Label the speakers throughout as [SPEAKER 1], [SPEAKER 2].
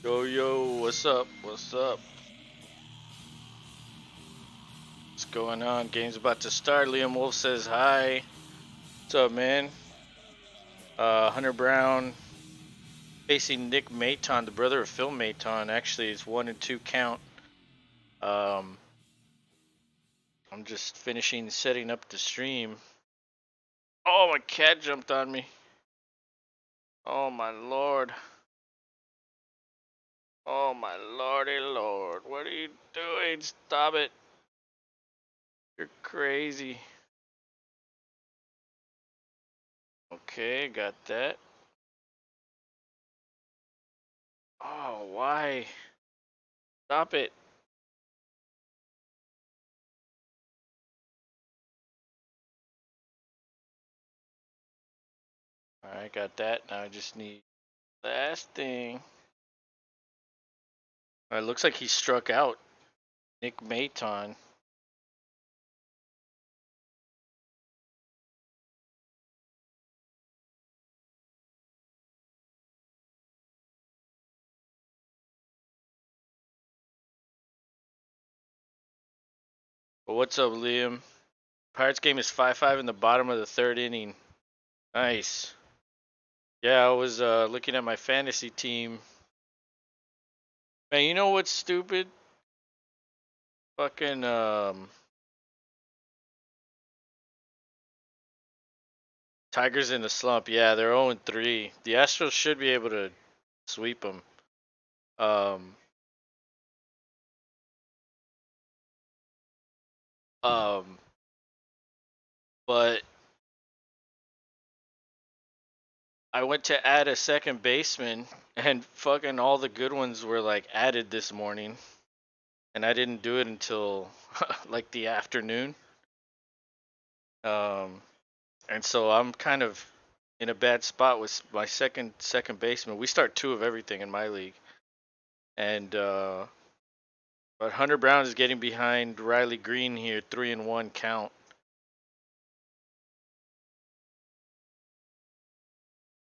[SPEAKER 1] Yo, what's up? What's up? What's going on? Game's about to start. Liam Wolf says hi. What's up, man? Hunter Brown facing Nick Maton, the brother of Phil Maton. Actually, it's 1-2 count. Um, I'm just finishing setting up the stream. Oh, my cat jumped on me. Oh, my lord. Oh, my lordy lord. What are you doing? Stop it. You're crazy. Okay, got that. Oh, why? Stop it. Alright, got that. Now I just need last thing. It looks like he struck out Nick Maton. But what's up, Liam? Pirates game is 5-5 in the bottom of the third inning. Nice. Yeah, I was looking at my fantasy team. Man, you know what's stupid? Fucking Tigers in the slump. Yeah, they're 0-3. The Astros should be able to sweep them. Um, um, but I went to add a second baseman, and fucking all the good ones were like added this morning, and I didn't do it until like the afternoon. Um, and so I'm kind of in a bad spot with my second baseman. We start two of everything in my league, and but Hunter Brown is getting behind Riley Green here, 3-1 count.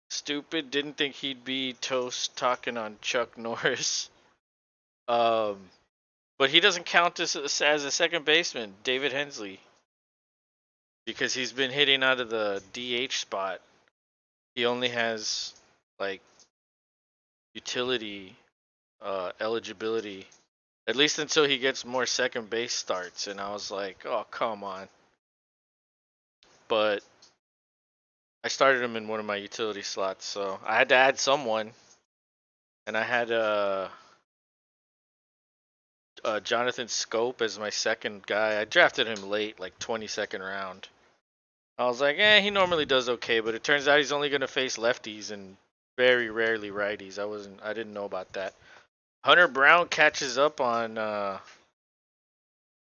[SPEAKER 1] Stupid, didn't think he'd be toast talking on Chuck Norris. Um, but he doesn't count as a second baseman, David Hensley, because he's been hitting out of the DH spot. He only has like utility eligibility, at least until he gets more second base starts. And I was like, oh, come on. But I started him in one of my utility slots, so I had to add someone. And I had Jonathan Scope as my second guy. I drafted him late, like 22nd round. I was like, he normally does okay, but it turns out he's only going to face lefties and very rarely righties. I didn't know about that. Hunter Brown catches up on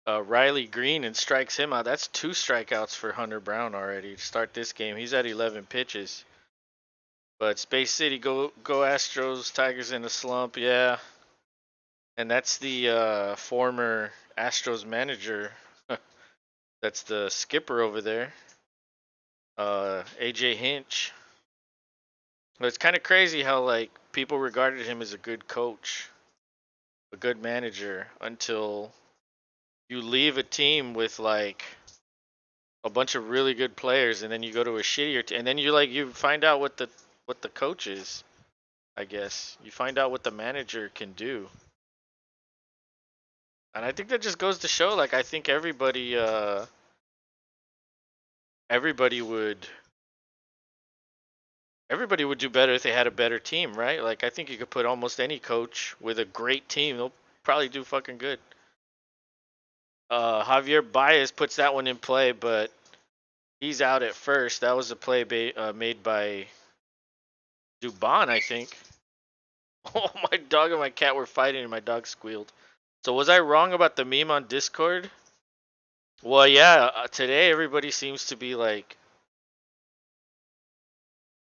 [SPEAKER 1] Riley Green and strikes him out. That's 2 strikeouts for Hunter Brown already to start this game. He's at 11 pitches. But Space City, go Astros, Tigers in a slump, yeah. And that's the former Astros manager. That's the skipper over there, AJ Hinch. But it's kind of crazy how like people regarded him as a good coach, a good manager, until you leave a team with like a bunch of really good players, and then you go to a shittier team, and then you find out what the coach is. I guess you find out what the manager can do, and I think that just goes to show. Like I think everybody would everybody would do better if they had a better team, right? Like I think you could put almost any coach with a great team, they'll probably do fucking good. Javier Baez puts that one in play, but he's out at first. That was a play made by Dubon, I think. Oh, my dog and my cat were fighting, and my dog squealed. So was I wrong about the meme on Discord? Well, yeah. Today everybody seems to be like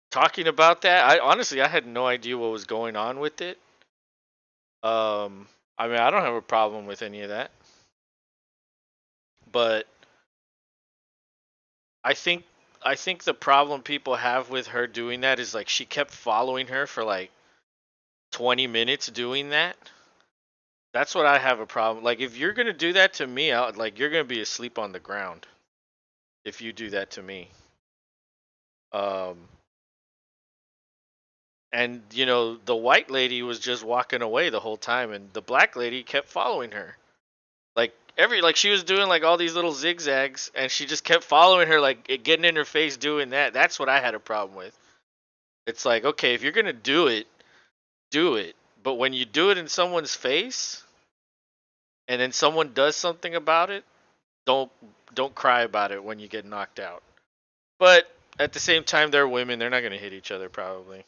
[SPEAKER 1] talking about that. I had no idea what was going on with it. I mean, I don't have a problem with any of that, but I think I think the problem people have with her doing that is like she kept following her for like 20 minutes doing that, that's what I have a problem. Like, if you're gonna do that to me, like, you're gonna be asleep on the ground if you do that to me. Um, and the white lady was just walking away the whole time, and the black lady kept following her. Like she was doing like all these little zigzags, and she just kept following her, like getting in her face, doing that. That's what I had a problem with. It's like, okay, if you're gonna do it, do it. But when you do it in someone's face, and then someone does something about it, don't don't cry about it when you get knocked out. But at the same time, they're women; they're not gonna hit each other probably.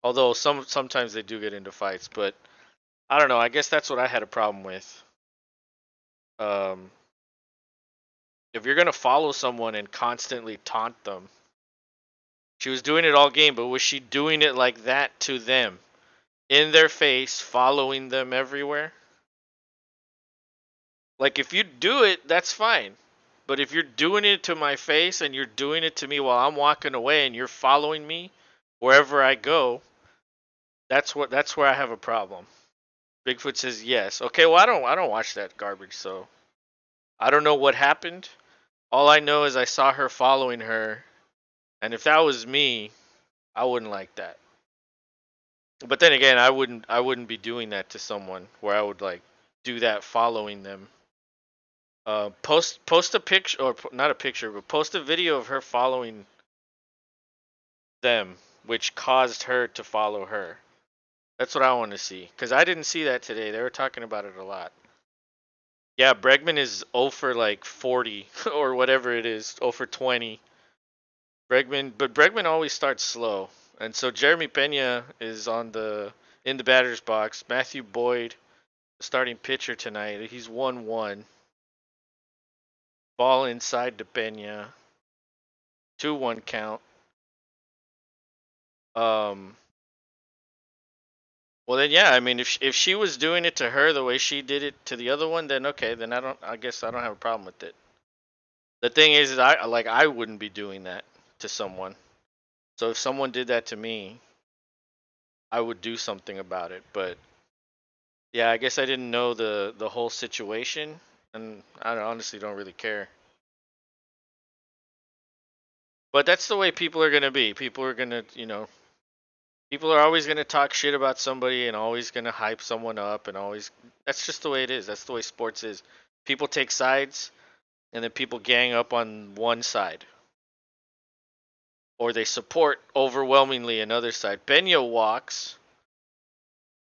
[SPEAKER 1] Although sometimes they do get into fights, but I don't know. I guess that's what I had a problem with. Um, if you're gonna follow someone and constantly taunt them, she was doing it all game, but was she doing it like that to them, in their face, following them everywhere? Like, if you do it, that's fine. But if you're doing it to my face and you're doing it to me while I'm walking away and you're following me wherever I go, that's where I have a problem. Bigfoot says yes. Okay, well I don't watch that garbage, so I don't know what happened. All I know is I saw her following her, and if that was me, I wouldn't like that. But then again, I wouldn't be doing that to someone where I would like do that following them. Post a picture, or not a picture, but post a video of her following them, which caused her to follow her. That's what I want to see, because I didn't see that today. They were talking about it a lot. Yeah, Bregman is 0 for like 40 or whatever it is, 0 for 20. Bregman always starts slow, and so Jeremy Pena is in the batter's box. Matthew Boyd, starting pitcher tonight. He's 1-1. Ball inside to Pena. 2-1 count. Um. Well then, yeah. I mean, if she was doing it to her the way she did it to the other one, then okay. Then I guess I don't have a problem with it. The thing is I wouldn't be doing that to someone. So if someone did that to me, I would do something about it. But yeah, I guess I didn't know the whole situation, and I honestly don't really care. But that's the way people are gonna be. People are always gonna talk shit about somebody and always gonna hype someone up and always. That's just the way it is. That's the way sports is. People take sides, and then people gang up on one side, or they support overwhelmingly another side. Pena walks.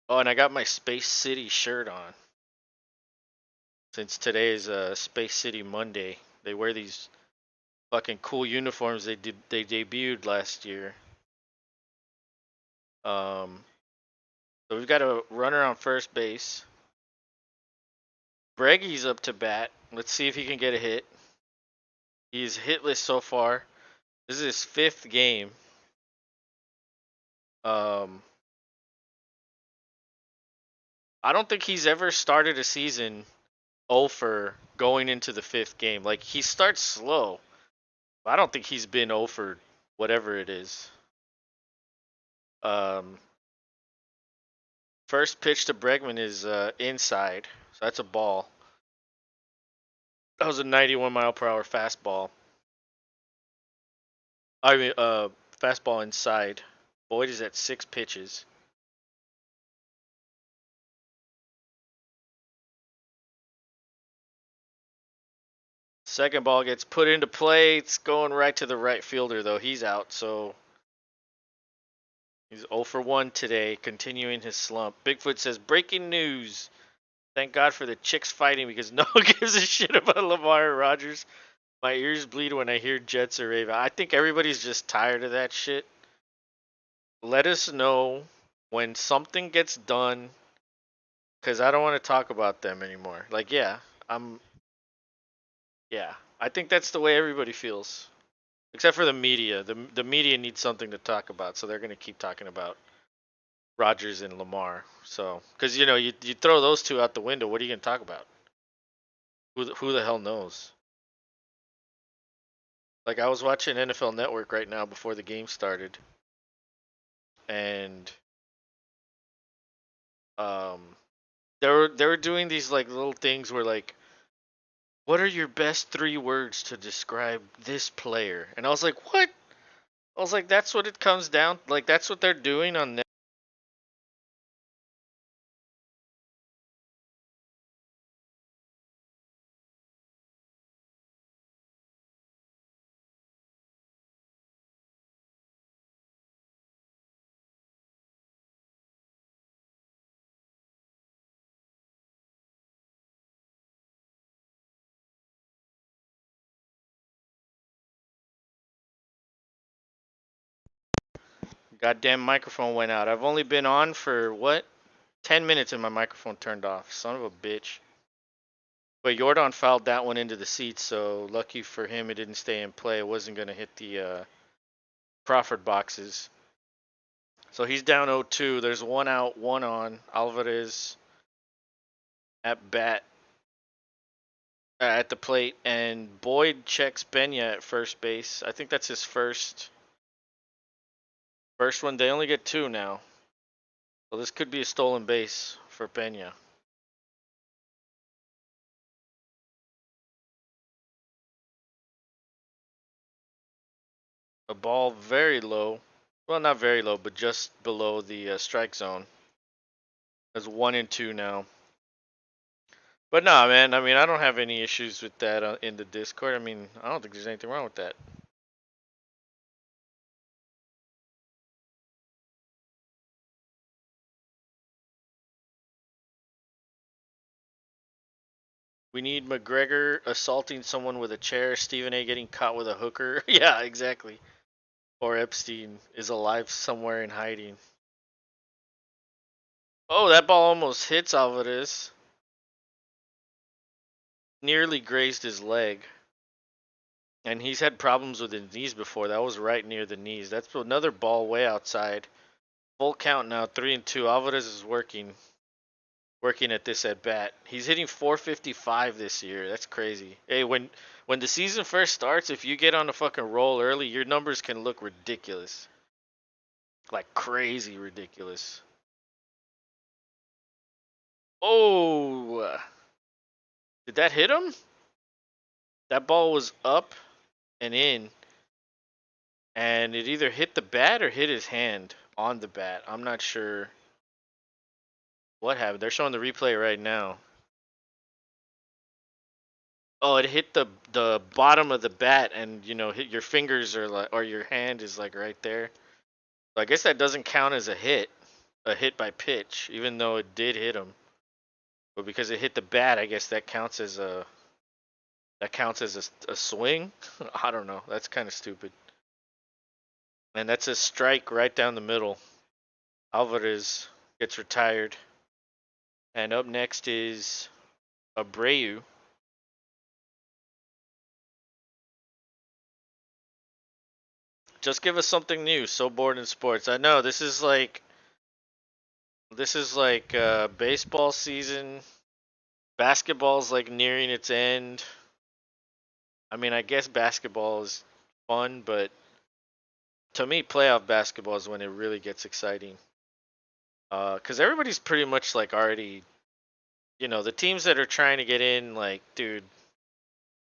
[SPEAKER 1] Oh, and I got my Space City shirt on. Since today is Space City Monday, they wear these fucking cool uniforms they debuted last year. Um, so we've got a runner on first base. Breggy's up to bat. Let's see if he can get a hit. He's hitless so far. This is his fifth game. Um, I don't think he's ever started a season 0 for going into the fifth game. Like, he starts slow. But I don't think he's been 0 for whatever it is. Um, First pitch to Bregman is inside, so that's a ball. That was a 91 mile per hour fastball. I mean, fastball inside. Boyd is at 6 pitches. Second ball gets put into play. It's going right to the right fielder, though. He's out, so he's 0 for 1 today, continuing his slump. Bigfoot says, breaking news. Thank God for the chicks fighting because no one gives a shit about Lamar Rogers. My ears bleed when I hear Jets or Raven. I think everybody's just tired of that shit. Let us know when something gets done, because I don't want to talk about them anymore. Like, yeah, I'm, yeah, I think that's the way everybody feels, except for the media. The media needs something to talk about, so they're gonna keep talking about Rodgers and Lamar. So, because you throw those two out the window, what are you gonna talk about? Who the hell knows? Like, I was watching NFL Network right now before the game started, and Um, they were doing these like little things where like, what are your best 3 words to describe this player? And I was like, what? I was like, that's what it comes down. Like that's what they're doing on net. Goddamn microphone went out. I've only been on for what? 10 minutes and my microphone turned off. Son of a bitch. But Jordan fouled that one into the seats, so lucky for him it didn't stay in play. It wasn't going to hit the Crawford boxes. So he's down 0-2. There's one out, one on. Alvarez at bat at the plate, and Boyd checks Pena at first base. I think that's his first one. They only get 2 now. So this could be a stolen base for Pena. A ball very low. Well, not very low, but just below the strike zone. There's 1-2 now. But nah, man. I mean, I don't have any issues with that in the Discord. I mean, I don't think there's anything wrong with that. We need McGregor assaulting someone with a chair, Stephen A getting caught with a hooker. Yeah, exactly. Or Epstein is alive somewhere in hiding. Oh, that ball almost hits Alvarez. Nearly grazed his leg. And he's had problems with his knees before. That was right near the knees. That's another ball way outside. Full count now, 3-2. Alvarez is working at this at bat. He's hitting 455 this year. That's crazy. Hey, when the season first starts, if you get on a fucking roll early, your numbers can look ridiculous. Like crazy ridiculous. Oh, did that hit him? That ball was up and in, and it either hit the bat or hit his hand on the bat. I'm not sure what happened. They're showing the replay right now. Oh, it hit the bottom of the bat, and hit your fingers are like, or your hand is like right there. So I guess that doesn't count as a hit by pitch, even though it did hit him. But because it hit the bat, I guess that counts as a swing. I don't know. That's kind of stupid. And that's a strike right down the middle. Alvarez gets retired. And up next is Abreu. Just give us something new. So bored in sports. I know this is like baseball season. Basketball's like nearing its end. I mean, I guess basketball is fun, but to me, playoff basketball is when it really gets exciting. Because everybody's pretty much like already, the teams that are trying to get in, like, dude,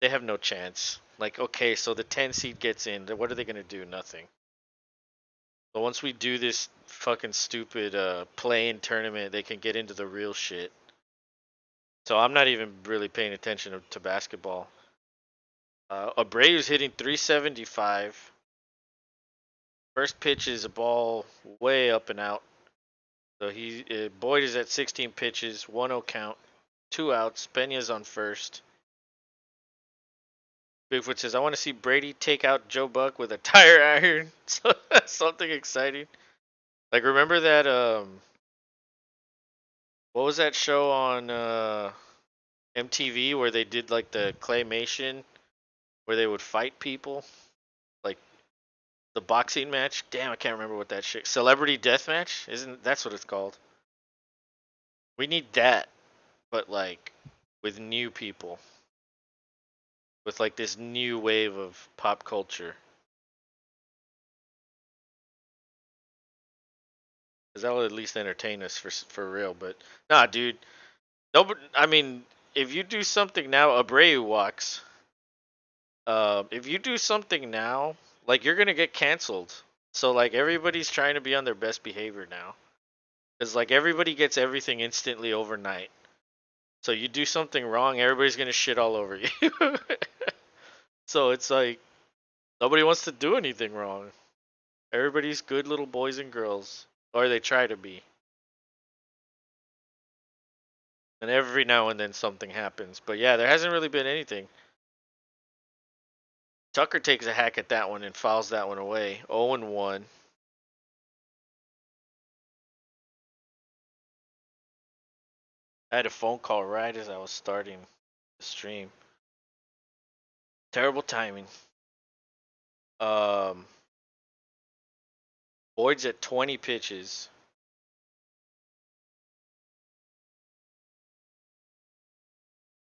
[SPEAKER 1] they have no chance. Like, okay, so the 10 seed gets in. What are they gonna do? Nothing. But once we do this fucking stupid play-in tournament, they can get into the real shit. So I'm not even really paying attention to basketball. Abreu's hitting 375. First pitch is a ball way up and out. So Boyd is at 16 pitches, 1-0 count, 2 outs. Pena's on first. Bigfoot says, "I want to see Brady take out Joe Buck with a tire iron." Something exciting. Like, remember that what was that show on MTV where they did like the claymation where they would fight people? Like the boxing match? Damn, I can't remember what that shit. Celebrity death match? Isn't that's what it's called? We need that, but like with new people. With like this new wave of pop culture. because that'll at least entertain us for real. But nah, dude. Nobody. I mean, if you do something now, Abreu walks. If you do something now, like you're gonna get canceled. So like everybody's trying to be on their best behavior now. Cause like everybody gets everything instantly overnight. So you do something wrong, everybody's gonna shit all over you. So it's like nobody wants to do anything wrong. Everybody's good little boys and girls, or they try to be. And every now and then something happens. But yeah, there hasn't really been anything. Tucker takes a hack at that one and fouls that one away. 0 and 1. I had a phone call right as I was starting the stream. Terrible timing. Um, Boyd's at 20 pitches.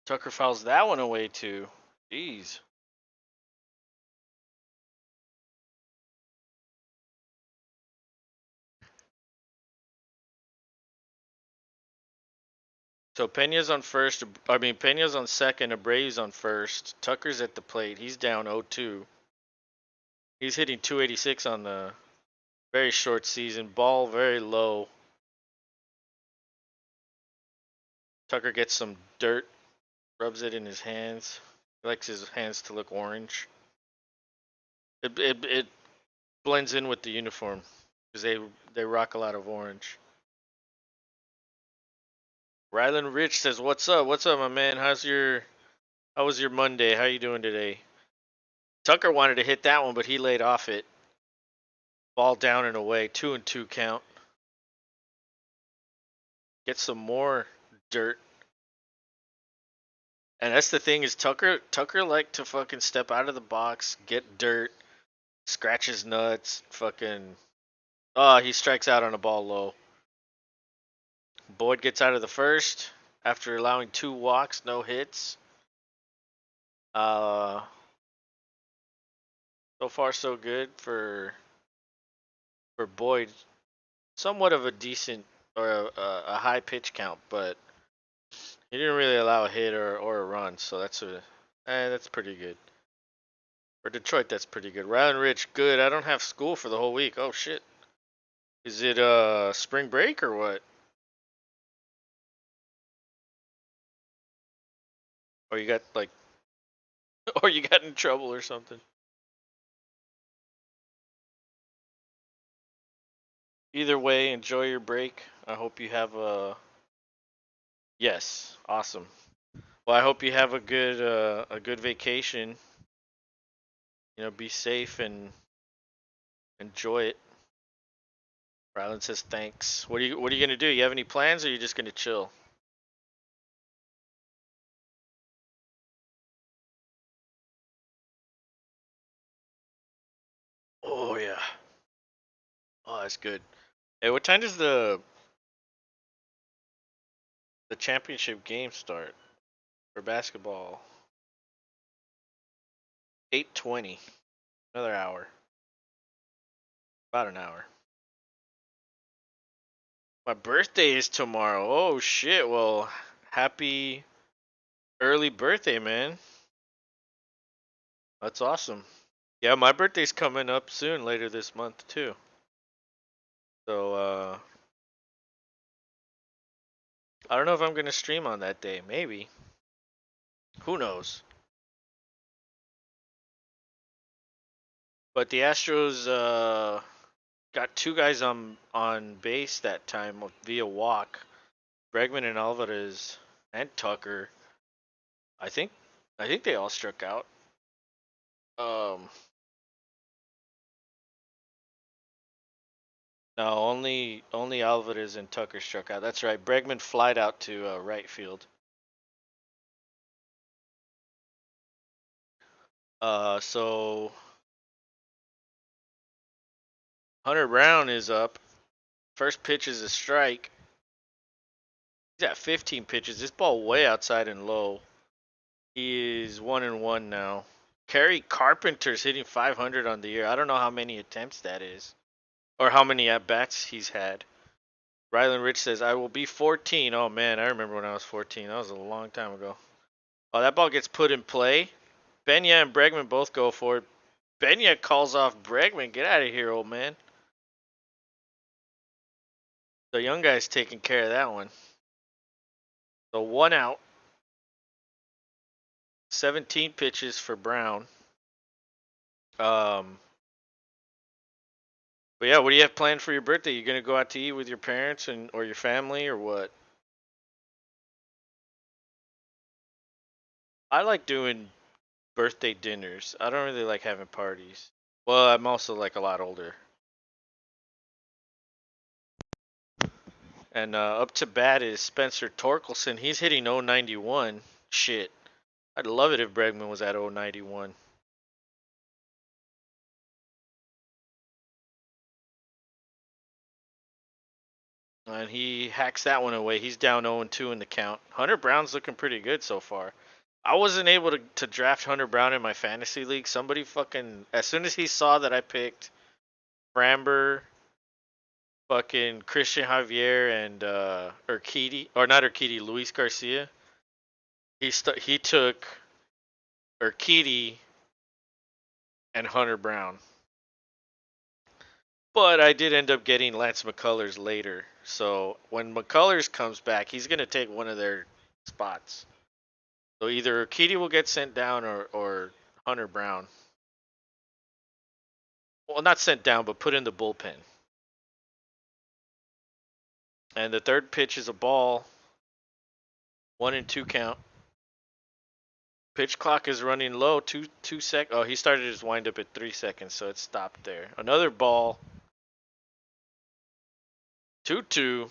[SPEAKER 1] Tucker fouls that one away too. Jeez. So Pena's on first. I mean, Pena's on second. Abreu's on first. Tucker's at the plate. He's down 0-2. He's hitting 286 on the very short season. Ball very low. Tucker gets some dirt, rubs it in his hands. He likes his hands to look orange. It blends in with the uniform because they rock a lot of orange. Rylan Rich says, "What's up? What's up, my man? How was your Monday? How you doing today?" Tucker wanted to hit that one, but he laid off it. Ball down and away. 2-2 count. Get some more dirt. And that's the thing is Tucker liked to fucking step out of the box, get dirt, scratch his nuts, fucking. Oh, he strikes out on a ball low. Boyd gets out of the first after allowing 2 walks, no hits. Uh, so far so good for Boyd. Somewhat of a decent or a high pitch count, but he didn't really allow a hit or a run, so that's pretty good. For Detroit, that's pretty good. Rylan Rich, good. I don't have school for the whole week. Oh shit. Is it spring break or what? Or you got like or you got in trouble or something? Either way, enjoy your break. I hope you have a yes, awesome. Well, I hope you have a good vacation. You know, be safe and enjoy it. Rylan says thanks. What are you gonna do? You have any plans, or are you just gonna chill? Oh yeah. Oh, that's good. Hey, what time does the championship game start for basketball? 8:20. Another hour. About an hour. My birthday is tomorrow. Oh shit. Well, happy early birthday, man. That's awesome. Yeah, my birthday's coming up soon, later this month too. So I don't know if I'm gonna stream on that day. Maybe. Who knows? But the Astros got 2 guys on base that time via walk. Bregman and Alvarez and Tucker. I think I think they all struck out. Um no, only Alvarez and Tucker struck out. That's right. Bregman flied out to right field. So Hunter Brown is up. First pitch is a strike. He's at 15 pitches. This ball way outside and low. He is 1 and 1 now. Kerry Carpenter's hitting 500 on the year. I don't know how many attempts that is, or how many at bats he's had. Rylan Rich says, I will be 14. Oh, man, I remember when I was 14. That was a long time ago. Oh, that ball gets put in play. Benya and Bregman both go for it. Benya calls off Bregman. Get out of here, old man. The young guy's taking care of that one. So 1 out. 17 pitches for Brown. But yeah, what do you have planned for your birthday? You gonna go out to eat with your parents and or your family or what? I like doing birthday dinners. I don't really like having parties. Well, I'm also like a lot older. And up to bat is Spencer Torkelson. He's hitting 091. Shit. I'd love it if Bregman was at 091. And he hacks that one away. He's down 0-2 in the count. Hunter Brown's looking pretty good so far. I wasn't able to draft Hunter Brown in my fantasy league. Somebody fucking, as soon as he saw that I picked Framber, fucking Christian Javier, and Urquidy, or not Urquidy, Luis Garcia, he took Urquidy and Hunter Brown. But I did end up getting Lance McCullers later. So when McCullers comes back, he's going to take one of their spots. So either Urquidy will get sent down or Hunter Brown. Well, not sent down, but put in the bullpen. And the third pitch is a ball. 1-2 count. Pitch clock is running low. Two sec. Oh, he started his windup at 3 seconds, so it stopped there. Another ball. 2-2.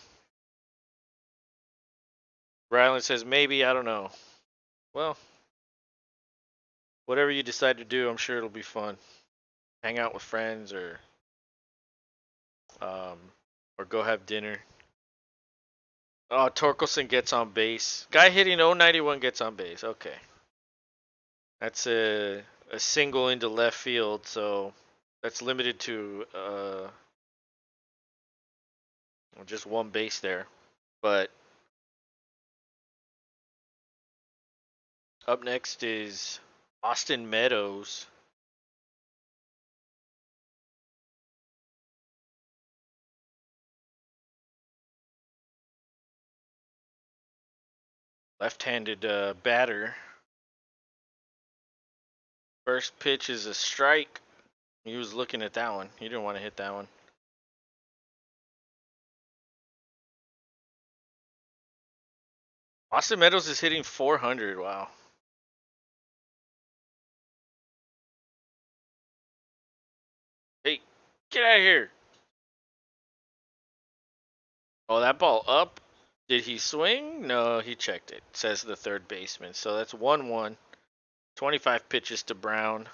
[SPEAKER 1] Ryland says maybe. I don't know. Well, whatever you decide to do, I'm sure it'll be fun. Hang out with friends um, or go have dinner. Oh, Torkelson gets on base. Guy hitting 091 gets on base. Okay. That's a single into left field, so that's limited to just one base there. But up next is Austin Meadows. Left-handed batter. First pitch is a strike. He was looking at that one. He didn't want to hit that one. Austin Meadows is hitting 400. Wow. Hey, get out of here. Oh, that ball up. Did he swing? No, he checked it, says the third baseman. So that's 1-1. 25 pitches to Brown.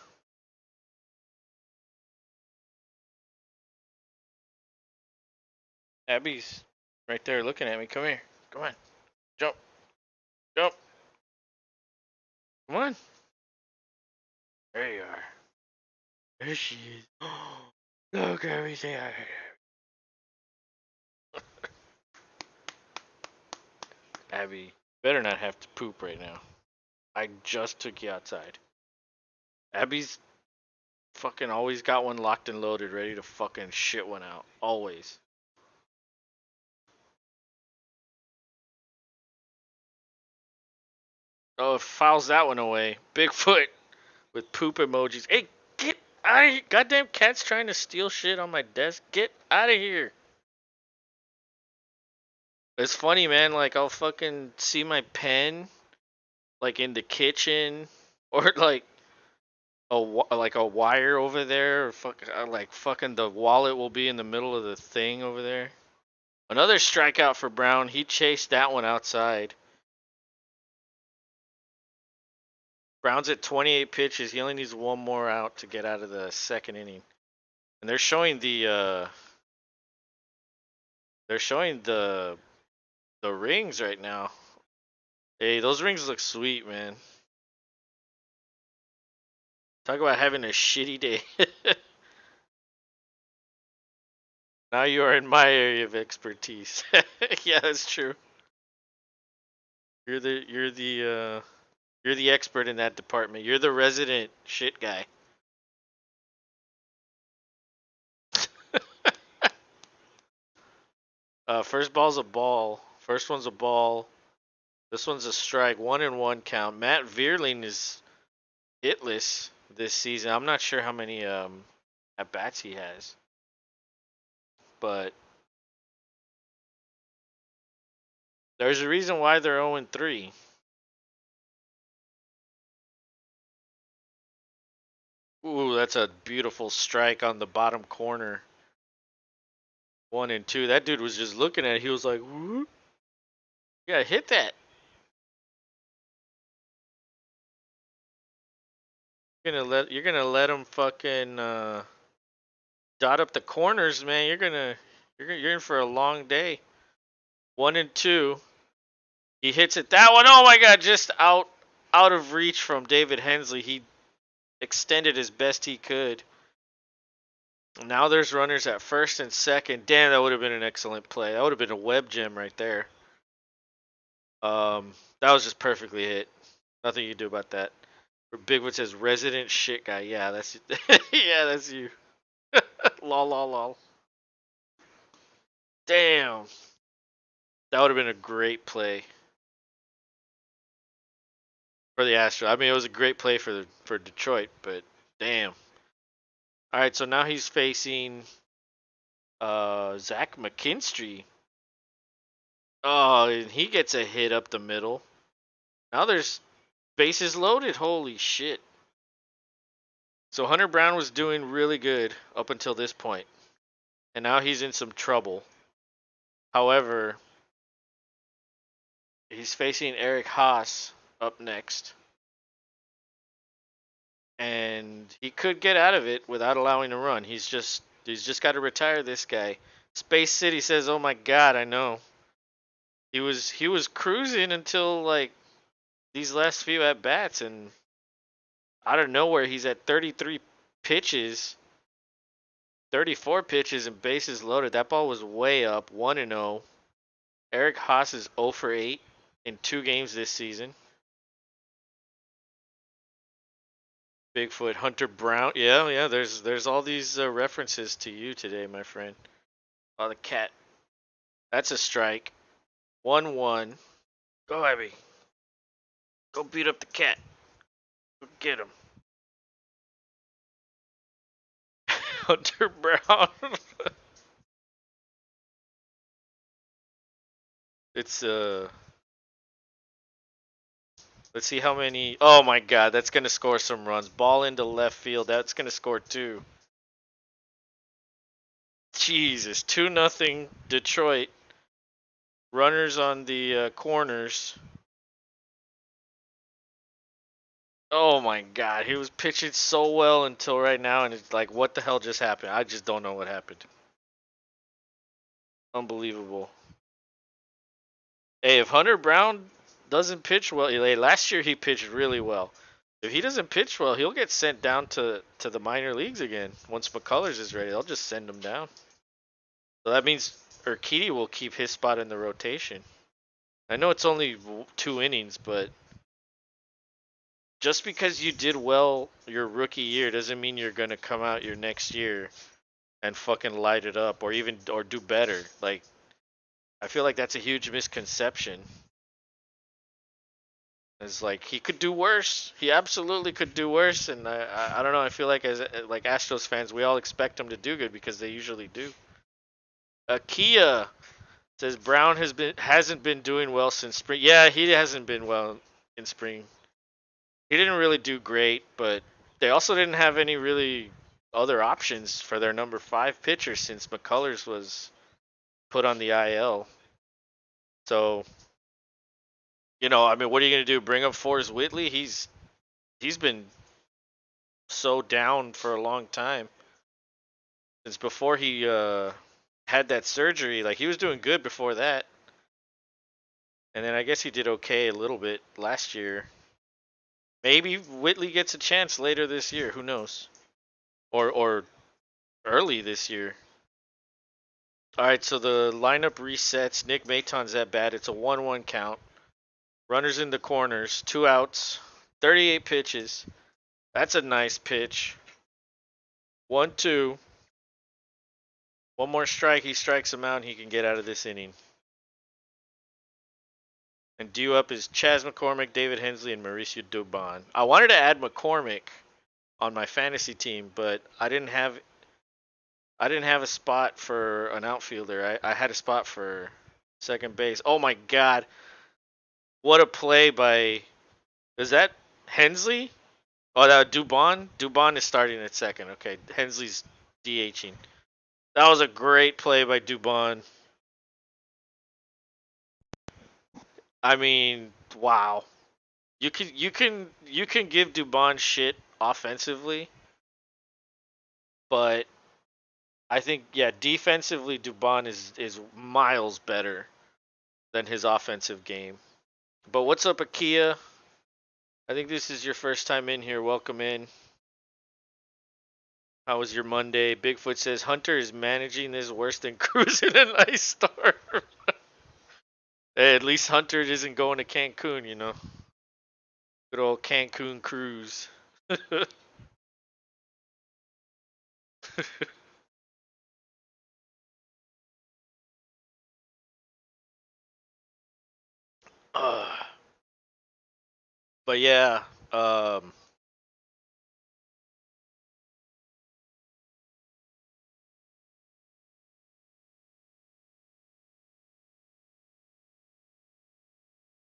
[SPEAKER 1] Abby's right there looking at me. Come here. Come on. Jump. Jump. Come on. There you are. There she is. Look at me. Say hi. Abby, better not have to poop right now. I just took you outside. Abby's fucking always got one locked and loaded, ready to fucking shit one out. Always. Oh, it fouls that one away. Bigfoot with poop emojis. Hey, get out of here. Goddamn cat's trying to steal shit on my desk. Get out of here. It's funny, man. Like, I'll fucking see my pen, like, in the kitchen, or, like, a wire over there, or like, fucking the wallet will be in the middle of the thing over there. Another strikeout for Brown. He chased that one outside. Brown's at 28 pitches. He only needs one more out to get out of the second inning. And they're showing the rings right now. Hey, those rings look sweet, man. Talk about having a shitty day. Now you are in my area of expertise. Yeah, that's true. You're the expert in that department. You're the resident shit guy. First ball's a ball. First one's a ball. This one's a strike. 1-1 count. Matt Vierling is hitless this season. I'm not sure how many at bats he has, but there's a reason why they're 0-3. Ooh, that's a beautiful strike on the bottom corner. 1-2. That dude was just looking at it. He was like, "Whoop. Yeah, hit that." You're gonna let him fucking dot up the corners, man. You're in for a long day. 1-2. He hits it that one. Oh my god, just out of reach from David Hensley. He extended as best he could. Now there's runners at first and second. Damn, that would have been an excellent play. That would have been a web gem right there. That was just perfectly hit. Nothing you can do about that. Bigwood says resident shit guy. Yeah, that's yeah, that's you. Lol lol lol. Damn. That would have been a great play for the Astros. I mean, it was a great play for Detroit, but damn. All right, so now he's facing Zach McKinstry. Oh, and he gets a hit up the middle. Now there's bases loaded. Holy shit. So Hunter Brown was doing really good up until this point, and now he's in some trouble. However, he's facing Eric Haas up next, and he could get out of it without allowing a run. He's just got to retire this guy. Space City says, "Oh my God, I know." He was cruising until like these last few at bats, and out of nowhere he's at 33 pitches, 34 pitches, and bases loaded. That ball was way up, 1-0. Eric Haas is 0 for 8 in 2 games this season. Bigfoot, Hunter Brown. Yeah, yeah. There's all these references to you today, my friend. Oh, the cat. That's a strike. 1-1. Go, Abby. Go beat up the cat. Go get him. Hunter Brown. It's Let's see how many. Oh my God, that's gonna score some runs. Ball into left field. That's gonna score 2. Jesus, 2-0 Detroit. Runners on the corners. Oh my God, he was pitching so well until right now, and it's like, what the hell just happened? I just don't know what happened. Unbelievable. Hey, if Hunter Brown doesn't pitch well, last year he pitched really well. If he doesn't pitch well, he'll get sent down to the minor leagues again. Once McCullers is ready, they'll just send him down. So that means Urquidy will keep his spot in the rotation. I know it's only 2 innings, but just because you did well your rookie year doesn't mean you're gonna come out your next year and fucking light it up or do better. Like, I feel like that's a huge misconception. It's like he could do worse. He absolutely could do worse, and I don't know. I feel like as like Astros fans, we all expect him to do good because they usually do. Kia says Brown hasn't been doing well since spring. Yeah, he hasn't been well in spring. He didn't really do great, but they also didn't have any really other options for their number 5 pitcher since McCullers was put on the IL. So, I mean, what are you gonna do? Bring up Forrest Whitley? He's been so down for a long time since before he had that surgery. Like, he was doing good before that, and then I guess he did okay a little bit last year. Maybe Whitley gets a chance later this year. Who knows? Or early this year. All right, so the lineup resets. Nick Maton's at bat. It's a 1-1 count. Runners in the corners, 2 outs, 38 pitches. That's a nice pitch. 1-2. One more strike. He strikes him out, and he can get out of this inning. And due up is Chas McCormick, David Hensley, and Mauricio Dubon. I wanted to add McCormick on my fantasy team, but I didn't have a spot for an outfielder. I had a spot for second base. Oh my God! What a play by, is that Hensley? Oh, that Dubon. Dubon is starting at second. Okay, Hensley's DHing. That was a great play by Dubon. I mean, wow. You can give Dubon shit offensively, but I think, yeah, defensively Dubon is miles better than his offensive game. But what's up, Akia? I think this is your first time in here. Welcome in. How was your Monday? Bigfoot says Hunter is managing this worse than Cruz in an ice storm. Hey, at least Hunter isn't going to Cancun, you know. Good old Cancun cruise. uh, but yeah,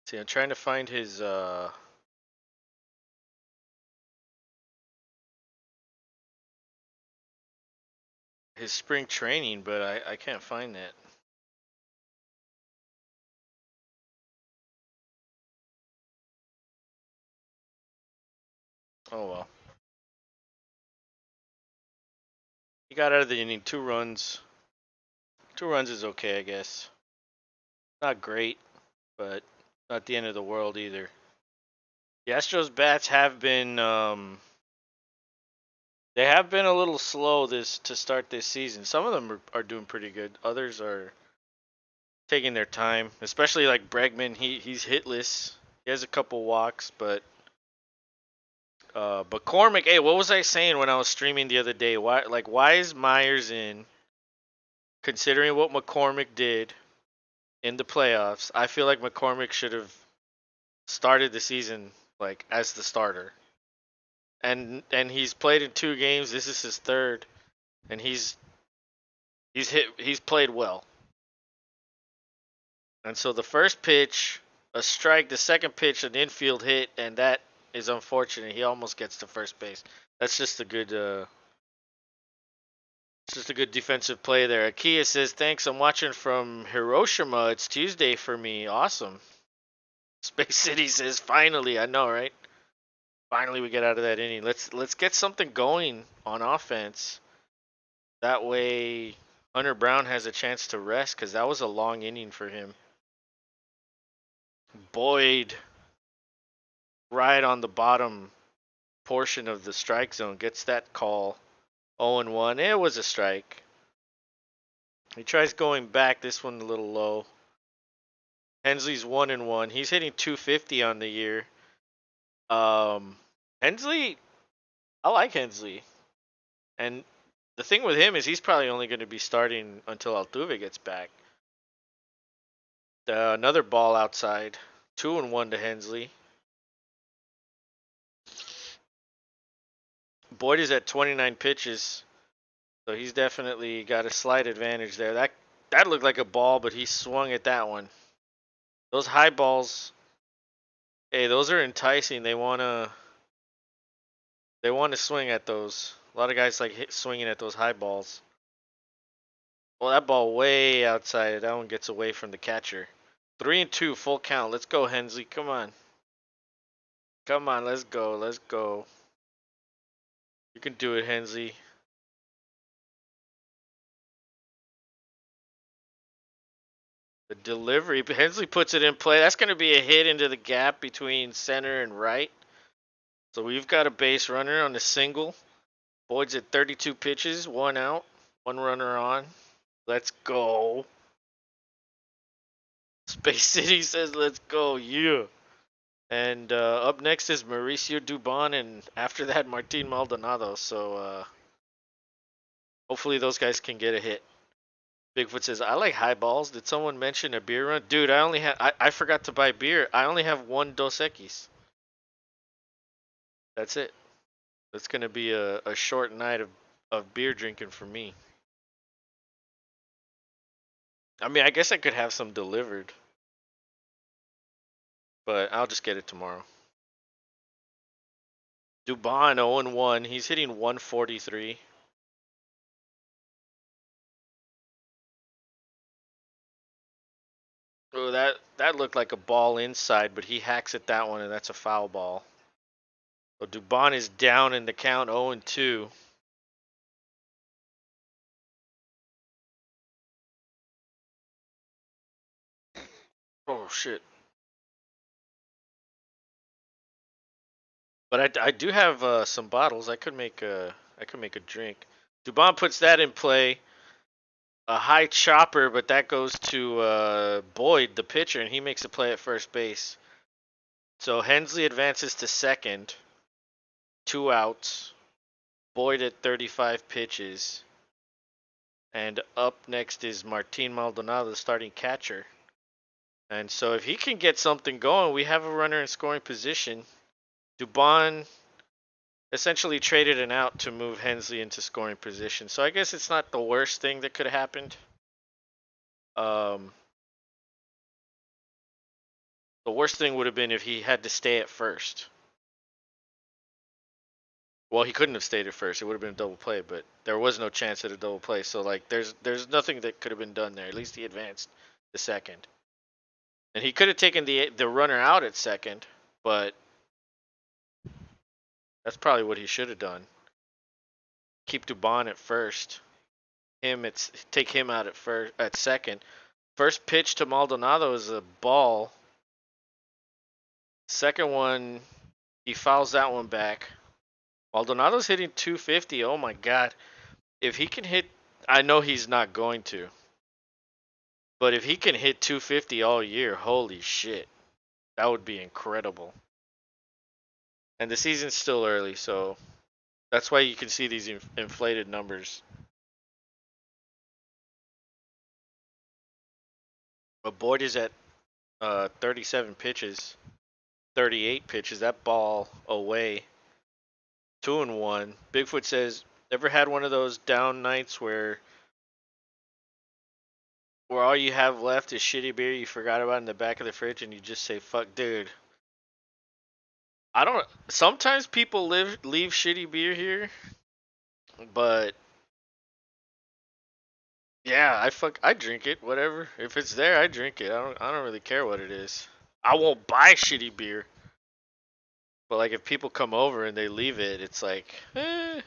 [SPEAKER 1] see, I'm trying to find his spring training, but I can't find that. Oh well. He got out of the inning, 2 runs. 2 runs is okay, I guess. Not great, but not the end of the world either. The Astros bats have been they have been a little slow this to start this season. Some of them are doing pretty good. Others are taking their time, especially like Bregman. He's hitless. He has a couple walks, but Cormick. Hey, what was I saying when I was streaming the other day? Why is Myers in? Considering what McCormick did in the playoffs, I feel like McCormick should have started the season like as the starter. And he's played in 2 games. This is his third, and he's played well. And so the first pitch, a strike. The second pitch, an infield hit, and that is unfortunate. He almost gets to first base. That's just a good it's just a good defensive play there. Akia says, "Thanks. I'm watching from Hiroshima. It's Tuesday for me. Awesome." Space City says, "Finally, I know, right? Finally, we get out of that inning. Let's get something going on offense. That way, Hunter Brown has a chance to rest because that was a long inning for him." Boyd, right on the bottom portion of the strike zone, gets that call. 0-1. It was a strike. He tries going back. This one a little low. Hensley's 1-1. He's hitting 250 on the year. Um, Hensley, I like Hensley, and the thing with him is he's probably only going to be starting until Altuve gets back. Another ball outside. 2-1 to Hensley. Boyd is at 29 pitches, so he's definitely got a slight advantage there. That looked like a ball, but he swung at that one. Those high balls, hey, those are enticing. They want to swing at those. A lot of guys like swinging at those high balls. Well, that ball way outside. That one gets away from the catcher. 3-2, full count. Let's go, Hensley. Come on. Come on, let's go. Let's go. You can do it, Hensley. The delivery. Hensley puts it in play. That's going to be a hit into the gap between center and right. So we've got a base runner on the single. Boyd's at 32 pitches, 1 out, 1 runner on. Let's go. Space City says let's go. Yeah. And up next is Mauricio Dubon, and after that, Martin Maldonado. So hopefully those guys can get a hit. Bigfoot says, I like high balls. Did someone mention a beer run? Dude, I forgot to buy beer. I only have one Dos Equis. That's it. That's gonna be a short night of beer drinking for me. I mean, I guess I could have some delivered, but I'll just get it tomorrow. Dubon 0-1. He's hitting 143. Oh, that looked like a ball inside, but he hacks at that one, and that's a foul ball. So Dubon is down in the count 0-2. Oh shit. But I do have some bottles. I could make a drink. Dubon puts that in play. A high chopper, but that goes to Boyd, the pitcher, and he makes a play at first base. So Hensley advances to second. 2 outs. Boyd at 35 pitches. And up next is Martin Maldonado, the starting catcher. And so if he can get something going, we have a runner in scoring position. Dubon essentially traded an out to move Hensley into scoring position. So I guess it's not the worst thing that could have happened. Um, the worst thing would have been if he had to stay at first. Well, he couldn't have stayed at first. It would have been a double play, but there was no chance at a double play. So like, there's nothing that could have been done there. At least he advanced the second, and he could have taken the runner out at second, but that's probably what he should have done. Keep Dubon at first. Take him out at second. First pitch to Maldonado is a ball. Second one, he fouls that one back. Maldonado's hitting 250. Oh my god. If he can hit, I know he's not going to, but if he can hit 250 all year, holy shit. That would be incredible. And the season's still early, so that's why you can see these inflated numbers. But Boyd is at 37 pitches, 38 pitches. That ball away, 2-1. Bigfoot says, ever had one of those down nights where all you have left is shitty beer you forgot about in the back of the fridge and you just say, fuck, dude. I don't. Sometimes people leave shitty beer here, but yeah, I drink it. Whatever. If it's there, I drink it. I don't really care what it is. I won't buy shitty beer, but like if people come over and they leave it, it's like, I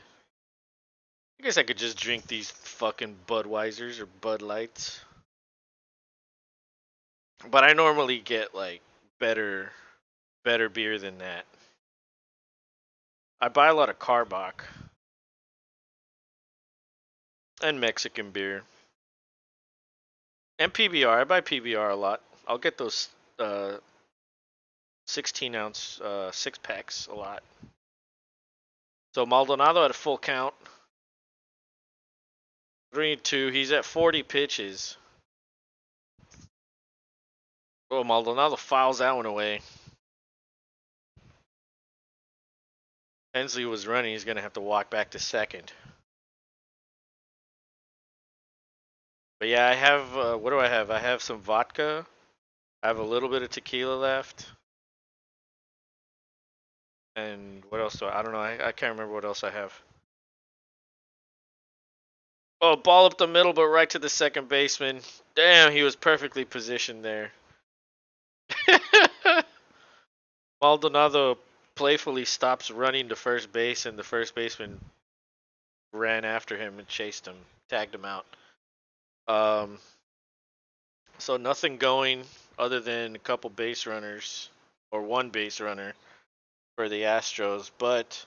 [SPEAKER 1] guess I could just drink these fucking Budweisers or Bud Lights. But I normally get like better beer than that. I buy a lot of Carbach and Mexican beer and PBR. I buy PBR a lot. I'll get those 16-ounce 6 packs a lot. So Maldonado at a full count. 3-2. He's at 40 pitches. Oh, Maldonado fouls that one away. Hensley was running. He's going to have to walk back to second. But yeah, I have, what do I have? I have some vodka. I have a little bit of tequila left. And what else do I don't know. I can't remember what else I have. Oh, ball up the middle, but right to the second baseman. Damn, he was perfectly positioned there. Maldonado playfully stops running to first base, and the first baseman ran after him and chased him, tagged him out. Um, so nothing going other than a couple base runners or one base runner for the Astros. But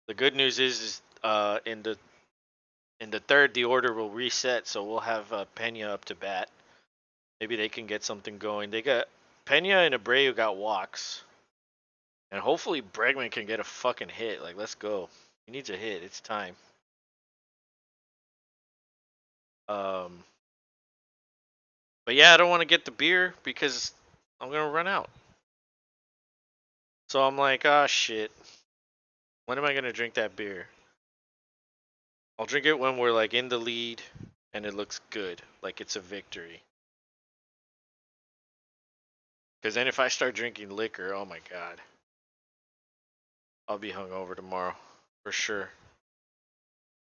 [SPEAKER 1] the good news is in In the third, the order will reset, so we'll have Pena up to bat. Maybe they can get something going. They got Pena and Abreu got walks. And hopefully Bregman can get a fucking hit. Like, let's go. He needs a hit. It's time. Um, but yeah, I don't want to get the beer because I'm gonna run out. So I'm like, ah, shit. When am I gonna drink that beer? I'll drink it when we're like in the lead and it looks good, like it's a victory. Because then if I start drinking liquor, oh my god, I'll be hungover tomorrow for sure.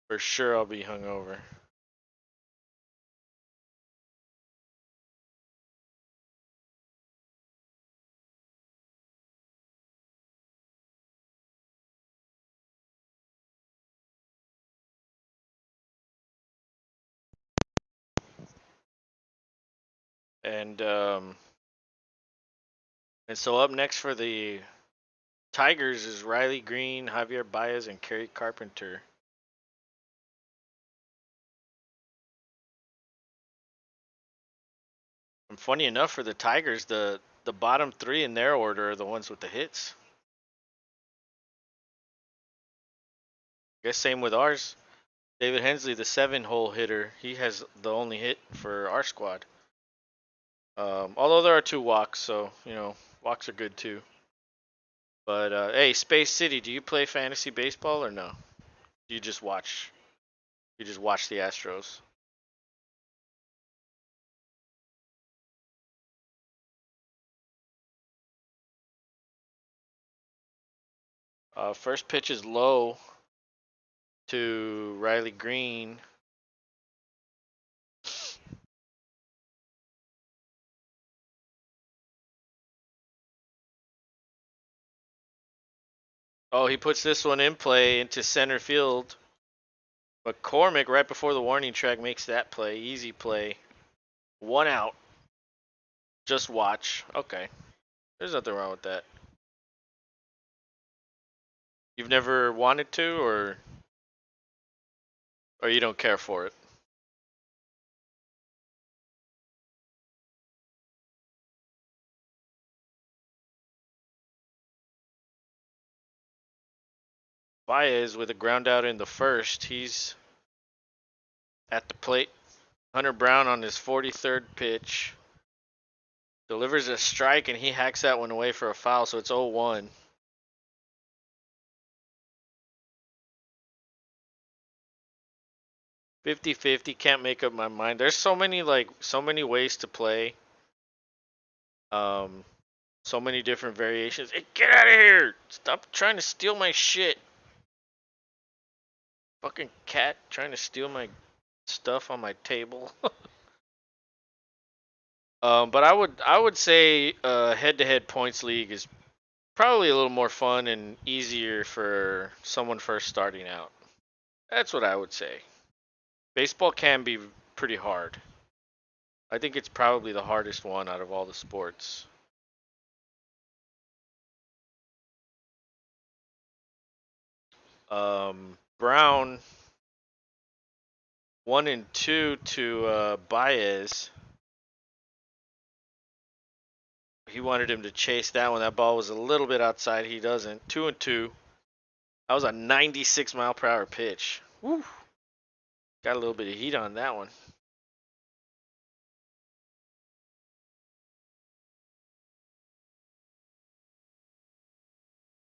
[SPEAKER 1] For sure, I'll be hungover. And um, and so up next for the Tigers is Riley Green, Javier Baez, and Kerry Carpenter. And funny enough, for the Tigers, the bottom three in their order are the ones with the hits. I guess same with ours. David Hensley, the 7-hole hitter, he has the only hit for our squad. Although there are 2 walks, so walks are good too. But hey, Space City, do you play fantasy baseball or no? Do you just watch? You just watch the Astros. First pitch is low to Riley Green. Oh, he puts this one in play into center field. McCormick, right before the warning track, makes that play. Easy play. 1 out. Just watch. Okay. There's nothing wrong with that. You've never wanted to, or you don't care for it? Baez with a ground out in the first. He's at the plate. Hunter Brown on his 43rd pitch. Delivers a strike, and he hacks that one away for a foul, so it's 0-1. 50-50, can't make up my mind. There's so many ways to play. Um, so many different variations. Hey, get out of here! Stop trying to steal my shit. Fucking cat trying to steal my stuff on my table. But I would say head-to-head points league is probably a little more fun and easier for someone first starting out. That's what I would say. Baseball can be pretty hard. I think it's probably the hardest one out of all the sports. Brown 1-2 to Baez. He wanted him to chase that one. That ball was a little bit outside. He doesn't. 2-2. That was a 96 mile per hour pitch. Woo. Got a little bit of heat on that one.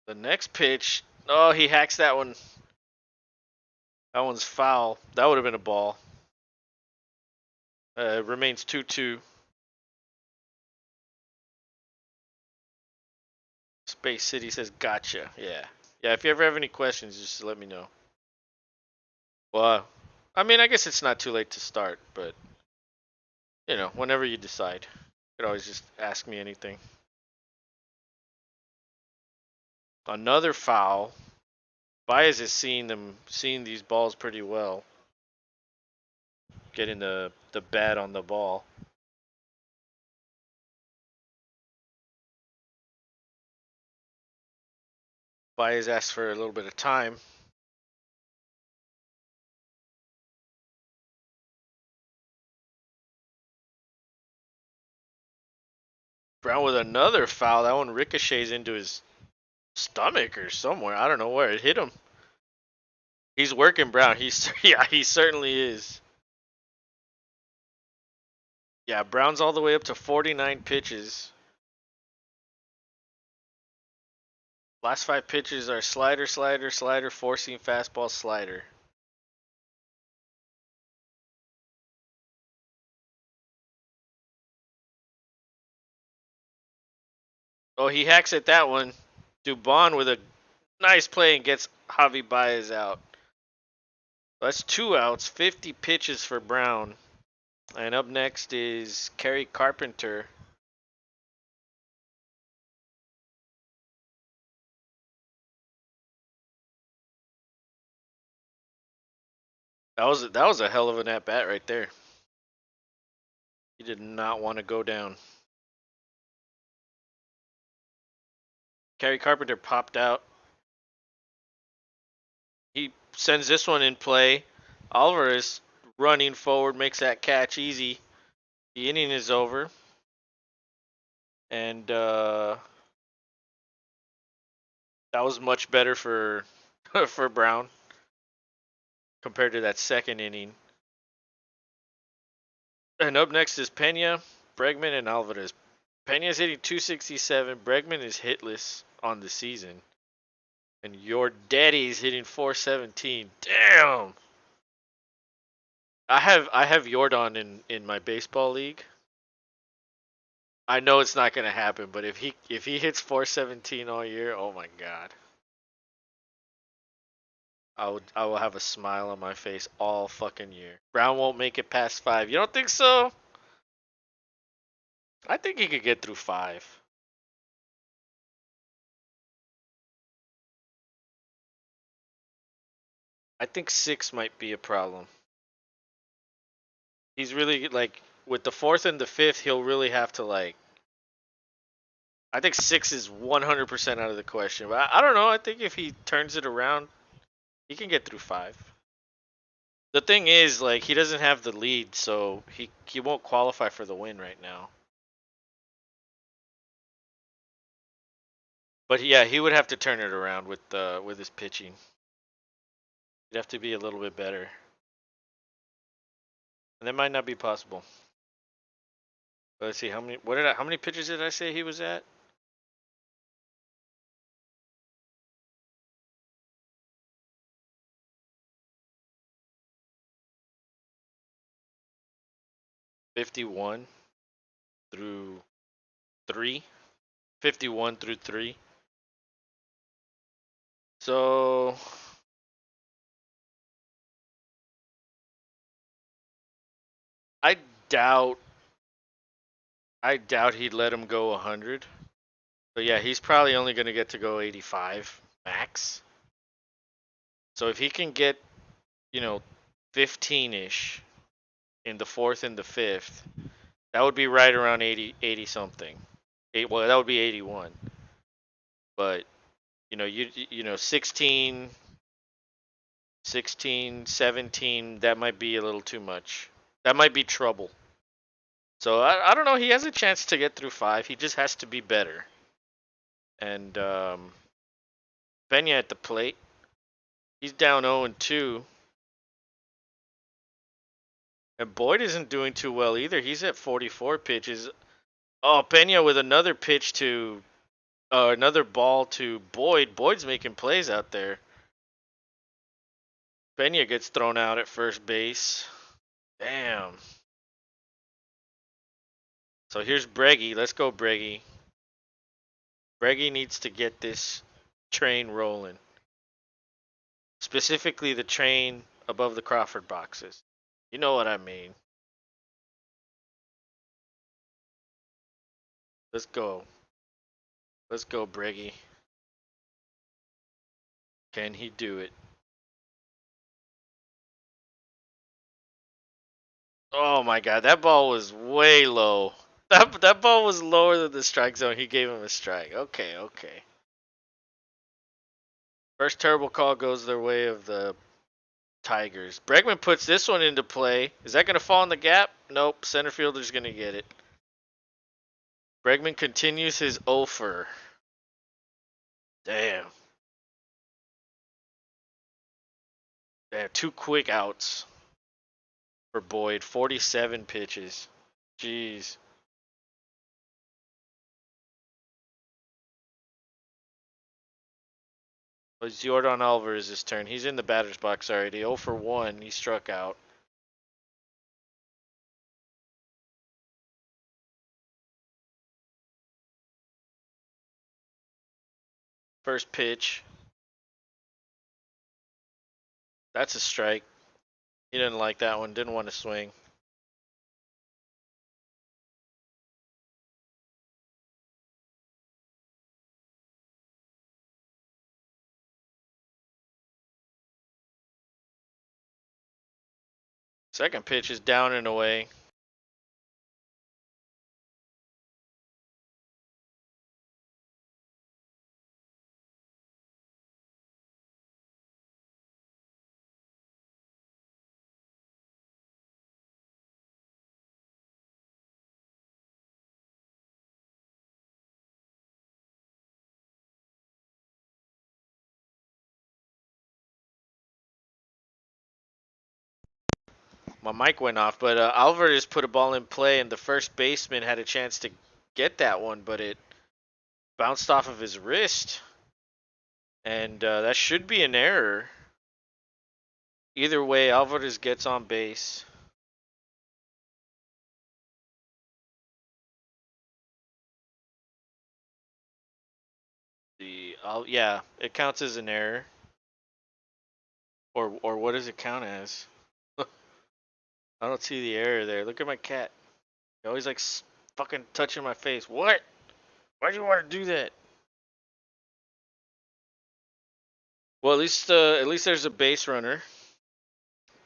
[SPEAKER 1] The next pitch, oh, he hacks that one. That one's foul. That would have been a ball. It remains 2-2. Space City says, gotcha. Yeah. Yeah, if you ever have any questions, just let me know. Well, I mean, I guess it's not too late to start, but, whenever you decide, you could always just ask me anything. Another foul. Baez is seeing these balls pretty well. Getting the bat on the ball. Baez asked for a little bit of time. Brown with another foul. That one ricochets into his stomach or somewhere. I don't know where it hit him. He's working Brown. Yeah, he certainly is. Yeah, Brown's all the way up to 49 pitches. Last 5 pitches are slider, slider, slider, four-seam fastball, slider. Oh, he hacks at that one. Dubon with a nice play and gets Javi Baez out. That's 2 outs, 50 pitches for Brown. And up next is Kerry Carpenter. That was a hell of an at bat right there. He did not want to go down. Kerry Carpenter popped out. He sends this one in play. Alvarez running forward makes that catch easy. The inning is over. And that was much better for for Brown compared to that second inning. And up next is Pena, Bregman, and Alvarez. Pena's hitting 267. Bregman is hitless on the season. And your daddy's hitting 417. Damn. I have Jordan in my baseball league. I know it's not gonna happen, but if he hits 417 all year, oh my god. I will have a smile on my face all fucking year. Brown won't make it past 5. You don't think so? I think he could get through 5. I think 6 might be a problem. He's really like with the 4th and the 5th, he'll really have to like. I think 6 is 100% out of the question. But I don't know. I think if he turns it around, he can get through 5. The thing is, like, he doesn't have the lead, so he won't qualify for the win right now. But yeah, he would have to turn it around with his pitching. He'd have to be a little bit better, and that might not be possible. But let's see how many pitches did I say he was at? '51 through 3. 51 through 3. So I doubt I doubt he'd let him go 100. But yeah, he's probably only going to get to go 85 max. So if he can get, 15ish in the 4th and the 5th, that would be right around 80 something. Well, that would be 81. But, 16, 17, that might be a little too much. That might be trouble. So I don't know. He has a chance to get through 5. He just has to be better. And Pena at the plate. He's down 0-2. And Boyd isn't doing too well either. He's at 44 pitches. Oh, Pena with another pitch to, another ball to Boyd. Boyd's making plays out there. Pena gets thrown out at first base. Damn. So here's Breggy. Let's go, Breggy. Breggy needs to get this train rolling. Specifically the train above the Crawford boxes. You know what I mean. Let's go. Let's go, Breggy. Can he do it? Oh my god, that ball was way low. That ball was lower than the strike zone. He gave him a strike. Okay, okay. First terrible call goes their way of the Tigers. Bregman puts this one into play. Is that going to fall in the gap? Nope. Center fielder's going to get it. Bregman continues his offer. Damn. Damn, 2 quick outs for Boyd. 47 pitches. Jeez. It's Jordan Alvarez's turn. He's in the batter's box already. 0 for 1. He struck out. First pitch. That's a strike. He didn't like that one. Didn't want to swing. Second pitch is down and away. My mic went off, but Alvarez put a ball in play, and the first baseman had a chance to get that one, but it bounced off of his wrist, and that should be an error. Either way, Alvarez gets on base. Yeah, it counts as an error. Or what does it count as? I don't see the error there. Look at my cat. He always like fucking touching my face. What? Why do you want to do that? Well, at least there's a base runner.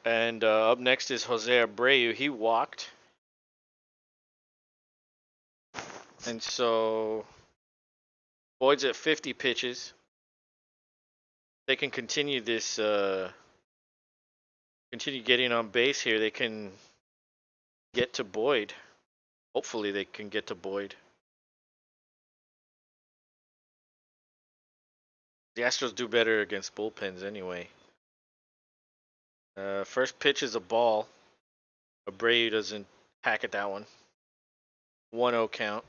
[SPEAKER 1] And up next is Jose Abreu. He walked. And so Boyd's at 50 pitches. They can continue this continue getting on base here. They can get to Boyd. Hopefully they can get to Boyd. The Astros do better against bullpens anyway. First pitch is a ball. Abreu doesn't hack at that one. 1-0 count.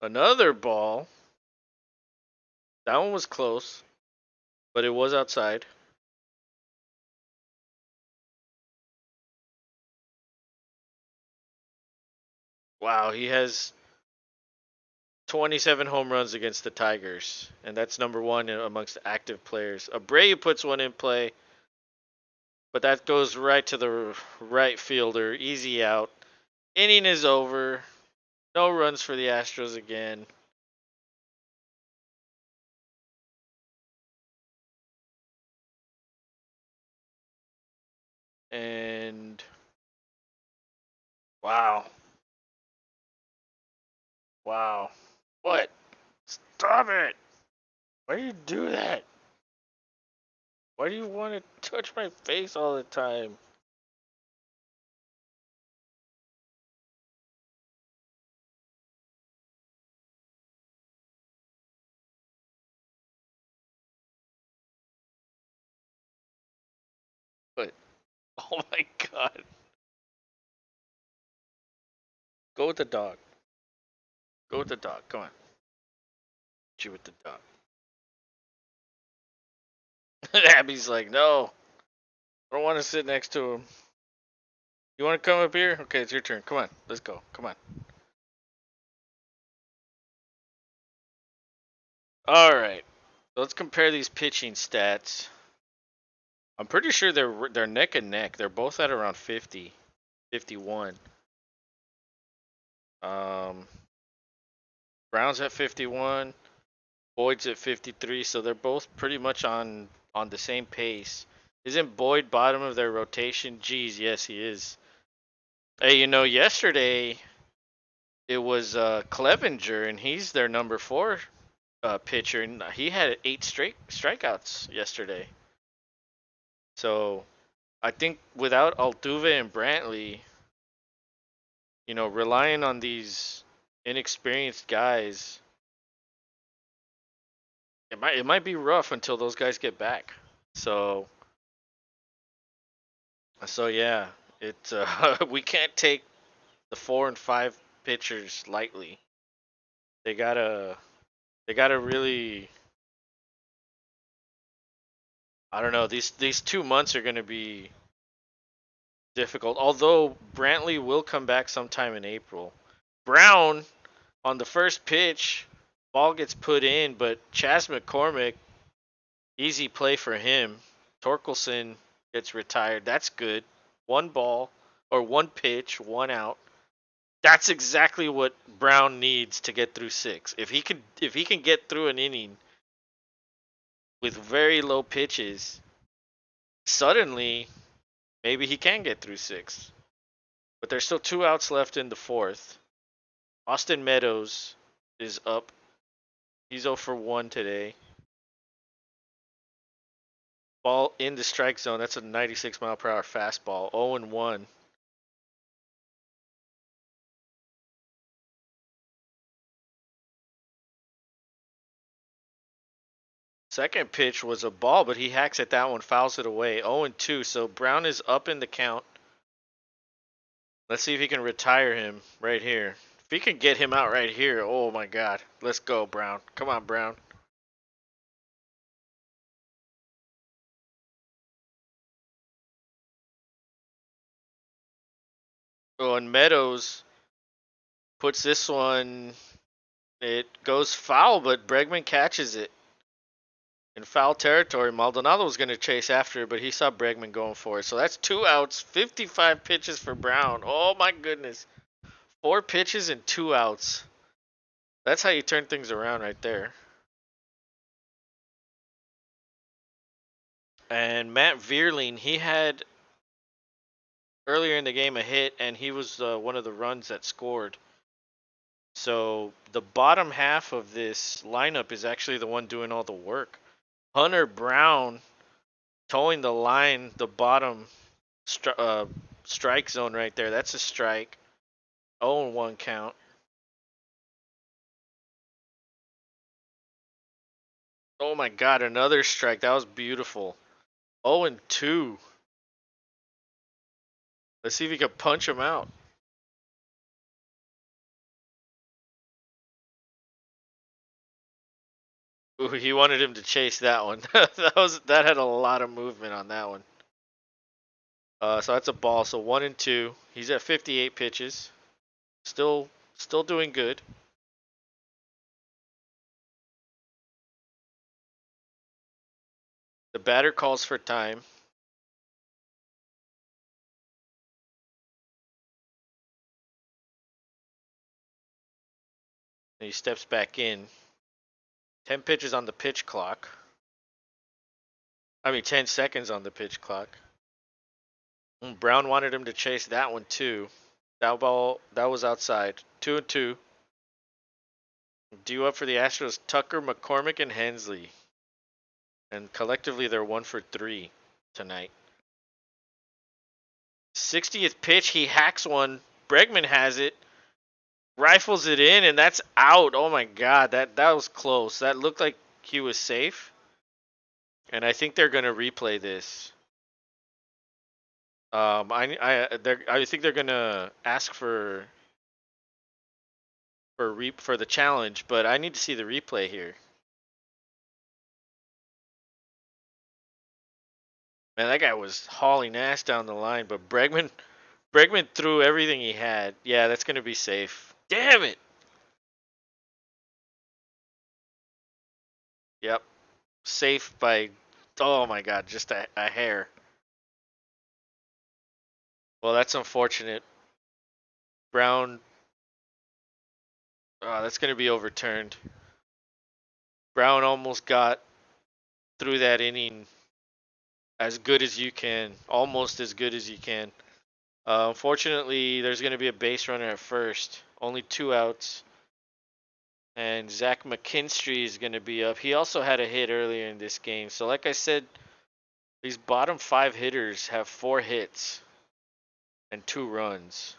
[SPEAKER 1] Another ball. That one was close, but it was outside. Wow, he has 27 home runs against the Tigers, and that's number one amongst active players. Abreu puts one in play, but that goes right to the right fielder. Easy out. Inning is over. No runs for the Astros again. And wow. Wow. What? Stop it. Why do you do that? Why do you want to touch my face all the time? But oh my god. Go with the dog. Go with the dog. Come on. Get you with the dog. Abby's like, no. I don't want to sit next to him. You want to come up here? Okay, it's your turn. Come on. Let's go. Come on. All right. So let's compare these pitching stats. I'm pretty sure they're neck and neck. They're both at around 50, 51. Brown's at 51. Boyd's at 53. So they're both pretty much on the same pace. Isn't Boyd bottom of their rotation? Geez, yes, he is. Hey, yesterday it was Clevenger, and he's their number 4 pitcher, and he had 8 straight strikeouts yesterday. So I think without Altuve and Brantley, relying on these inexperienced guys, it might be rough until those guys get back. So yeah, we can't take the 4 and 5 pitchers lightly. They gotta really. I don't know. These 2 months are gonna be difficult. Although Brantley will come back sometime in April. Brown on the first pitch, ball gets put in, but Chas McCormick, easy play for him. Torkelson gets retired. That's good. One ball or one pitch, one out. That's exactly what Brown needs to get through 6. If he can get through an inning with very low pitches, suddenly maybe he can get through 6. But there's still 2 outs left in the 4th. Austin Meadows is up. He's 0 for 1 today. Ball in the strike zone. That's a 96 mile per hour fastball. 0 and 1. Second pitch was a ball, but he hacks at that one, fouls it away. 0 and 2. So Brown is up in the count. Let's see if he can retire him right here. If he can get him out right here, oh my God. Let's go, Brown. Come on, Brown. Oh, and Meadows puts this one. It goes foul, but Bregman catches it. In foul territory, Maldonado was going to chase after, but he saw Bregman going for it. So that's 2 outs, 55 pitches for Brown. Oh my goodness. 4 pitches and 2 outs. That's how you turn things around right there. And Matt Vierling, he had earlier in the game a hit, and he was one of the runs that scored. So the bottom half of this lineup is actually the one doing all the work. Hunter Brown towing the line, the bottom strike zone right there. That's a strike. 0 and 1 count. Oh my God, another strike. That was beautiful. 0 and 2. Let's see if he can punch him out. Ooh, he wanted him to chase that one. that had a lot of movement on that one. So that's a ball. So 1 and 2. He's at 58 pitches. Still doing good. The batter calls for time. And he steps back in. 10 pitches on the pitch clock. 10 seconds on the pitch clock. Brown wanted him to chase that one too. That ball, that was outside. 2 and 2. Due up for the Astros, Tucker, McCormick, and Hensley. And collectively, they're 1 for 3 tonight. 60th pitch, he hacks one. Bregman has it. Rifles it in, and that's out. Oh my God, that was close. That looked like he was safe. And I think they're gonna replay this. I think they're gonna ask for the challenge, but I need to see the replay here. Man, that guy was hauling ass down the line, but Bregman threw everything he had. Yeah, that's gonna be safe. Damn it. Yep, safe by. Oh my God, just a hair. Well, that's unfortunate. Brown. That's gonna be overturned. Brown almost got through that inning as good as you can, almost as good as you can. Unfortunately, there's going to be a base runner at first. Only 2 outs. And Zach McKinstry is going to be up. He also had a hit earlier in this game. So like I said These bottom 5 hitters have 4 hits and 2 runs.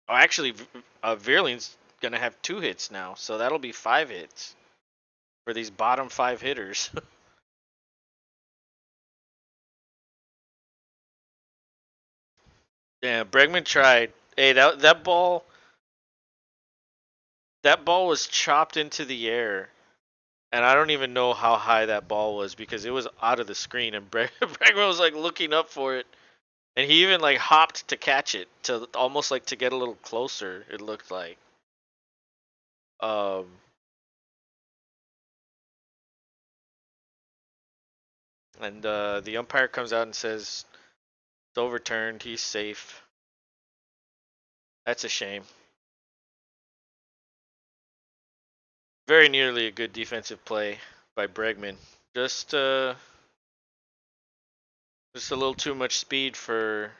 [SPEAKER 1] Oh, actually, Vierling's gonna have 2 hits now, so that'll be 5 hits for these bottom 5 hitters. Yeah, Bregman tried. Hey, that ball was chopped into the air, and I don't even know how high that ball was because it was out of the screen, and Bregman was like looking up for it, and he even like hopped to catch it to almost like to get a little closer. It looked like. Um, and the umpire comes out and says it's overturned. He's safe. That's a shame. Very nearly a good defensive play by Bregman. Just uh, just a little too much speed for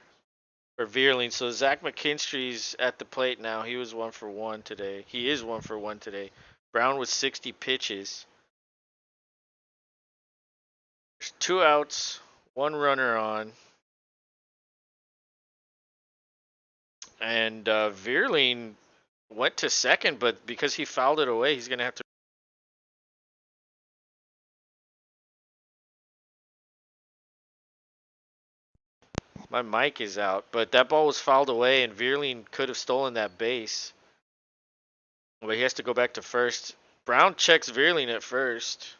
[SPEAKER 1] Vierling. So Zach McKinstry's at the plate now. He was 1 for 1 today. He is 1 for 1 today. Brown with 60 pitches. There's 2 outs, 1 runner on, and Vierling went to second, but because he fouled it away, he's gonna have to. My mic is out, but that ball was fouled away, and Vierling could have stolen that base. But he has to go back to first. Brown checks Vierling at first,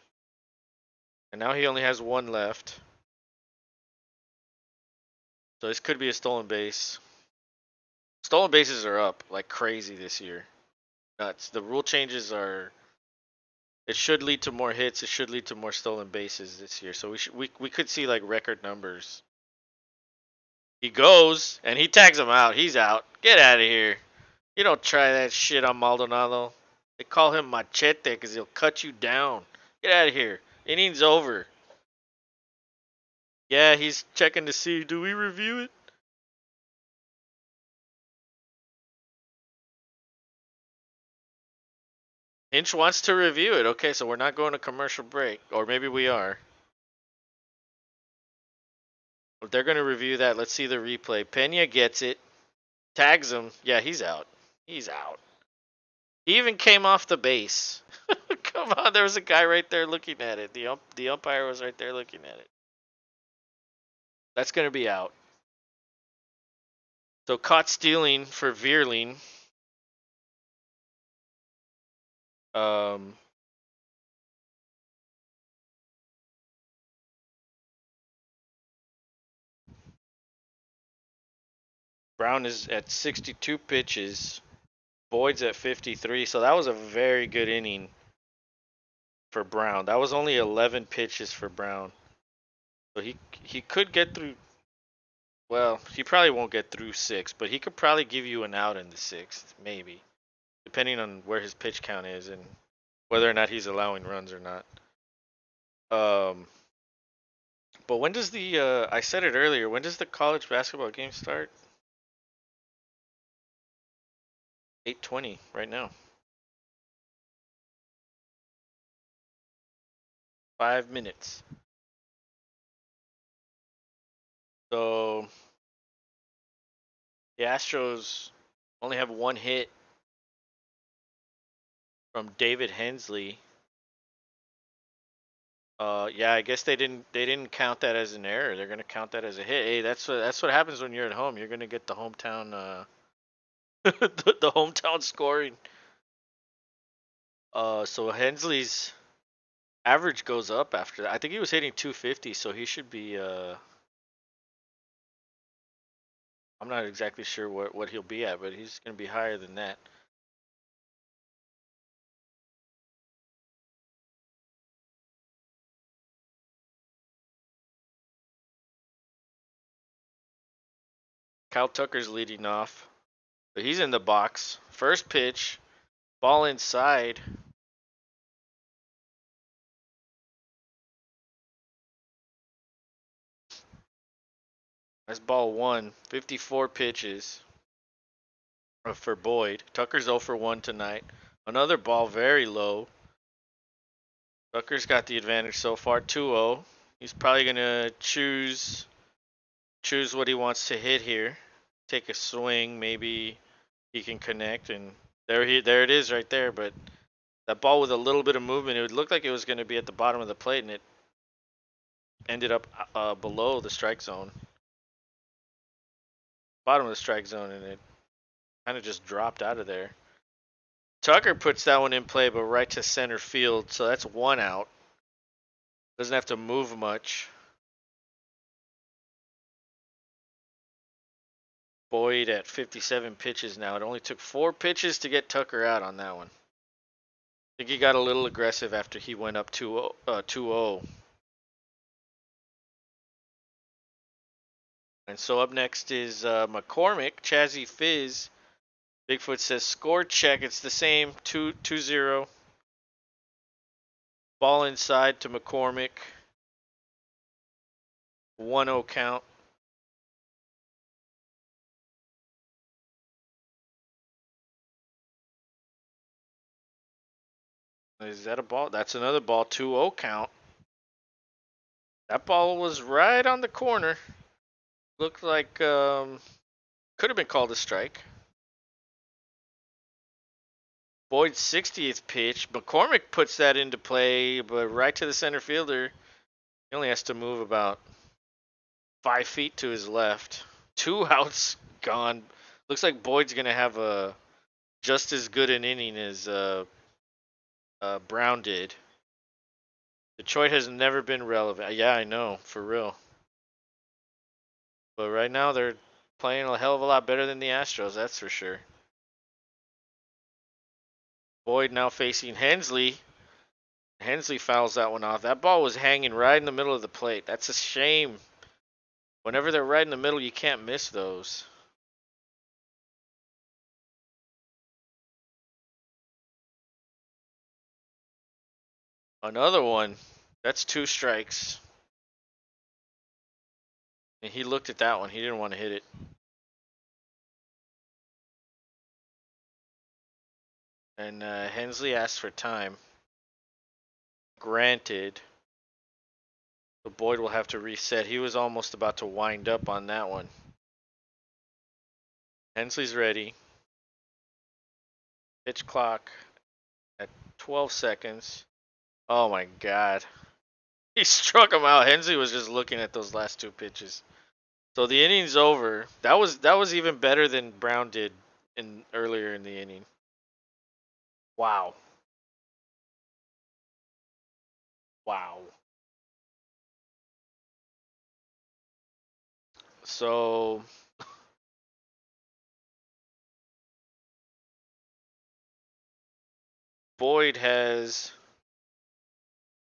[SPEAKER 1] and now he only has 1 left. So this could be a stolen base. Stolen bases are up like crazy this year. Nuts. The rule changes are. It should lead to more hits. It should lead to more stolen bases this year. So we could see like record numbers. He goes and he tags him out. He's out. Get out of here. You don't try that shit on Maldonado. They call him Machete because he'll cut you down. Get out of here. Inning's over. Yeah, he's checking to see. Do we review it? Hinch wants to review it. Okay, so we're not going to commercial break. Or maybe we are. If they're going to review that, let's see the replay. Pena gets it. Tags him. Yeah, he's out. He's out. He even came off the base. Come on, there was a guy right there looking at it. The umpire was right there looking at it. That's going to be out. So caught stealing for Vierling. Um, Brown is at 62 pitches. Boyd's at 53. So that was a very good inning for Brown. That was only 11 pitches for Brown. So he could get through. Well, he probably won't get through 6, but he could probably give you an out in the 6th, maybe, depending on where his pitch count is and whether or not he's allowing runs or not. Um, but when does the I said it earlier. When does the college basketball game start? 8:20 right now. 5 minutes. So the Astros only have 1 hit from David Hensley. Yeah, I guess they didn't count that as an error. They're gonna count that as a hit. Hey, that's what happens when you're at home. You're gonna get the hometown the hometown scoring. So Hensley's average goes up after that. I think he was hitting 250, so he should be. I'm not exactly sure what he'll be at, but he's gonna be higher than that. Kyle Tucker's leading off, but he's in the box. First pitch, ball inside. That's ball 1. 54 pitches for Boyd. Tucker's 0 for 1 tonight. Another ball very low. Tucker's got the advantage so far, 2-0. He's probably gonna choose what he wants to hit here. Take a swing, maybe he can connect, and there it is right there. But that ball with a little bit of movement, it would look like it was going to be at the bottom of the plate, and it ended up below the strike zone, bottom of the strike zone, and it kind of just dropped out of there. Tucker puts that one in play, but right to center field, so that's one out. Doesn't have to move much. Boyd at 57 pitches now. It only took 4 pitches to get Tucker out on that one. I think he got a little aggressive after he went up 2-0. And so up next is McCormick, Chazzy Fizz. Bigfoot says score check. It's the same 2-0. Ball inside to McCormick. 1-0 count. Is that a ball? That's another ball. 2-0 count. That ball was right on the corner. Looked like could have been called a strike. Boyd's 60th pitch. McCormick puts that into play, but right to the center fielder. He only has to move about 5 feet to his left. 2 outs gone. Looks like Boyd's gonna have a just as good an inning as Brown did. Detroit has never been relevant. Yeah, I know, for real. But right now they're playing a hell of a lot better than the Astros, that's for sure. Boyd now facing Hensley. Hensley fouls that one off. That ball was hanging right in the middle of the plate. That's a shame. Whenever they're right in the middle, you can't miss those. Another one. That's 2 strikes. And he looked at that one. He didn't want to hit it. And Hensley asked for time. Granted. But Boyd will have to reset. He was almost about to wind up on that one. Hensley's ready. Pitch clock at 12 seconds. Oh my god. He struck him out. Hensley was just looking at those last 2 pitches. So the inning's over. That was even better than Brown did earlier in the inning. Wow. Wow. So Boyd has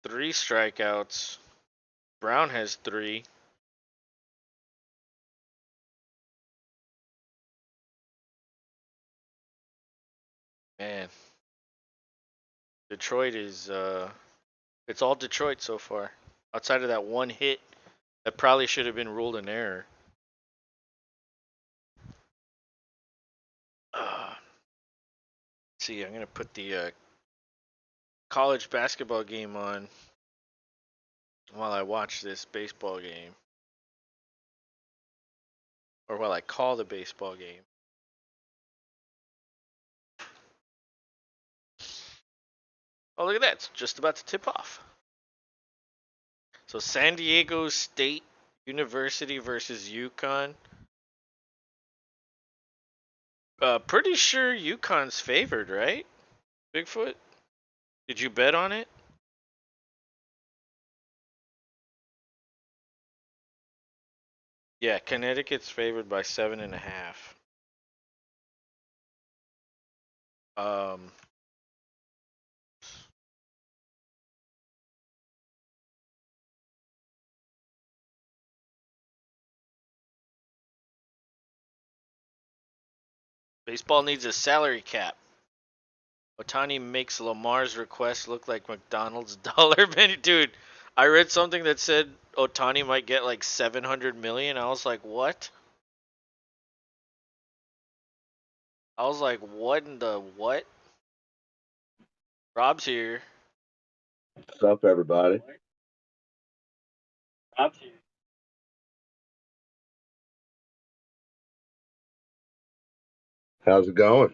[SPEAKER 1] 3 strikeouts. Brown has 3. Man. Detroit is it's all Detroit so far. Outside of that one hit that probably should have been ruled an error. See, I'm gonna put the college basketball game on while I watch this baseball game, or while I call the baseball game. Oh, look at that! It's just about to tip off. So San Diego State University versus UConn. Pretty sure UConn's favored, right? Bigfoot? Did you bet on it? Yeah, Connecticut's favored by 7.5. Um, Baseball needs a salary cap. Otani makes Lamar's request look like McDonald's dollar menu. Dude, I read something that said Otani might get like 700 million. I was like, what? I was like, what in the what? Rob's here.
[SPEAKER 2] What's up, everybody? How's it going?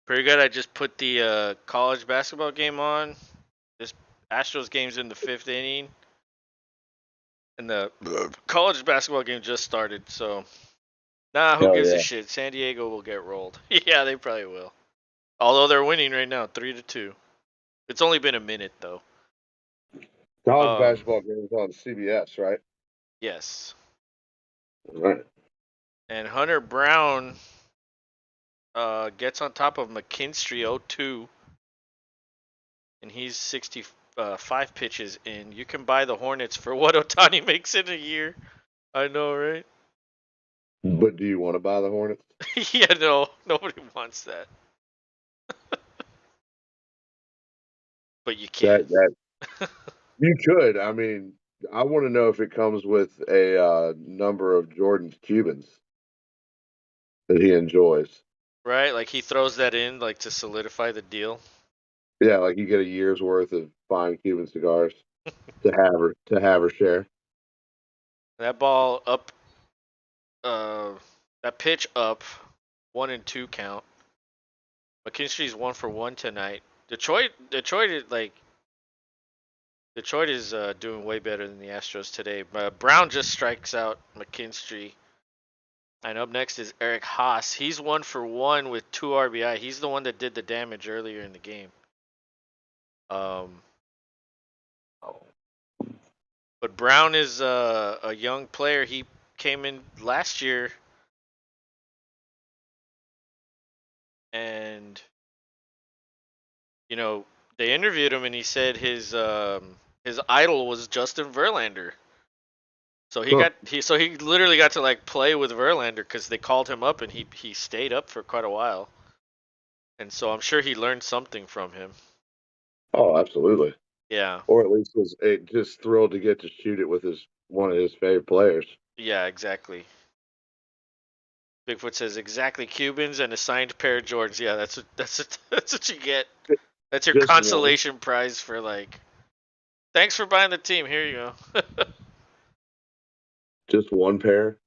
[SPEAKER 1] Pretty good. I just put the college basketball game on. This Astros game's in the fifth inning, and the college basketball game just started. So, who
[SPEAKER 2] Hell
[SPEAKER 1] gives a
[SPEAKER 2] yeah.
[SPEAKER 1] shit? San Diego will get rolled. Yeah, they probably will. Although they're winning right now, 3-2. It's only been a minute though.
[SPEAKER 2] College
[SPEAKER 1] Um,
[SPEAKER 2] basketball games on CBS, right?
[SPEAKER 1] yes.
[SPEAKER 2] Right.
[SPEAKER 1] And Hunter Brown gets on top of McKinstry 0-2, and he's 65 pitches in. You can buy the Hornets for what Otani makes in a year. I know, right?
[SPEAKER 2] But do you want to buy the Hornets?
[SPEAKER 1] Yeah, no, nobody wants that, but you can.
[SPEAKER 2] That you could. I mean, I want to know if it comes with a number of Jordan's Cubans that he enjoys.
[SPEAKER 1] Right? Like he throws that in like to solidify the deal.
[SPEAKER 2] Yeah, like you get a year's worth of fine Cuban cigars to have or share.
[SPEAKER 1] That ball up, that pitch up, 1-2 count. McKinstry's 1 for 1 tonight. Detroit is doing way better than the Astros today. Brown just strikes out McKinstry. And up next is Eric Haas. He's 1 for 1 with 2 RBI. He's the one that did the damage earlier in the game. Um, but Brown is a young player. He came in last year, and you know they interviewed him, and he said his idol was Justin Verlander. So
[SPEAKER 2] Huh.
[SPEAKER 1] he literally got to like play with Verlander because they called him up and he stayed up for quite a while, and so I'm sure he learned something from him.
[SPEAKER 2] Oh, absolutely.
[SPEAKER 1] Yeah,
[SPEAKER 2] Or at least was just thrilled to get to shoot it with his one of his favorite players.
[SPEAKER 1] yeah, exactly. Bigfoot says exactly Cubans and a signed pair of Jordans. Yeah, that's what you get. That's your
[SPEAKER 2] Just one.
[SPEAKER 1] consolation prize for like. Thanks for buying the team. Here you go.
[SPEAKER 2] Just one pair.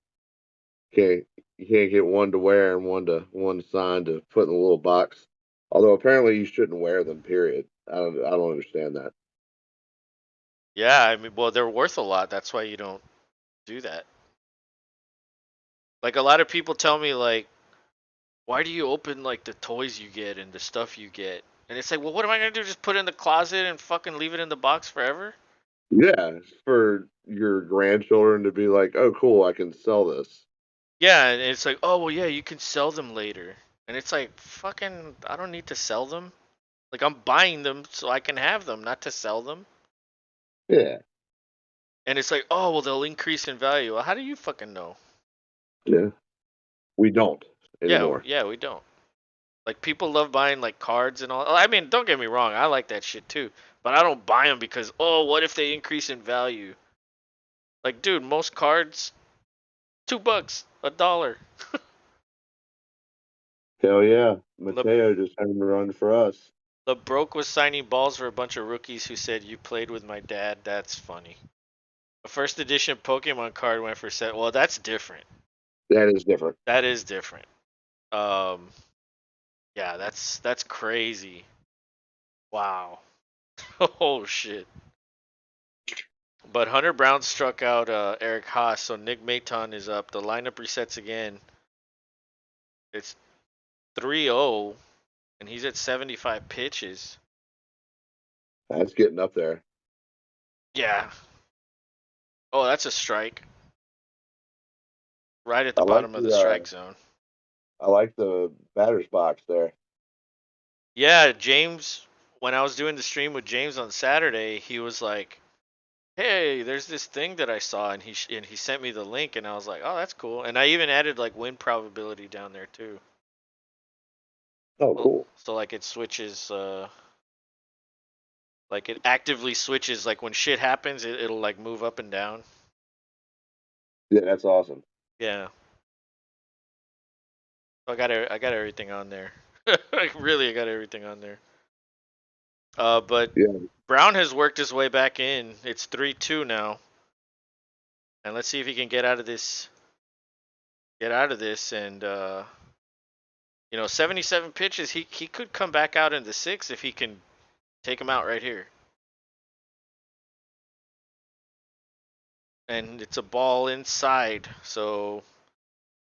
[SPEAKER 2] Can't you can't get one to wear and one to sign to put in the little box. Although apparently you shouldn't wear them. Period. I don't understand that.
[SPEAKER 1] Yeah, I mean, well, they're worth a lot. That's why you don't do that. Like a lot of people tell me, like, why do you open like the toys you get and the stuff you get? And it's like, well, what am I gonna do? Just put it in the closet and fucking leave it in the box forever?
[SPEAKER 2] Yeah, for your grandchildren to be like, oh, cool, I can sell this.
[SPEAKER 1] Yeah, and it's like, oh well, yeah, you can sell them later. And it's like, fucking, I don't need to sell them. Like I'm buying them so I can have them, not to sell them.
[SPEAKER 2] Yeah,
[SPEAKER 1] And it's like, oh well, they'll increase in value. Well, how do you fucking know?
[SPEAKER 2] yeah. We don't
[SPEAKER 1] Yeah,
[SPEAKER 2] anymore.
[SPEAKER 1] yeah, we don't. Like people love buying like cards and all. I mean, don't get me wrong, I like that shit too. But I don't buy them because oh, what if they increase in value? Like, dude, most cards $2, $1.
[SPEAKER 2] Hell yeah,
[SPEAKER 1] Le,
[SPEAKER 2] Mateo just had him run for us.
[SPEAKER 1] LeBroke was signing balls for a bunch of rookies who said you played with my dad. That's funny. A first edition Pokemon card went for set. Well, that's different.
[SPEAKER 2] That is different.
[SPEAKER 1] That is different. Um, yeah, that's crazy. Wow. Oh shit. But Hunter Brown struck out Eric Haas, so Nick Maton is up. The lineup resets again. It's 3-0, and he's at 75 pitches.
[SPEAKER 2] That's getting up there.
[SPEAKER 1] Yeah. Oh, that's a strike. Right at the
[SPEAKER 2] I like
[SPEAKER 1] bottom of the
[SPEAKER 2] the
[SPEAKER 1] strike zone.
[SPEAKER 2] I like the batter's box there.
[SPEAKER 1] Yeah, James, when I was doing the stream with James on Saturday, he was like, "Hey, there's this thing that I saw," and he sent me the link, and I was like, "Oh, that's cool." And I even added like win probability down there too.
[SPEAKER 2] Oh, cool.
[SPEAKER 1] So like it switches, like it actively switches. Like when shit happens, it'll like move up and down.
[SPEAKER 2] Yeah, that's awesome.
[SPEAKER 1] Yeah, I got everything on there. Like really, I got everything on there. But
[SPEAKER 2] Yeah.
[SPEAKER 1] Brown has worked his way back in. It's 3-2 now, and let's see if he can get out of this. Get out of this, and 77 pitches. He could come back out in the sixth if he can take him out right here. And it's a ball inside, so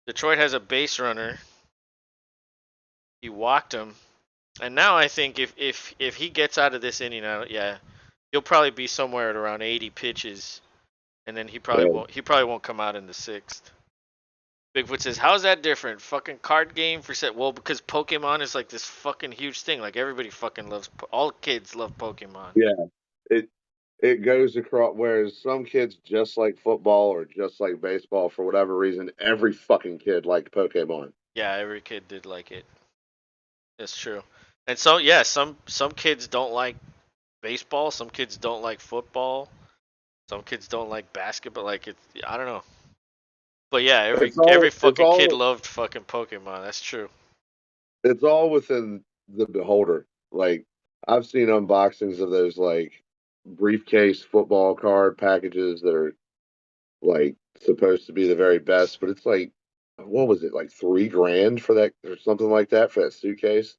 [SPEAKER 1] Detroit has a base runner. He walked him, and now I think if he gets out of this inning, yeah, he'll probably be somewhere at around 80 pitches, and then
[SPEAKER 2] Yeah.
[SPEAKER 1] he probably won't come out in the sixth. Bigfoot says, "How's that different? Fucking card game for set? Well, because Pokemon is like this fucking huge thing. Like everybody fucking loves. All kids love Pokemon.
[SPEAKER 2] Yeah. It it goes across. Whereas some kids just like football or just like baseball for whatever reason, every fucking kid liked Pokemon.
[SPEAKER 1] Yeah, every kid did like it. That's true. And so yeah, some kids don't like baseball. Some kids don't like football. Some kids don't like basketball. Like it, I don't know. But yeah,
[SPEAKER 2] It's
[SPEAKER 1] every
[SPEAKER 2] all it's
[SPEAKER 1] fucking kid
[SPEAKER 2] all
[SPEAKER 1] loved fucking Pokemon. That's true.
[SPEAKER 2] it's all within the beholder. Like I've seen unboxings of those like briefcase football card packages that are like supposed to be the very best, but it's like what was it, like 3 grand for that or something like that for that suitcase?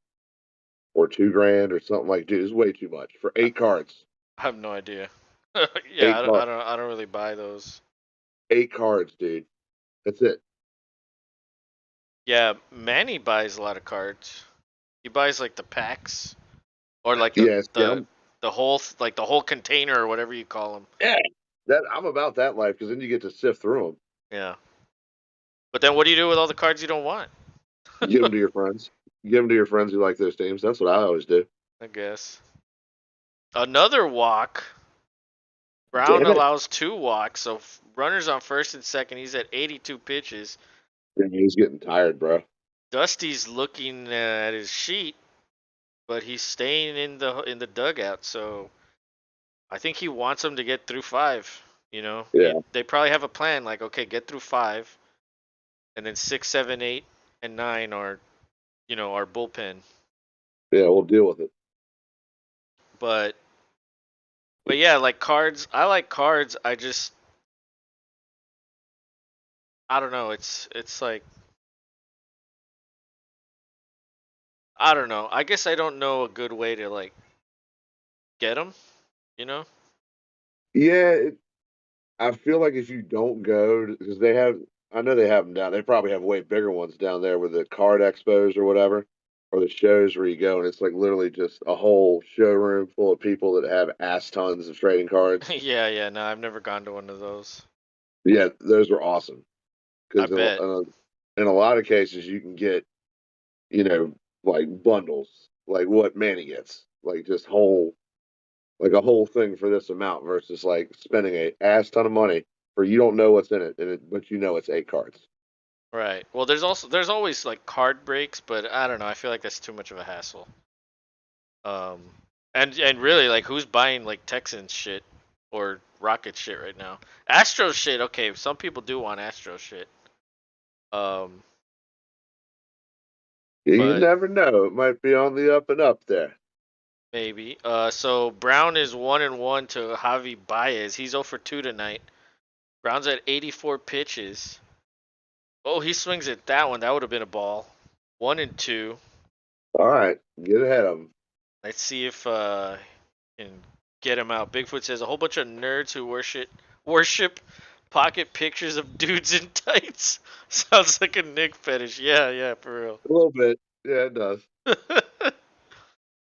[SPEAKER 2] Or 2 grand or something like dude, it's way too much for
[SPEAKER 1] I
[SPEAKER 2] 8 cards.
[SPEAKER 1] I have no idea. Yeah,
[SPEAKER 2] Eight car
[SPEAKER 1] I don't really buy those.
[SPEAKER 2] 8 cards, dude. That's it.
[SPEAKER 1] Yeah, Manny buys a lot of cards. He buys like the packs or like
[SPEAKER 2] Yes, yeah,
[SPEAKER 1] the whole like the whole container or whatever you call them.
[SPEAKER 2] yeah. That I'm about that life because then you get to sift through them.
[SPEAKER 1] Yeah. But then what do you do with all the cards you don't want?
[SPEAKER 2] Give them to your friends. Give them to your friends who like those teams. That's what I always do.
[SPEAKER 1] I guess. Another walk. Brown
[SPEAKER 2] Damn it.
[SPEAKER 1] allows 2 walks, so runners on first and second. He's at 82 pitches.
[SPEAKER 2] Yeah, he's getting tired, bro.
[SPEAKER 1] Dusty's looking at his sheet, but he's staying in the dugout. So I think he wants him to get through 5.
[SPEAKER 2] Yeah,
[SPEAKER 1] They probably have a plan like, okay, get through 5, and then 6, 7, 8, and 9 are our bullpen.
[SPEAKER 2] yeah, we'll deal with it.
[SPEAKER 1] But yeah, like cards. I like cards. I don't know. It's like I don't know. I guess I don't know a good way to like get them. You know?
[SPEAKER 2] Yeah, I feel like if you don't go because they have, I know they have them down. They probably have way bigger ones down there with the card expos or whatever, or the shows where you go and it's like literally just a whole showroom full of people that have ass tons of trading cards.
[SPEAKER 1] Yeah, yeah. No, I've never gone to one of those.
[SPEAKER 2] Yeah, those were awesome
[SPEAKER 1] I
[SPEAKER 2] because
[SPEAKER 1] bet.
[SPEAKER 2] in a lot of cases you can get, you know, like bundles, like what Manny gets, like just whole, like a whole thing for this amount versus like spending a ass ton of money for you don't know what's in it, but you know it's 8 cards.
[SPEAKER 1] Right. Well, there's always like card breaks, but I don't know. I feel like that's too much of a hassle. Um, and really, like, who's buying like Texans shit or Rocket shit right now? Astros shit. Okay, some people do want Astros shit. Um,
[SPEAKER 2] You
[SPEAKER 1] but
[SPEAKER 2] never know. It might be on the up and up there.
[SPEAKER 1] maybe. So Brown is 1-1 to Javi Baez. He's 0 for 2 tonight. Brown's at 84 pitches. Oh, he swings at that one. That would have been a ball. 1-2.
[SPEAKER 2] All right, get ahead of them.
[SPEAKER 1] Let's see if can get him out. Bigfoot says a whole bunch of nerds who worship pocket pictures of dudes in tights. Sounds like a Nick fetish. Yeah, yeah, for
[SPEAKER 2] A little bit. Yeah, it does.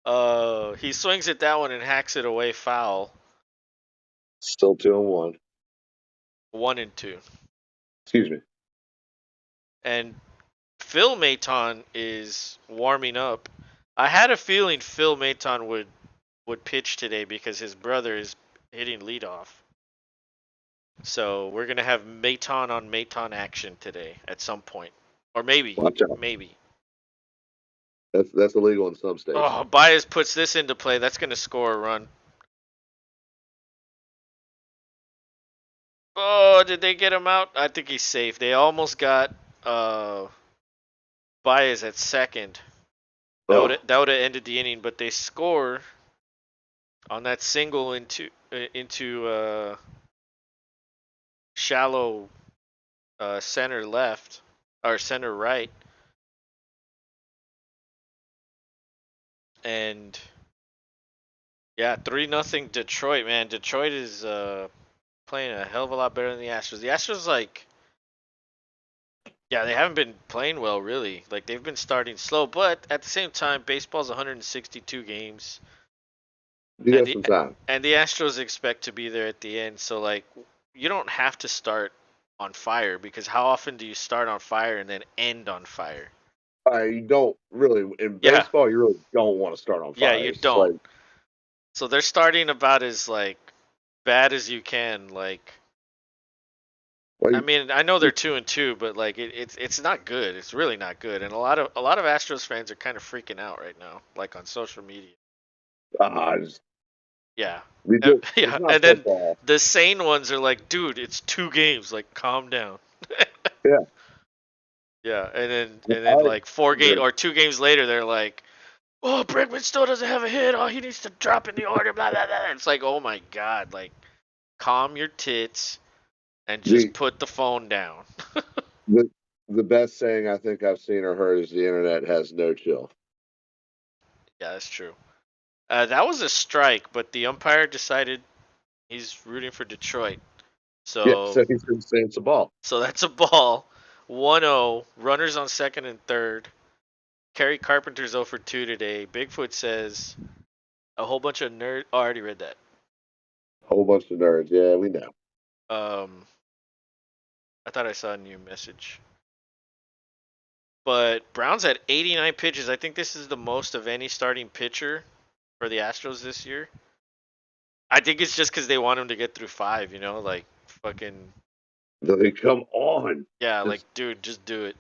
[SPEAKER 1] real. He swings at that one and hacks it away foul.
[SPEAKER 2] Still 2-1.
[SPEAKER 1] 1-2.
[SPEAKER 2] Excuse me.
[SPEAKER 1] And Phil Maton is warming up. I had a feeling Phil Maton would pitch today because his brother is hitting leadoff. So we're gonna have Maton on Maton action today at some point, or
[SPEAKER 2] Watch out.
[SPEAKER 1] maybe.
[SPEAKER 2] That's illegal in some states.
[SPEAKER 1] Oh, Baez puts this into play. That's gonna score a run. Oh, did they get him out? I think he's safe. They almost got Baez at second.
[SPEAKER 2] Oh,
[SPEAKER 1] That would have ended the inning, but they score. on that single into shallow center left or center right, and yeah, 3-0 Detroit. Man, Detroit is playing a hell of a lot better than the Astros. The Astros like yeah, they haven't been playing well really. Like they've been starting slow, but at the same time, baseball's 162 games,
[SPEAKER 2] You
[SPEAKER 1] and
[SPEAKER 2] got
[SPEAKER 1] the
[SPEAKER 2] some time.
[SPEAKER 1] Astros expect to be there at the end. So like, you don't have to start on fire because how often do you start on fire and then end on fire?
[SPEAKER 2] You don't really in
[SPEAKER 1] Yeah,
[SPEAKER 2] baseball. You really don't want to start on
[SPEAKER 1] yeah,
[SPEAKER 2] fire.
[SPEAKER 1] you
[SPEAKER 2] It's
[SPEAKER 1] don't.
[SPEAKER 2] like
[SPEAKER 1] So they're starting about as like bad as you can. Like, I
[SPEAKER 2] like
[SPEAKER 1] mean, I know they're 2-2, but like it's not good. It's really not good, and a lot of Astros fans are kind of freaking out right now, like on social media.
[SPEAKER 2] just,
[SPEAKER 1] Yeah.
[SPEAKER 2] we do. It's
[SPEAKER 1] Yeah.
[SPEAKER 2] not
[SPEAKER 1] And then
[SPEAKER 2] football.
[SPEAKER 1] the sane ones are like, dude, it's 2 games. Like, calm down.
[SPEAKER 2] Yeah,
[SPEAKER 1] Yeah. And then
[SPEAKER 2] I
[SPEAKER 1] like 4 game
[SPEAKER 2] agree.
[SPEAKER 1] or 2 games later, they're like, oh, Bregman still doesn't have a hit. Oh, he needs to drop in the order. Blah blah blah. It's like, oh my god. Like, calm your tits and just
[SPEAKER 2] the
[SPEAKER 1] put the phone down.
[SPEAKER 2] the the best saying I think I've seen or heard is the internet has no chill.
[SPEAKER 1] Yeah, that's true. That was a strike, but the umpire decided he's rooting for Detroit.
[SPEAKER 2] Yeah,
[SPEAKER 1] So
[SPEAKER 2] so he's been saying it's a ball.
[SPEAKER 1] that's a ball. 1-0. Runners on second and third. Kerry Carpenter's 0 for 2 today. Bigfoot says a whole bunch of nerd. Oh, I already read that.
[SPEAKER 2] Whole bunch of nerds. Yeah, we know.
[SPEAKER 1] Um, I thought I saw a new message. But Browns had 89 pitches. I think this is the most of any starting pitcher for the Astros this year. I think it's just because they want him to get through 5. Like fucking
[SPEAKER 2] They come on.
[SPEAKER 1] yeah. Like,
[SPEAKER 2] Just
[SPEAKER 1] dude, just do it.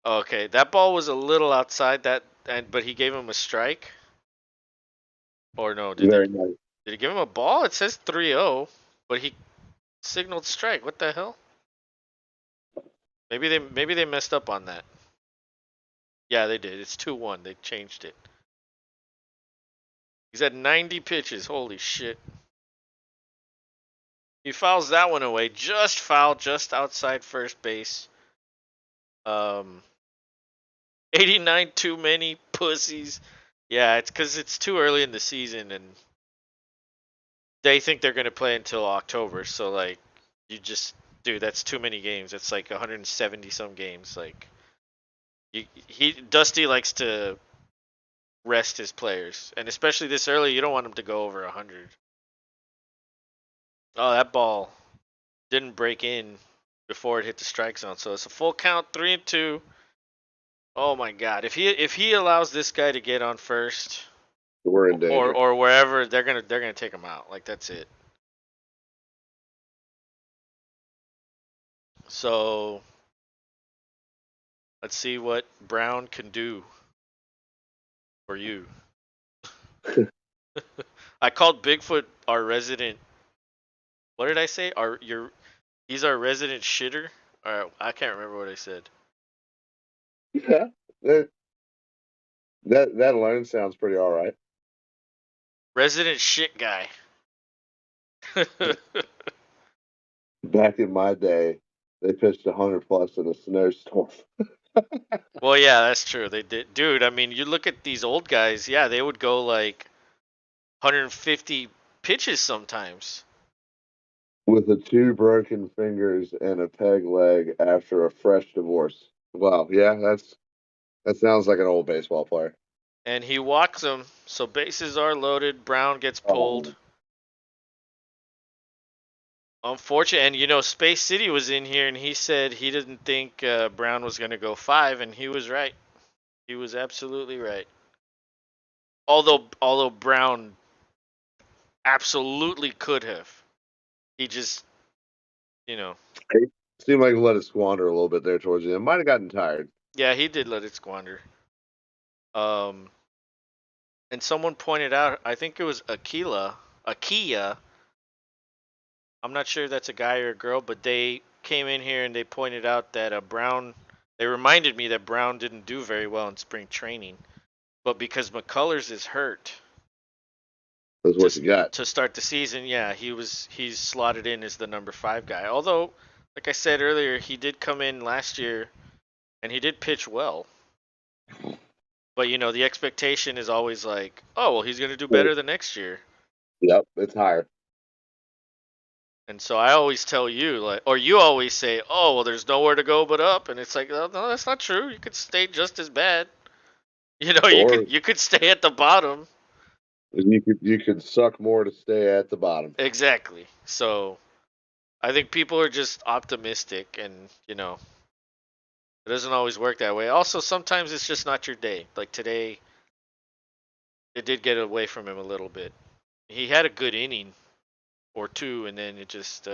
[SPEAKER 1] Okay, that ball was a little outside that, and but he gave him a strike. Or no? Did they?
[SPEAKER 2] very nice.
[SPEAKER 1] Did he give him a ball? It says 3-0, but he signaled strike. What the hell? Maybe they messed up on that. Yeah, they did. It's 2-1. They changed it. He's at 90 pitches. Holy shit. He fouls that one away. Just fouled just outside first base. Um 89 too many pussies. Yeah, it's cuz it's too early in the season and they think they're going to play until October. So like you just dude, that's too many games. It's like 170 some games like Dusty likes to rest his players, and especially this early, you don't want him to go over 100. Oh, that ball didn't break in before it hit the strike zone, so it's a full count, 3-2. Oh my God, if he allows this guy to get on first
[SPEAKER 2] We're in
[SPEAKER 1] or
[SPEAKER 2] danger.
[SPEAKER 1] or wherever, they're gonna take him out. Like that's it. So let's see what Brown can do for you. I called Bigfoot our resident. What did I say? He's our resident shitter. I can't remember what I said.
[SPEAKER 2] Yeah, that that alone sounds pretty all right.
[SPEAKER 1] Resident shit guy.
[SPEAKER 2] Back in my day, they pitched 100 plus in a snowstorm.
[SPEAKER 1] Well, yeah, that's true. They did, dude. I mean, you look at these old guys. Yeah, they would go like 150 pitches sometimes.
[SPEAKER 2] With the two broken fingers and a peg leg after a fresh divorce. Wow, yeah, that sounds like an old baseball player.
[SPEAKER 1] And he walks them, so bases are loaded. Brown gets pulled.
[SPEAKER 2] Um,
[SPEAKER 1] Unfortunate, and Space City was in here, and he said he didn't think Brown was going to go 5, and he was right. He was absolutely right. Although Brown absolutely could have. He just, you know,
[SPEAKER 2] it seemed like he let it squander a little bit there towards the end. Might have gotten tired.
[SPEAKER 1] yeah, he did let it squander. Um, and someone pointed out, I think it was Akia. I'm not sure if that's a guy or a girl, but they came in here and they pointed out that Brown. They reminded me that Brown didn't do very well in spring training, but because McCullers is hurt,
[SPEAKER 2] That's what
[SPEAKER 1] Just
[SPEAKER 2] you got.
[SPEAKER 1] to start the season, yeah, he's slotted in as the number 5 guy. Although, like I said earlier, he did come in last year and he did pitch well. But the expectation is always like, oh well, he's gonna do better the next year.
[SPEAKER 2] Yep, it's higher.
[SPEAKER 1] And so I always tell you, like, or you always say, oh well, there's nowhere to go but up, and it's like, oh, no, that's not true. You could stay just as bad. You could
[SPEAKER 2] Or
[SPEAKER 1] you could stay at the bottom.
[SPEAKER 2] you could suck more to stay at the bottom.
[SPEAKER 1] Exactly. So I think people are just optimistic, and it doesn't always work that way. Also, sometimes it's just not your day. Like today, it did get away from him a little bit. He had a good inning or two, and then it just,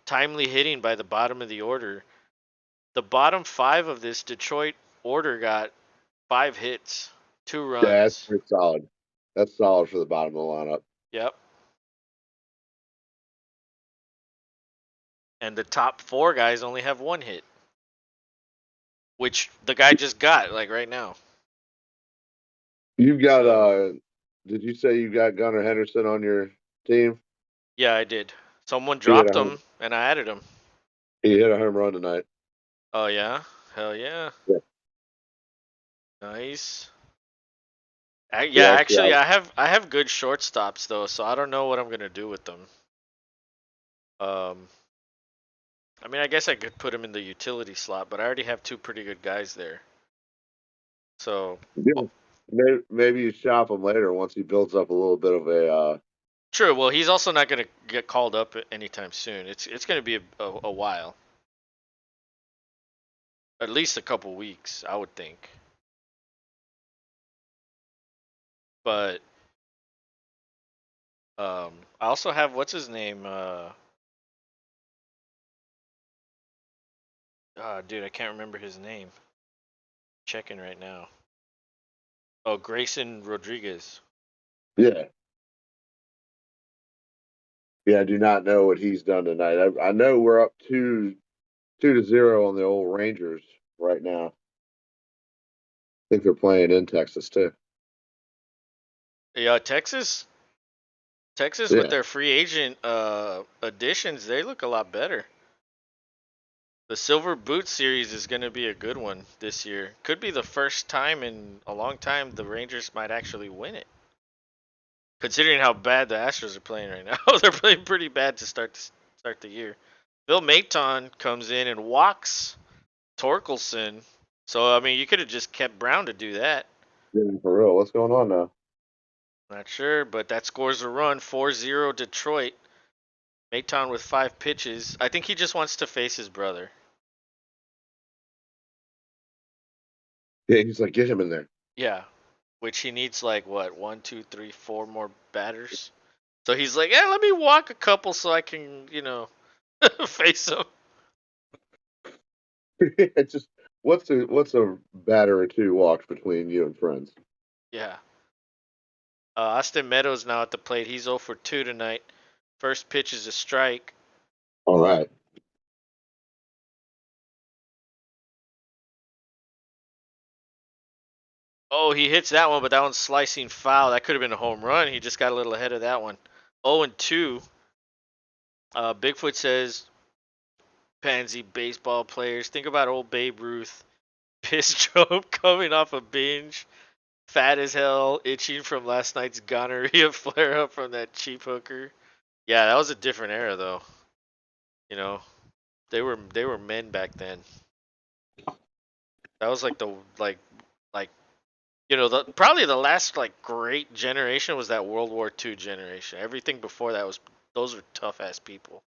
[SPEAKER 1] timely hitting by the bottom of the order. The bottom 5 of this Detroit order got 5 hits, 2
[SPEAKER 2] Yeah, that's
[SPEAKER 1] runs.
[SPEAKER 2] pretty solid. That's solid for the bottom of the lineup.
[SPEAKER 1] Yep. And the top 4 guys only have 1 hit, which the guy just got like right now.
[SPEAKER 2] You've got
[SPEAKER 1] So
[SPEAKER 2] did you say you got Gunnar Henderson on your team?
[SPEAKER 1] yeah, I did. Someone
[SPEAKER 2] He hit a
[SPEAKER 1] dropped
[SPEAKER 2] home,
[SPEAKER 1] him, and I added him.
[SPEAKER 2] he hit a home run tonight.
[SPEAKER 1] Oh yeah, hell yeah,
[SPEAKER 2] Yeah,
[SPEAKER 1] nice.
[SPEAKER 2] he
[SPEAKER 1] Yeah,
[SPEAKER 2] actually
[SPEAKER 1] actually,
[SPEAKER 2] out.
[SPEAKER 1] I have good shortstops though, so I don't know what I'm gonna do with them. Um, I mean, I guess I could put him in the utility slot, but I already have 2 pretty good guys there. So,
[SPEAKER 2] Yeah.
[SPEAKER 1] well,
[SPEAKER 2] Maybe you shop him later once he builds up a little bit of a.
[SPEAKER 1] true. Well, he's also not gonna get called up anytime soon. It's gonna be a while, at least a couple weeks, I would think. But I also have what's his name? Dude, I can't remember his name. Checking right now. Oh, Grayson Rodriguez.
[SPEAKER 2] Yeah, yeah. I do not know what he's done tonight. I know we're up 2-0 on the old Rangers right now. I think they're playing in Texas too.
[SPEAKER 1] Yeah, Texas with
[SPEAKER 2] Yeah,
[SPEAKER 1] their free agent additions, they look a lot better. The Silver Boot series is going to be a good one this year. Could be the first time in a long time the Rangers might actually win it. Considering how bad the Astros are playing right now, they're playing pretty bad to start the year. Bill Maton comes in and walks Torkelson. So I mean, you could have just kept Brown to do that.
[SPEAKER 2] yeah, for real. What's going on now?
[SPEAKER 1] Not sure, but that scores a run. 4-0 Detroit. Maton with 5 pitches. I think he just wants to face his brother.
[SPEAKER 2] Yeah, he's like, get him in there.
[SPEAKER 1] Yeah, which he needs like what, one, two, three, 4 more batters. So he's like, yeah, let me walk a couple so I can, face him.
[SPEAKER 2] It's just what's a batter or two walks between you and friends.
[SPEAKER 1] Yeah. Austin Meadows now at the plate. He's 0 for 2 tonight. First pitch is a strike.
[SPEAKER 2] All right.
[SPEAKER 1] Oh, he hits that one, but that one's slicing foul. That could have been a home run. He just got a little ahead of that one. 0 and 2. Bigfoot says, pansy baseball players. Think about old Babe Ruth. Piss joke coming off a binge. Fat as hell, itching from last night's gonorrhea flare up from that cheap hooker. Yeah, that was a different era though. You know, they were men back then. That was like like probably the last like great generation was that World War II generation. Everything before that was those were tough ass people.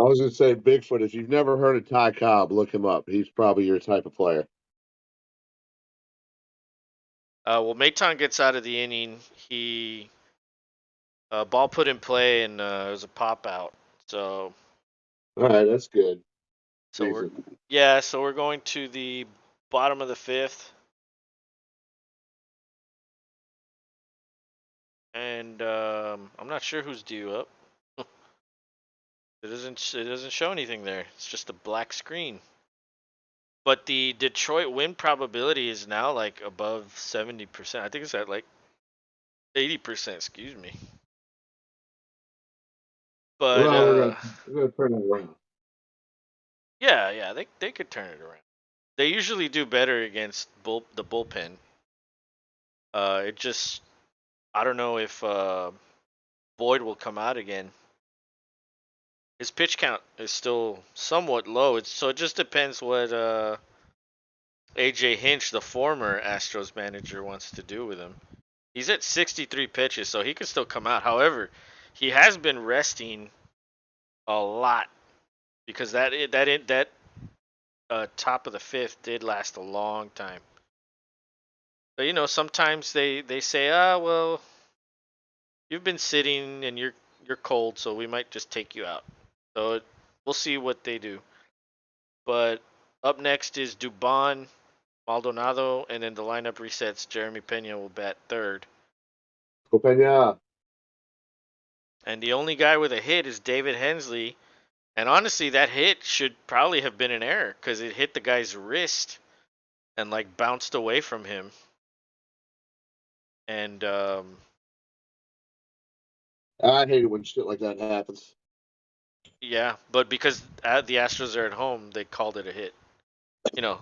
[SPEAKER 2] I was gonna say Bigfoot. If you've never heard of Ty Cobb, look him up. He's probably your type of player.
[SPEAKER 1] Well, Maton gets out of the inning. He ball put in play and it was a pop out. So
[SPEAKER 2] All right, that's good.
[SPEAKER 1] so we're
[SPEAKER 2] Decent.
[SPEAKER 1] yeah, so we're going to the bottom of the 5th. And I'm not sure who's due up. It doesn't show anything there. It's just a black screen. But the Detroit win probability is now like above 70%. I think it's at like 80%, excuse me. But
[SPEAKER 2] Well, we're gonna turn it around.
[SPEAKER 1] yeah, they could turn it around. They usually do better against the bullpen. It just I don't know if Boyd will come out again. His pitch count is still somewhat low. So it just depends what AJ Hinch, the former Astros manager, wants to do with him. He's at 63 pitches, so he could still come out. However, he has been resting a lot because that top of the fifth did last a long time. But sometimes they say, well, you've been sitting and you're cold, so we might just take you out. So we'll see what they do. But up next is Dubon, Maldonado, and then the lineup resets. Jeremy Pena will bat third.
[SPEAKER 2] Copena.
[SPEAKER 1] And the only guy with a hit is David Hensley. And honestly, that hit should probably have been an error because it hit the guy's wrist and like bounced away from him. And
[SPEAKER 2] I hate it when shit like that happens.
[SPEAKER 1] yeah, but because the Astros are at home, they called it a hit.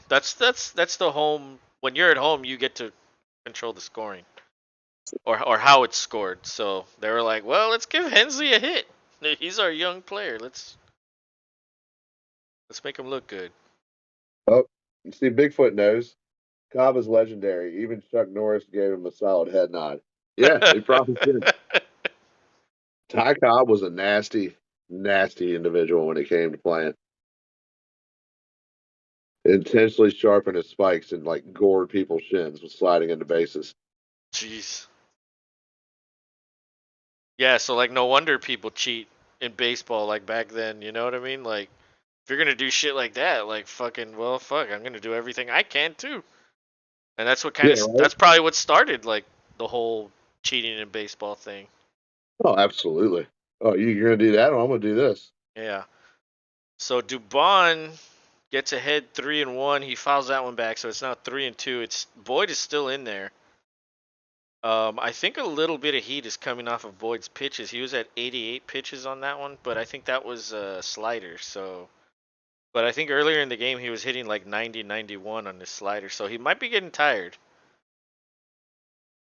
[SPEAKER 1] That's the home. When you're at home, you get to control the scoring or how it's scored. So they were like, well, let's give Hensley a hit. He's our young player. Let's make him look good.
[SPEAKER 2] Oh, you see, Bigfoot knows. Cobb is legendary. Even Chuck Norris gave him a solid head nod. Yeah, they probably did. Ty Cobb was a nasty, nasty individual when it came to playing. Intentionally sharpened his spikes and like gored people's shins with sliding into bases.
[SPEAKER 1] Jeez. Yeah, so like no wonder people cheat in baseball like back then, you know what I mean? Like if you're gonna do shit like that, like fucking well fuck, I'm gonna do everything I can too. And that's what kind
[SPEAKER 2] Yeah,
[SPEAKER 1] of
[SPEAKER 2] right.
[SPEAKER 1] that's probably what started like the whole cheating in baseball thing.
[SPEAKER 2] Oh, absolutely. Oh, you're gonna do that? Oh, I'm gonna do this.
[SPEAKER 1] Yeah. So Dubon gets ahead 3-1. He fouls that one back, so it's now 3-2. It's Boyd is still in there. I think a little bit of heat is coming off of Boyd's pitches. He was at 88 pitches on that one, but I think that was a slider. So, but I think earlier in the game he was hitting like 90, 91 on his slider, so he might be getting tired.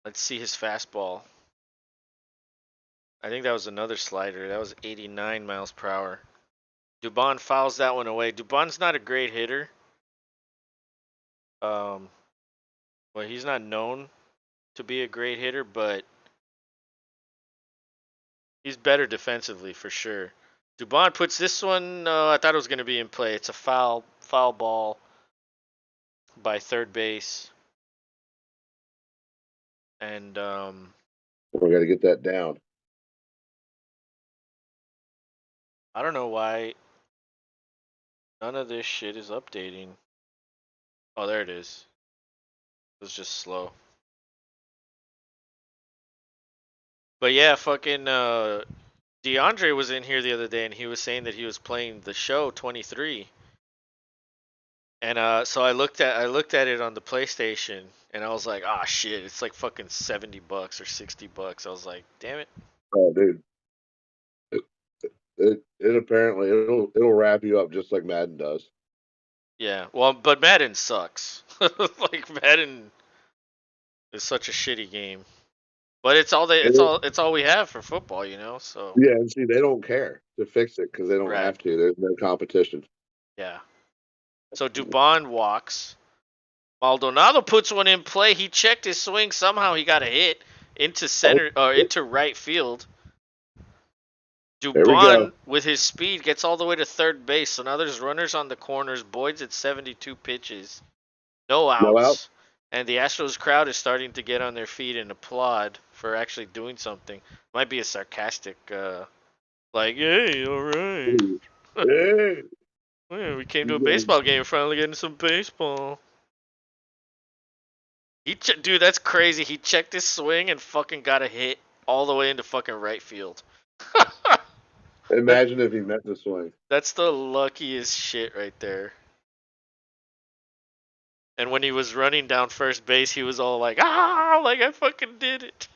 [SPEAKER 1] Let's see his fastball. I think that was another slider. That was 89 miles per hour. Dubon fouls that one away. Dubon's not a great hitter. Um, well, he's not known to be a great hitter, but he's better defensively for sure. Dubon puts this one. I thought it was going to be in play. It's a foul ball by third base, and
[SPEAKER 2] We got to get that down.
[SPEAKER 1] I don't know why none of this shit is updating. Oh, there it is. It was just slow. But yeah, fucking DeAndre was in here the other day, and he was saying that he was playing the show 23. And so I looked at it on the PlayStation, and I was like, ah, shit, it's like fucking $70 or $60. I was like, damn it.
[SPEAKER 2] Oh, dude, it, it apparently it'll wrap you up just like Madden does.
[SPEAKER 1] Yeah, well, but Madden sucks. Like Madden is such a shitty game. But it's all we have for football, you know. So
[SPEAKER 2] Yeah, and see, they don't care to fix it because they don't
[SPEAKER 1] right,
[SPEAKER 2] have to. There's no competition.
[SPEAKER 1] yeah. So Dubon walks. Maldonado puts one in play. He checked his swing. Somehow he got a hit into
[SPEAKER 2] Oh,
[SPEAKER 1] center or into right field.
[SPEAKER 2] there we go.
[SPEAKER 1] Dubon, with his speed, gets all the way to third base. So now there's runners on the corners. Boyd's at 72 pitches, no
[SPEAKER 2] No out.
[SPEAKER 1] outs, and the Astros crowd is starting to get on their feet and applaud for actually doing something. Might be a sarcastic, like, "Hey, all right,
[SPEAKER 2] Hey,
[SPEAKER 1] yeah, we came to a baseball game, finally getting some baseball." Dude, that's crazy. He checked his swing and fucking got a hit all the way into fucking right field. that
[SPEAKER 2] imagine if he meant to swing.
[SPEAKER 1] that's the luckiest shit right there. And when he was running down first base, he was all like, "Ah, like I fucking did it."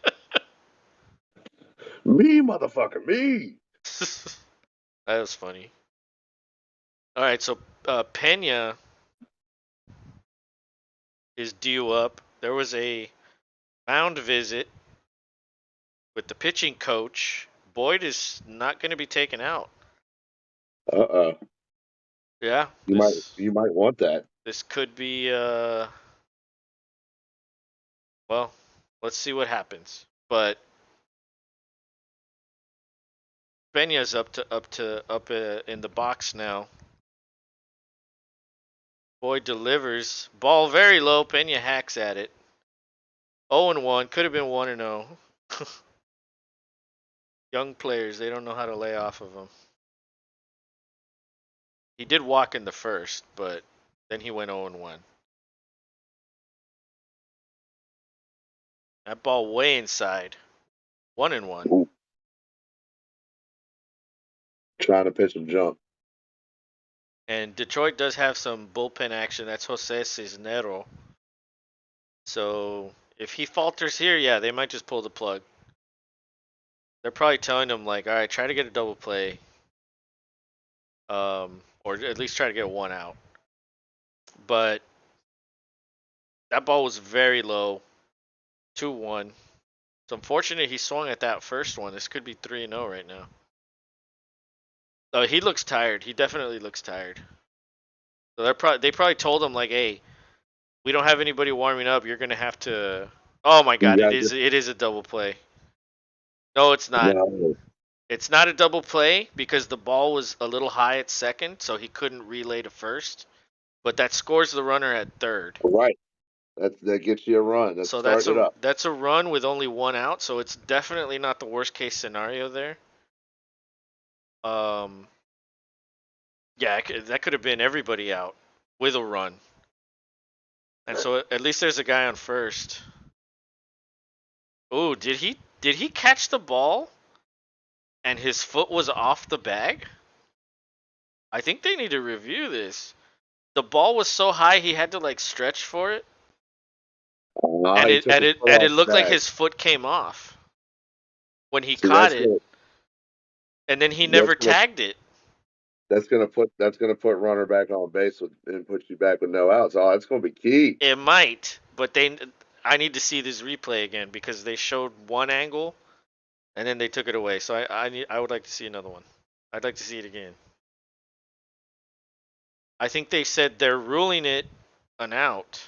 [SPEAKER 2] Me, motherfucker, me.
[SPEAKER 1] That was funny. All right, so Pena is due up. There was a mound visit with the pitching coach. Boyd is not going to be taken out.
[SPEAKER 2] Uh-oh.
[SPEAKER 1] Yeah,
[SPEAKER 2] You might want that.
[SPEAKER 1] this could be well, let's see what happens. But Pena's up in the box now. Boyd delivers. Ball very low. Pena hacks at it. 0-1. Could have been 1-0. Young players, they don't know how to lay off of them. He did walk in the first, but then he went 0-1. That ball way inside. 1-1.
[SPEAKER 2] Ooh, trying to pitch him jump.
[SPEAKER 1] And Detroit does have some bullpen action. That's Jose Cisnero. So if he falters here, yeah, they might just pull the plug. They're probably telling him like, all right, try to get a double play, or at least try to get one out. But that ball was very low, 2-1. It's unfortunate he swung at that first one. This could be 3-0 right now. Oh, he looks tired. He definitely looks tired. So they probably told him like, hey, we don't have anybody warming up. You're gonna have to. Oh my
[SPEAKER 2] You
[SPEAKER 1] God!
[SPEAKER 2] got to
[SPEAKER 1] It is a double play. No, it's not.
[SPEAKER 2] no.
[SPEAKER 1] It's not a double play because the ball was a little high at second, so he couldn't relay to first. But that scores the runner at third.
[SPEAKER 2] Right. That gets you a run. That's
[SPEAKER 1] So
[SPEAKER 2] starting it up.
[SPEAKER 1] that's a run with only one out. So it's definitely not the worst case scenario there. Um, yeah, that could have been everybody out with a run. And so at least there's a guy on first. Oh, did he catch the ball and his foot was off the bag? I think they need to review this. The ball was so high he had to like stretch for it,
[SPEAKER 2] Ah, he took his foot
[SPEAKER 1] and
[SPEAKER 2] off
[SPEAKER 1] it
[SPEAKER 2] the
[SPEAKER 1] looked like
[SPEAKER 2] bag.
[SPEAKER 1] his foot came off when he
[SPEAKER 2] See,
[SPEAKER 1] caught it, and then he
[SPEAKER 2] that's
[SPEAKER 1] never
[SPEAKER 2] gonna
[SPEAKER 1] tagged it.
[SPEAKER 2] that's gonna put runner back on base and put you back with no outs. Oh, that's gonna be key.
[SPEAKER 1] It might, but I need to see this replay again because they showed one angle and then they took it away. So I would like to see another one. I'd like to see it again. I think they said they're ruling it an out.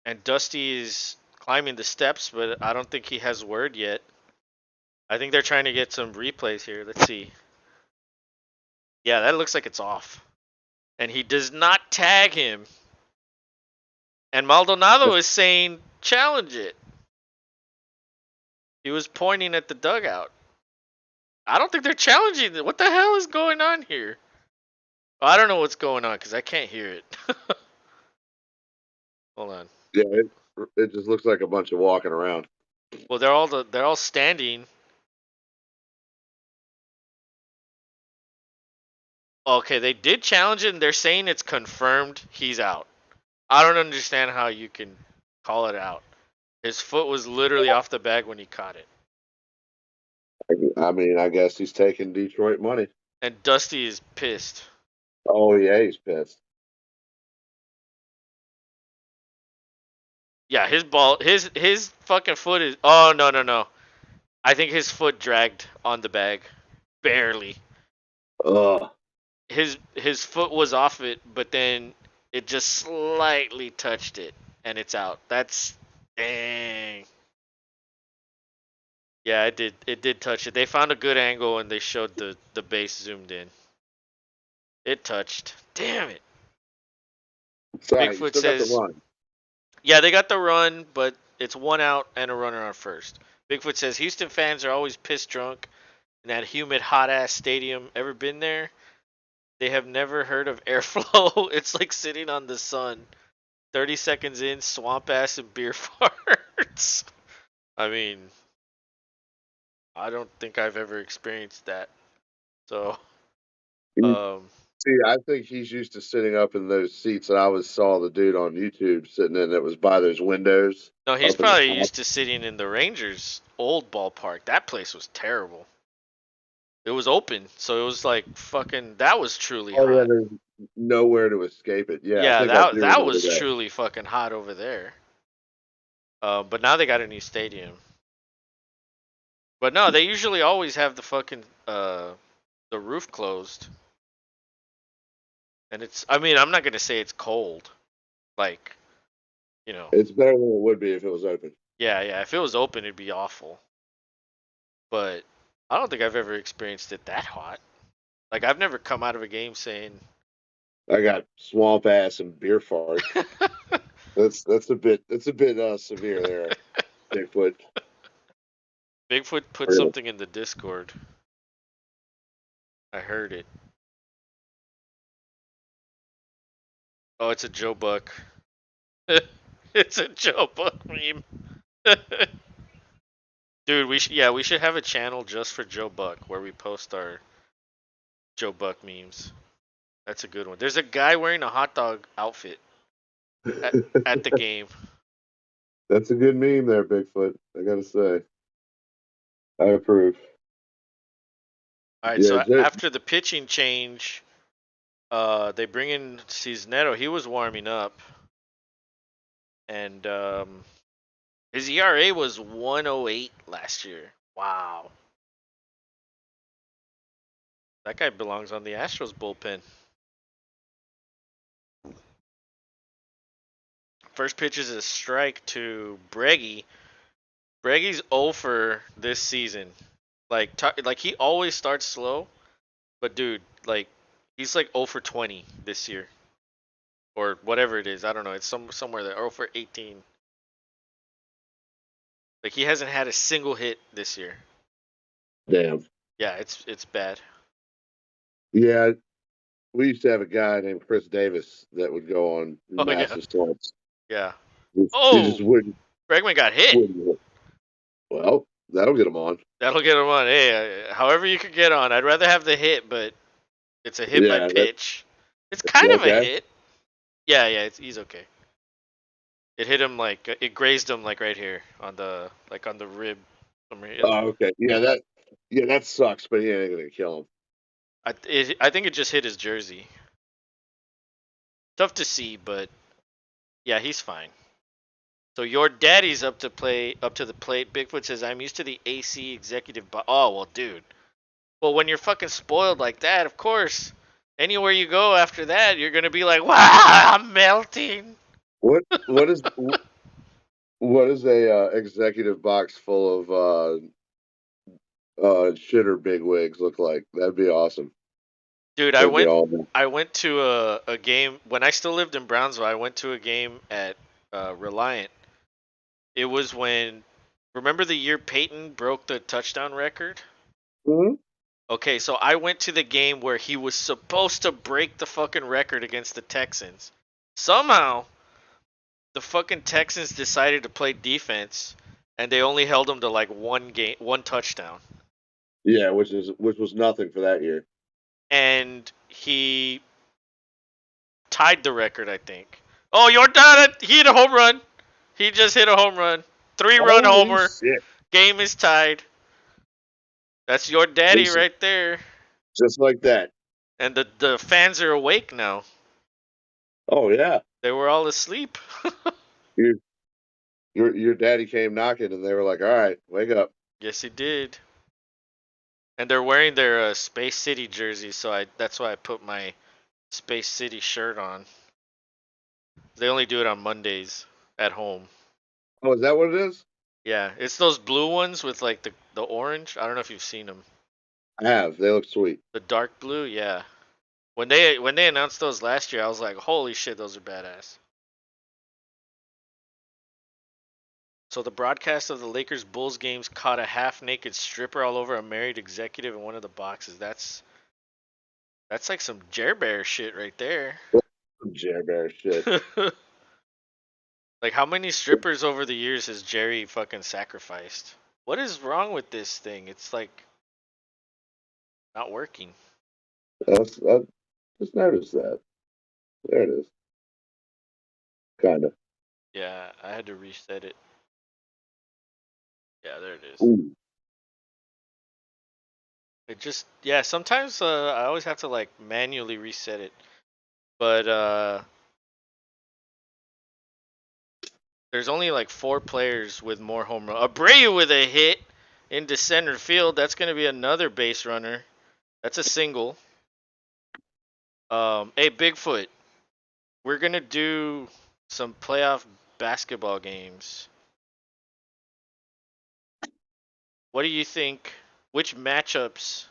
[SPEAKER 1] And Dusty is climbing the steps, but I don't think he has word yet. I think they're trying to get some replays here. Let's see. Yeah, that looks like it's off. And he does not tag him. And Maldonado is saying, challenge it. He was pointing at the dugout. I don't think they're challenging it. What the hell is going on here? Oh, I don't know what's going on because I can't hear it. Hold on.
[SPEAKER 2] Yeah, it just looks like a bunch of walking around.
[SPEAKER 1] Well, they're all standing. Okay, they did challenge it, and they're saying it's confirmed he's out. I don't understand how you can call it out. His foot was literally off the bag when he caught it.
[SPEAKER 2] I mean, I guess he's taking Detroit money.
[SPEAKER 1] And Dusty is pissed.
[SPEAKER 2] Oh yeah, he's pissed.
[SPEAKER 1] Yeah, his fucking foot is. Oh no. I think his foot dragged on the bag, barely.
[SPEAKER 2] Ugh.
[SPEAKER 1] His foot was off it, but then it just slightly touched it, and it's out. That's dang. Yeah, it did touch it. They found a good angle and they showed the base zoomed in. It touched. Damn it.
[SPEAKER 2] Sorry, you
[SPEAKER 1] Bigfoot
[SPEAKER 2] still got the
[SPEAKER 1] says,
[SPEAKER 2] run.
[SPEAKER 1] yeah, they got the run, but it's one out and a runner on first. Bigfoot says Houston fans are always pissed drunk in that humid, hot ass stadium. Ever been there? They have never heard of airflow. It's like sitting on the sun. 30 seconds in, swamp ass and beer farts. I mean, I don't think I've ever experienced that. So,
[SPEAKER 2] You
[SPEAKER 1] um,
[SPEAKER 2] See, I think he's used to sitting up in those seats that I always saw the dude on YouTube sitting in that was by those windows
[SPEAKER 1] No, he's
[SPEAKER 2] up in the
[SPEAKER 1] probably
[SPEAKER 2] top.
[SPEAKER 1] used to sitting in the Rangers' old ballpark. That place was terrible. It was open, so it was like fucking. That was truly
[SPEAKER 2] Oh yeah,
[SPEAKER 1] hot.
[SPEAKER 2] there's nowhere to escape it. Yeah, I
[SPEAKER 1] Yeah,
[SPEAKER 2] think I
[SPEAKER 1] that
[SPEAKER 2] do
[SPEAKER 1] that
[SPEAKER 2] remember
[SPEAKER 1] was
[SPEAKER 2] that.
[SPEAKER 1] truly fucking hot over there. But now they got a new stadium. But no, they usually always have the fucking the roof closed, and it's. I mean, I'm not gonna say it's cold, like you know.
[SPEAKER 2] It's better than it would be if it was open.
[SPEAKER 1] Yeah, yeah. If it was open, it'd be awful. But I don't think I've ever experienced it that hot. Like I've never come out of a game saying
[SPEAKER 2] I got swamp ass and beer fart. That's a bit severe there, Bigfoot.
[SPEAKER 1] Bigfoot put
[SPEAKER 2] Or,
[SPEAKER 1] something in the Discord. I heard it. Oh, it's a Joe Buck. It's a Joe Buck meme. Dude, we should have a channel just for Joe Buck where we post our Joe Buck memes. That's a good one. There's a guy wearing a hot dog outfit at, at the game.
[SPEAKER 2] That's a good meme there, Bigfoot. I gotta say, I approve.
[SPEAKER 1] All right,
[SPEAKER 2] Yeah,
[SPEAKER 1] so after the pitching change, they bring in Cisnero. He was warming up, and his ERA was 108 last year. Wow, that guy belongs on the Astros bullpen. First pitch is a strike to Breggy. Breggy's 0 for this season. Like he always starts slow, but dude, like he's like 0 for 20 this year or whatever it is. I don't know. It's somewhere there 0 for 18. Like he hasn't had a single hit this year.
[SPEAKER 2] damn.
[SPEAKER 1] Yeah, it's bad.
[SPEAKER 2] Yeah, we used to have a guy named Chris Davis that would go on
[SPEAKER 1] Oh yeah,
[SPEAKER 2] massive slumps.
[SPEAKER 1] yeah.
[SPEAKER 2] He just
[SPEAKER 1] Oh, Bregman got hit.
[SPEAKER 2] wouldn't. Well, that'll get him on.
[SPEAKER 1] That'll get him on. Hey, however you could get on. I'd rather have the hit, but it's a hit by
[SPEAKER 2] Yeah, that
[SPEAKER 1] pitch. It's kind of a
[SPEAKER 2] okay.
[SPEAKER 1] hit. Yeah, yeah. He's okay. It hit him like it grazed him like right here on the rib.
[SPEAKER 2] Oh, okay. Yeah, that sucks, but he ain't gonna kill him.
[SPEAKER 1] I think it just hit his jersey. Tough to see, but yeah, he's fine. So your daddy's up to the plate. Bigfoot says I'm used to the AC executive. Oh well, dude. Well, when you're fucking spoiled like that, of course, anywhere you go after that, you're gonna be like, wow, I'm melting.
[SPEAKER 2] What what is what is a executive box full of shitter big wigs look like? That'd be awesome.
[SPEAKER 1] Dude,
[SPEAKER 2] That'd be all.
[SPEAKER 1] I went to a game when I still lived in Brownsville. I went to a game at Reliant. It was when remember the year Peyton broke the touchdown record?
[SPEAKER 2] Mhm.
[SPEAKER 1] Okay, so I went to the game where he was supposed to break the fucking record against the Texans. Somehow, the fucking Texans decided to play defense and they only held him to like one touchdown.
[SPEAKER 2] Yeah, which was nothing for that year.
[SPEAKER 1] And he tied the record, I think. Oh, your dad, he hit a home run. He just hit a home run. 3-run
[SPEAKER 2] Holy
[SPEAKER 1] homer.
[SPEAKER 2] shit!
[SPEAKER 1] Game is tied. That's your daddy
[SPEAKER 2] Just,
[SPEAKER 1] right there.
[SPEAKER 2] just like that.
[SPEAKER 1] And the fans are awake now.
[SPEAKER 2] Oh yeah,
[SPEAKER 1] They were all asleep.
[SPEAKER 2] your your daddy came knocking, and they were like, "All right, wake up."
[SPEAKER 1] Yes, he did. And they're wearing their Space City jerseys, so that's why I put my Space City shirt on. They only do it on Mondays at home.
[SPEAKER 2] Oh, is that what it is?
[SPEAKER 1] Yeah, it's those blue ones with like the orange. I don't know if you've seen them.
[SPEAKER 2] I have. They look sweet.
[SPEAKER 1] The dark blue, yeah. When they announced those last year, I was like, holy shit, those are badass. So the broadcast of the Lakers Bulls games caught a half naked stripper all over a married executive in one of the boxes. That's like some Jer Bear shit right there.
[SPEAKER 2] Jer Bear shit.
[SPEAKER 1] Like how many strippers over the years has Jerry fucking sacrificed? What is wrong with this thing? It's like not working.
[SPEAKER 2] That's that. Just noticed that. There it is. Kind of.
[SPEAKER 1] Yeah, I had to reset it. Yeah, there it is.
[SPEAKER 2] Ooh.
[SPEAKER 1] It just yeah. Sometimes I always have to like manually reset it, but there's only like 4 players with more home run. Abreu with a hit into center field. That's gonna be another base runner. That's a single. Hey Bigfoot, we're gonna do some playoff basketball games. What do you think? Which matchups,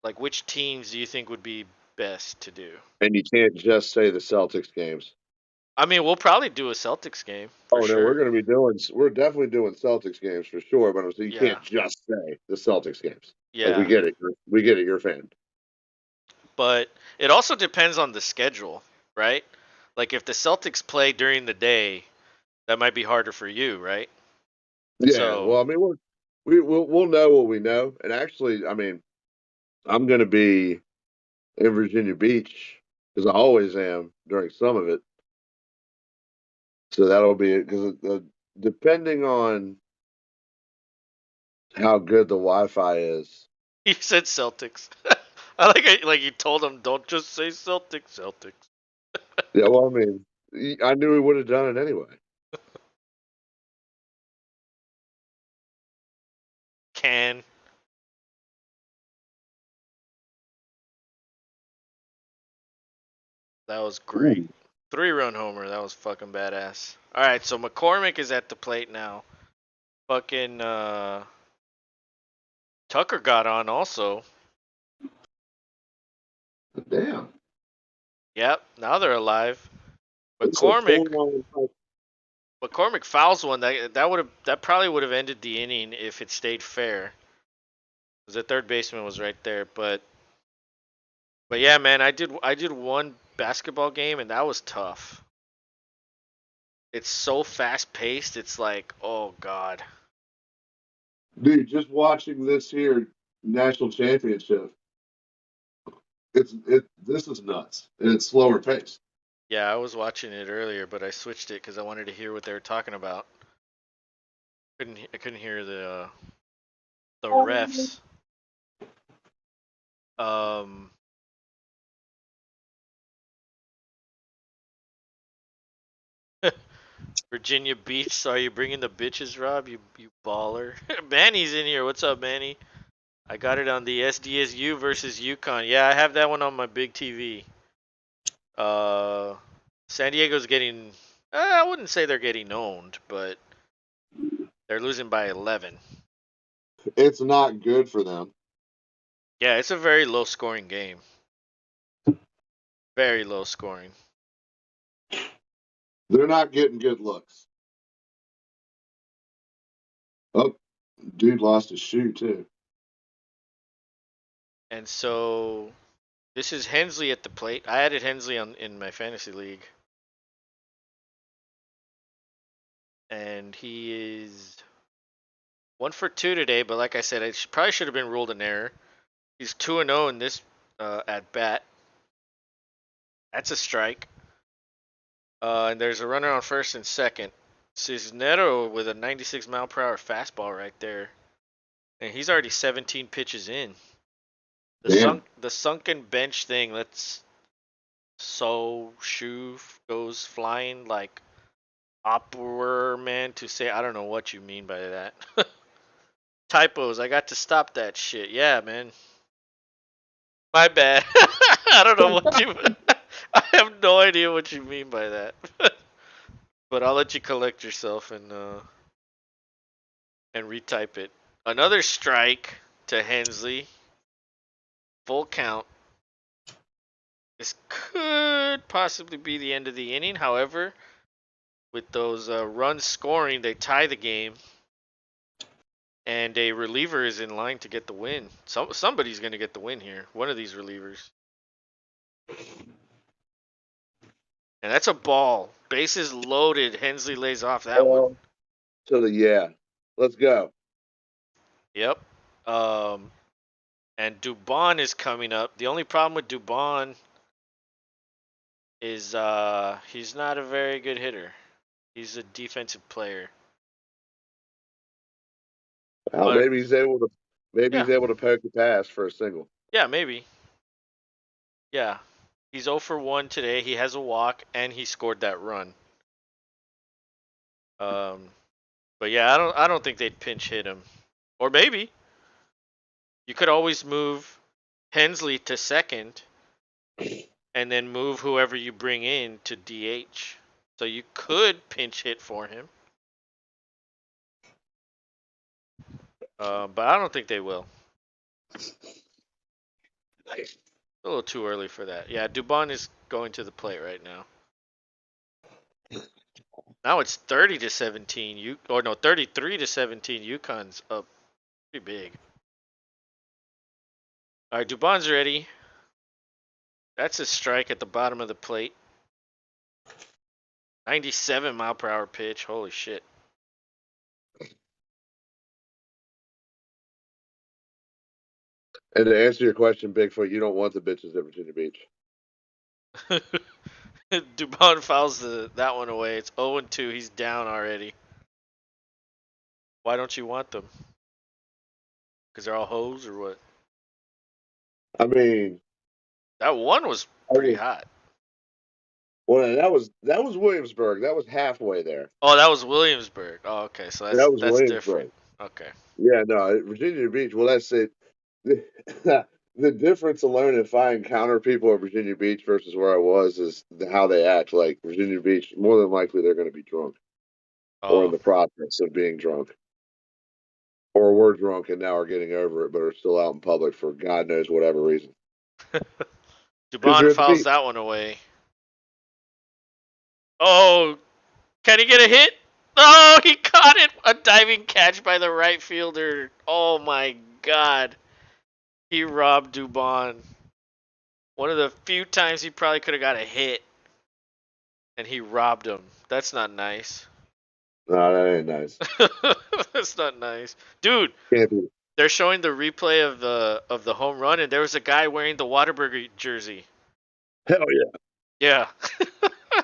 [SPEAKER 1] like which teams, do you think would be best to do?
[SPEAKER 2] And you can't just say the Celtics games.
[SPEAKER 1] I mean, we'll probably do a Celtics game for
[SPEAKER 2] Oh no, we're
[SPEAKER 1] sure.
[SPEAKER 2] going to be doing. We're definitely doing Celtics games for sure. But I'm saying you
[SPEAKER 1] Yeah,
[SPEAKER 2] can't just say the Celtics games. Like we
[SPEAKER 1] yeah.
[SPEAKER 2] get it. We get it. You're a fan.
[SPEAKER 1] But it also depends on the schedule, right? Like if the Celtics play during the day, that might be harder for you, right?
[SPEAKER 2] Yeah.
[SPEAKER 1] So
[SPEAKER 2] Well, I mean, we'll know what we know. And actually, I mean, I'm going to be in Virginia Beach because I always am during some of it. So that'll be it. Because depending on how good the Wi-Fi is.
[SPEAKER 1] he said Celtics. I like it, like you told him, don't just say Celtics, Celtics.
[SPEAKER 2] Yeah. Well, I mean, I knew he would have done it anyway.
[SPEAKER 1] Can. That was great.
[SPEAKER 2] Ooh,
[SPEAKER 1] 3-run homer. That was fucking badass. All right, so McCormick is at the plate now. Fucking Tucker got on also.
[SPEAKER 2] damn.
[SPEAKER 1] Yep, now they're alive.
[SPEAKER 2] It's a
[SPEAKER 1] McCormick
[SPEAKER 2] full on.
[SPEAKER 1] McCormick fouls one that probably would have ended the inning if it stayed fair. Because the third baseman was right there, but yeah, man, I did one basketball game and that was tough. It's so fast paced. It's like, oh god.
[SPEAKER 2] Dude, just watching this here national championship, this is nuts. And it's slower pace.
[SPEAKER 1] Yeah, I was watching it earlier, but I switched it because I wanted to hear what they were talking about. I couldn't hear the refs. Um, Virginia Beach. Saw you bringing the bitches, Rob. You baller. Manny's in here. What's up, Manny? I got it on the SDSU versus UConn. Yeah, I have that one on my big TV. Uh, San Diego's getting. I wouldn't say they're getting owned, but they're losing by 11.
[SPEAKER 2] It's not good for them.
[SPEAKER 1] Yeah, it's a very low scoring game. Very low scoring.
[SPEAKER 2] They're not getting good looks. Oh, dude lost his shoe too.
[SPEAKER 1] And so this is Hensley at the plate. I added Hensley on in my fantasy league, and he is 1 for 2 today. But like I said, it probably should have been ruled an error. He's 2-0 in this at bat. That's a strike. And there's a runner on first and second. Cisnero with a 96 mile per hour fastball right there, and he's already 17 pitches in.
[SPEAKER 2] Damn.
[SPEAKER 1] The sunken bench thing. Let's so shoe goes flying like opera man to say. I don't know what you mean by that. Typos. I got to stop that shit. Yeah, man. My bad. I don't know what you. I have no idea what you mean by that. But I'll let you collect yourself and retype it. Another strike to Hensley. Full count. This could possibly be the end of the inning. However, with those runs scoring, they tie the game, and a reliever is in line to get the win. Somebody's going to get the win here. One of these relievers, and that's a ball. Bases loaded. Hensley lays off that one.
[SPEAKER 2] So yeah, let's go.
[SPEAKER 1] Yep. Um, And Dubon is coming up. The only problem with Dubon is he's not a very good hitter. He's a defensive player.
[SPEAKER 2] Well,
[SPEAKER 1] But
[SPEAKER 2] maybe
[SPEAKER 1] yeah,
[SPEAKER 2] he's able to poke the pass for a single.
[SPEAKER 1] yeah, maybe. Yeah. He's 0 for 1 today. He has a walk and he scored that run. Um but yeah, I don't think they'd pinch hit him. Or maybe you could always move Hensley to second and then move whoever you bring in to DH. So you could pinch hit for him. But I don't think they will. A little too early for that. Yeah, Dubon is going to the plate right now. Now it's 30-17. Or no, 33-17. UConn's up pretty big. All right, Dubon's ready. That's a strike at the bottom of the plate. 97 mile per hour pitch. Holy shit.
[SPEAKER 2] And to answer your question, Bigfoot, you don't want the bitches at Virginia Beach.
[SPEAKER 1] Dubon fouls that one away. It's 0-2. He's down already. Why don't you want them? Because they're all hoes or what?
[SPEAKER 2] I mean,
[SPEAKER 1] That one was
[SPEAKER 2] I
[SPEAKER 1] pretty
[SPEAKER 2] was,
[SPEAKER 1] hot.
[SPEAKER 2] well, that was Williamsburg. That was halfway there.
[SPEAKER 1] Oh, that was Williamsburg. Oh, okay. So
[SPEAKER 2] That was
[SPEAKER 1] that's different.
[SPEAKER 2] Williamsburg.
[SPEAKER 1] Okay.
[SPEAKER 2] Yeah, no, Virginia Beach. Well, that's it. The difference alone, if I encounter people at Virginia Beach versus where I was, is how they act. Like Virginia Beach, more than likely they're going to be drunk or in
[SPEAKER 1] Oh.
[SPEAKER 2] the process of being drunk, or we're drunk and now are getting over it, but are still out in public for God knows whatever reason. Because
[SPEAKER 1] Dubon
[SPEAKER 2] you're at the
[SPEAKER 1] fouls
[SPEAKER 2] beach.
[SPEAKER 1] that one away. Oh, can he get a hit? Oh, he caught it. A diving catch by the right fielder. Oh my god. He robbed Dubon. One of the few times he probably could have got a hit, and he robbed him. That's not nice.
[SPEAKER 2] No, that ain't nice.
[SPEAKER 1] That's not nice. Dude,
[SPEAKER 2] Can't be.
[SPEAKER 1] they're showing the replay of the home run, and there was a guy wearing the Whataburger jersey.
[SPEAKER 2] Hell yeah.
[SPEAKER 1] Yeah.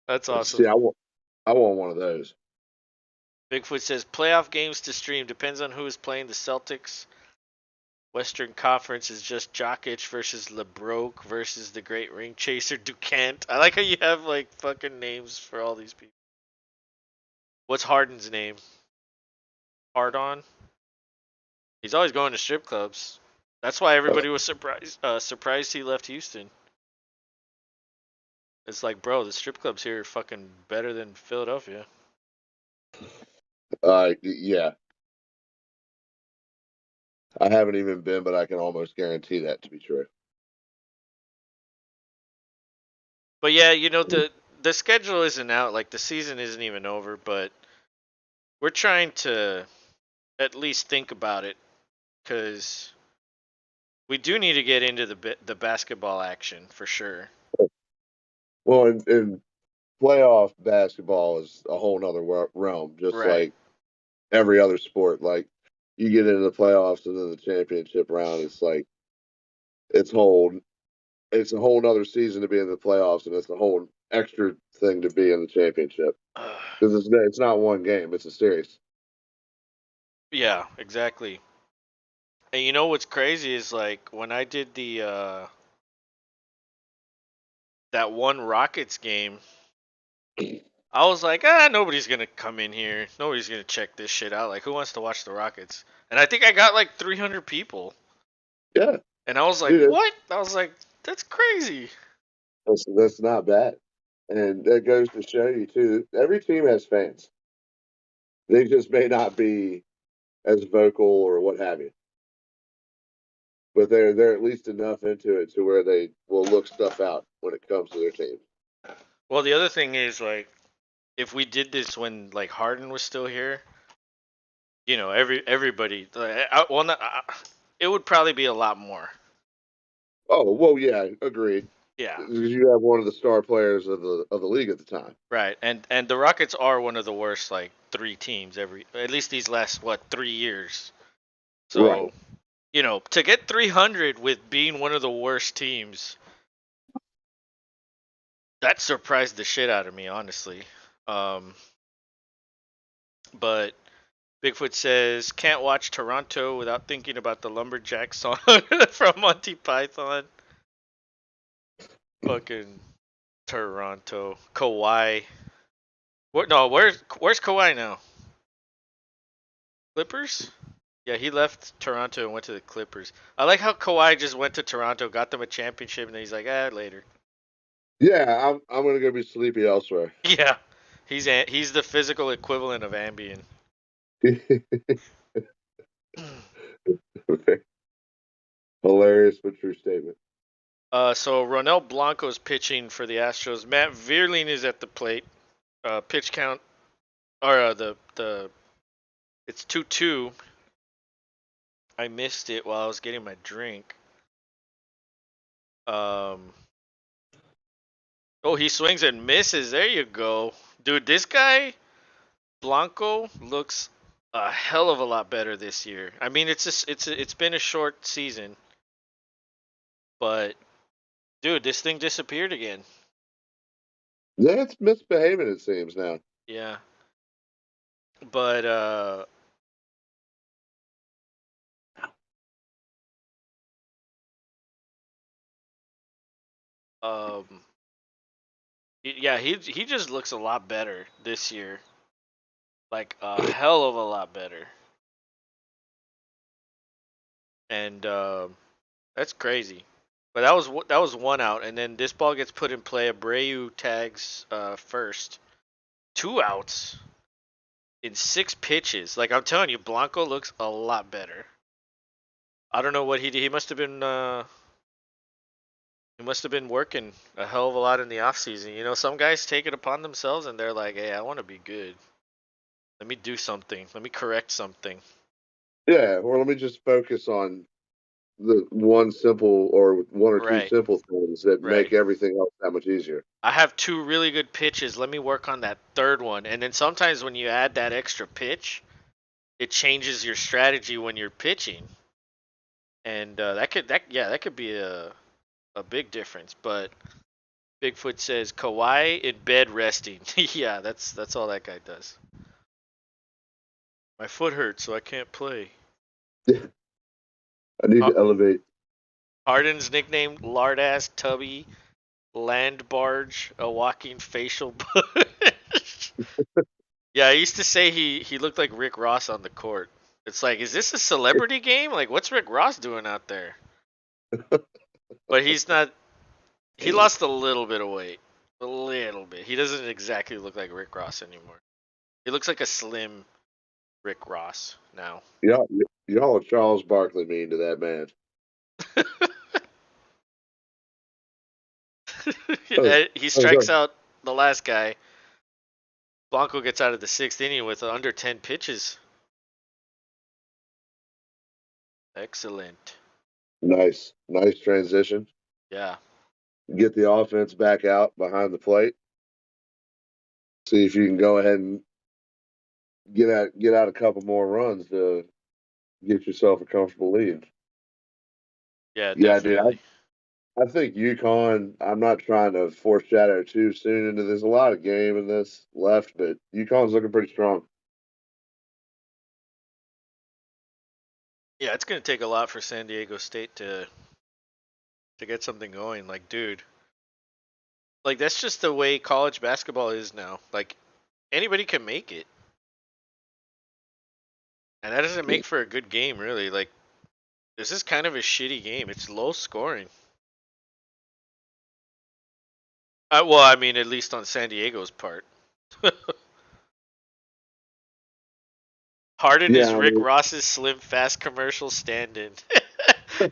[SPEAKER 1] That's awesome.
[SPEAKER 2] See, I want one of those.
[SPEAKER 1] Bigfoot says playoff games to stream depends on who is playing the Celtics. Western Conference is just Jokic versus LeBroke versus the Great Ring Chaser Ducant. I like how you have like fucking names for all these people. What's Harden's name? Hardon. He's always going to strip clubs. That's why everybody was surprised he left Houston. It's like, bro, the strip clubs here are fucking better than Philadelphia.
[SPEAKER 2] Yeah. I haven't even been, but I can almost guarantee that to be true.
[SPEAKER 1] But yeah, the schedule isn't out. Like the season isn't even over, but we're trying to at least think about it because we do need to get into the basketball action for sure.
[SPEAKER 2] Well, and playoff basketball is a whole nother realm, just
[SPEAKER 1] Right.
[SPEAKER 2] like every other sport. Like you get into the playoffs and then the championship round, it's like it's whole it's a whole nother season to be in the playoffs, and it's a whole extra thing to be in the championship because it's not one game; it's a series.
[SPEAKER 1] Yeah, exactly. And you know what's crazy is like when I did the that one Rockets game, I was like, nobody's gonna come in here. Nobody's gonna check this shit out. Like, who wants to watch the Rockets? And I think I got like 300 people.
[SPEAKER 2] Yeah,
[SPEAKER 1] And I was like,
[SPEAKER 2] dude,
[SPEAKER 1] what? I was like, that's crazy.
[SPEAKER 2] that's not bad, and that goes to show you too. Every team has fans. They just may not be as vocal or what have you, but they're at least enough into it to where they will look stuff out when it comes to their team.
[SPEAKER 1] Well, the other thing is like, if we did this when like Harden was still here, everybody, well, not, it would probably be a lot more.
[SPEAKER 2] Oh well, yeah, agreed.
[SPEAKER 1] Yeah.
[SPEAKER 2] You have one of the star players of the league at the time.
[SPEAKER 1] Right. And the Rockets are one of the worst like three teams at least these last 3 years. So
[SPEAKER 2] Right.
[SPEAKER 1] To get 300 with being one of the worst teams, that surprised the shit out of me, honestly. Um, but Bigfoot says, can't watch Toronto without thinking about the Lumberjack song from Monty Python. Fucking Toronto. Kawhi. What? No, where's Kawhi now? Clippers? Yeah, he left Toronto and went to the Clippers. I like how Kawhi just went to Toronto, got them a championship, and then he's like, later.
[SPEAKER 2] Yeah, I'm gonna go be sleepy elsewhere.
[SPEAKER 1] Yeah, he's the physical equivalent of Ambien.
[SPEAKER 2] Hilarious but true statement.
[SPEAKER 1] So Ronel Blanco's pitching for the Astros. Matt Vierling is at the plate. Pitch count, or the it's 2-2. I missed it while I was getting my drink. Um. Oh, he swings and misses. There you go, dude. This guy Blanco looks a hell of a lot better this year. I mean, it's been a short season, but dude, this thing disappeared again.
[SPEAKER 2] Yeah, it's misbehaving, it seems now.
[SPEAKER 1] Yeah, but um, yeah, he just looks a lot better this year, like a hell of a lot better, and that's crazy. But that was one out, and then this ball gets put in play. Abreu tags first, 2 outs in 6 pitches. Like I'm telling you, Blanco looks a lot better. I don't know what he did. He must have been working a hell of a lot in the off season. Some guys take it upon themselves and they're like, "Hey, I want to be good. Let me do something. Let me correct something."
[SPEAKER 2] Yeah, or let me just focus on the one or two
[SPEAKER 1] Right,
[SPEAKER 2] simple things that
[SPEAKER 1] right.
[SPEAKER 2] make everything else that much easier.
[SPEAKER 1] I have 2 really good pitches. Let me work on that third one. And then sometimes when you add that extra pitch, it changes your strategy when you're pitching. And that could be a big difference. But Bigfoot says Kawhi in bed resting. Yeah, that's all that guy does. My foot hurts, so I can't play.
[SPEAKER 2] I need
[SPEAKER 1] Uh,
[SPEAKER 2] to elevate.
[SPEAKER 1] Harden's nickname Lardass Tubby Land Barge, a walking facial bush. Yeah, I used to say he looked like Rick Ross on the court. It's like, is this a celebrity game? Like, what's Rick Ross doing out there? But he's not. He lost a little bit of weight, a little bit. He doesn't exactly look like Rick Ross anymore. He looks like a slim Rick Ross now.
[SPEAKER 2] Y'all, y'all Charles Barkley mean to that man. Oh,
[SPEAKER 1] He
[SPEAKER 2] oh,
[SPEAKER 1] strikes out the last guy. Blanco gets out of the 6th inning with under 10 pitches. Excellent.
[SPEAKER 2] nice transition.
[SPEAKER 1] Yeah.
[SPEAKER 2] Get the offense back out behind the plate. See if you can go ahead and get out a couple more runs to get yourself a comfortable lead.
[SPEAKER 1] Yeah,
[SPEAKER 2] Yeah, dude.
[SPEAKER 1] definitely.
[SPEAKER 2] I think UConn. I'm not trying to foreshadow too soon into this. A lot of game in this left, but UConn's looking pretty strong.
[SPEAKER 1] Yeah, it's gonna take a lot for San Diego State to get something going. Like, dude, like that's just the way college basketball is now. Like, anybody can make it, and that doesn't make for a good game, really. Like, this is kind of a shitty game. It's low scoring. Well, I mean, at least on San Diego's part. Harden is
[SPEAKER 2] Yeah, I
[SPEAKER 1] Rick
[SPEAKER 2] mean,
[SPEAKER 1] Ross's Slim Fast commercial stand-in.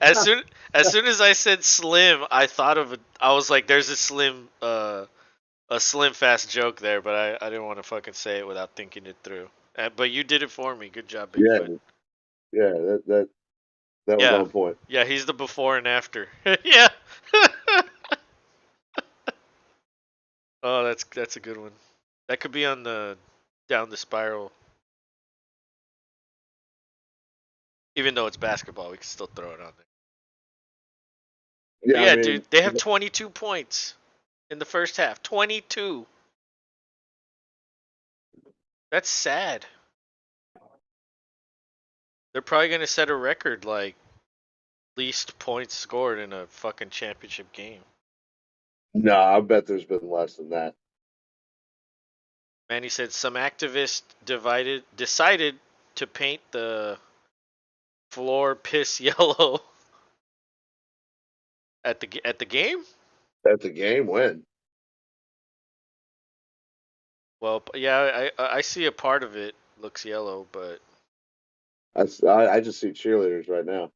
[SPEAKER 1] as soon as soon as I said Slim, I was like, "There's a Slim Fast joke there," but I didn't want to fucking say it without thinking it through. But you did it for me. Good job,
[SPEAKER 2] yeah,
[SPEAKER 1] Bigfoot.
[SPEAKER 2] yeah. That was
[SPEAKER 1] Yeah,
[SPEAKER 2] on point.
[SPEAKER 1] yeah. He's the before and after. Yeah. Oh, that's a good one. That could be on the down the spiral. Even though it's basketball, we can still throw it on there. But
[SPEAKER 2] Yeah, I
[SPEAKER 1] yeah, dude,
[SPEAKER 2] mean,
[SPEAKER 1] they have 22 points in the first half. 22. That's sad. They're probably gonna set a record like least points scored in a fucking championship game.
[SPEAKER 2] no, I bet there's been less than that.
[SPEAKER 1] Manny said some activists decided to paint the floor piss yellow at the game.
[SPEAKER 2] At the game win.
[SPEAKER 1] Well, yeah, I see a part of it looks yellow, but
[SPEAKER 2] I just see cheerleaders right now.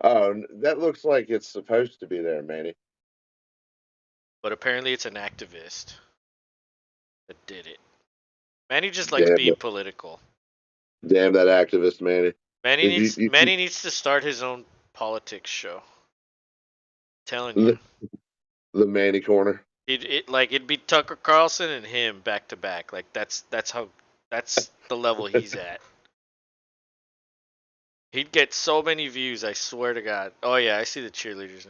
[SPEAKER 2] Oh, that looks like it's supposed to be there, Manny.
[SPEAKER 1] apparently it's an activist that did it. Manny just likes
[SPEAKER 2] Damn
[SPEAKER 1] being
[SPEAKER 2] it.
[SPEAKER 1] political.
[SPEAKER 2] Damn that activist, Manny. If
[SPEAKER 1] Manny needs to start his own politics show. I'm telling you.
[SPEAKER 2] the Manny corner.
[SPEAKER 1] It'd be Tucker Carlson and him back to back. Like that's the level he's at. He'd get so many views, I swear to God. Oh yeah, I see the cheerleaders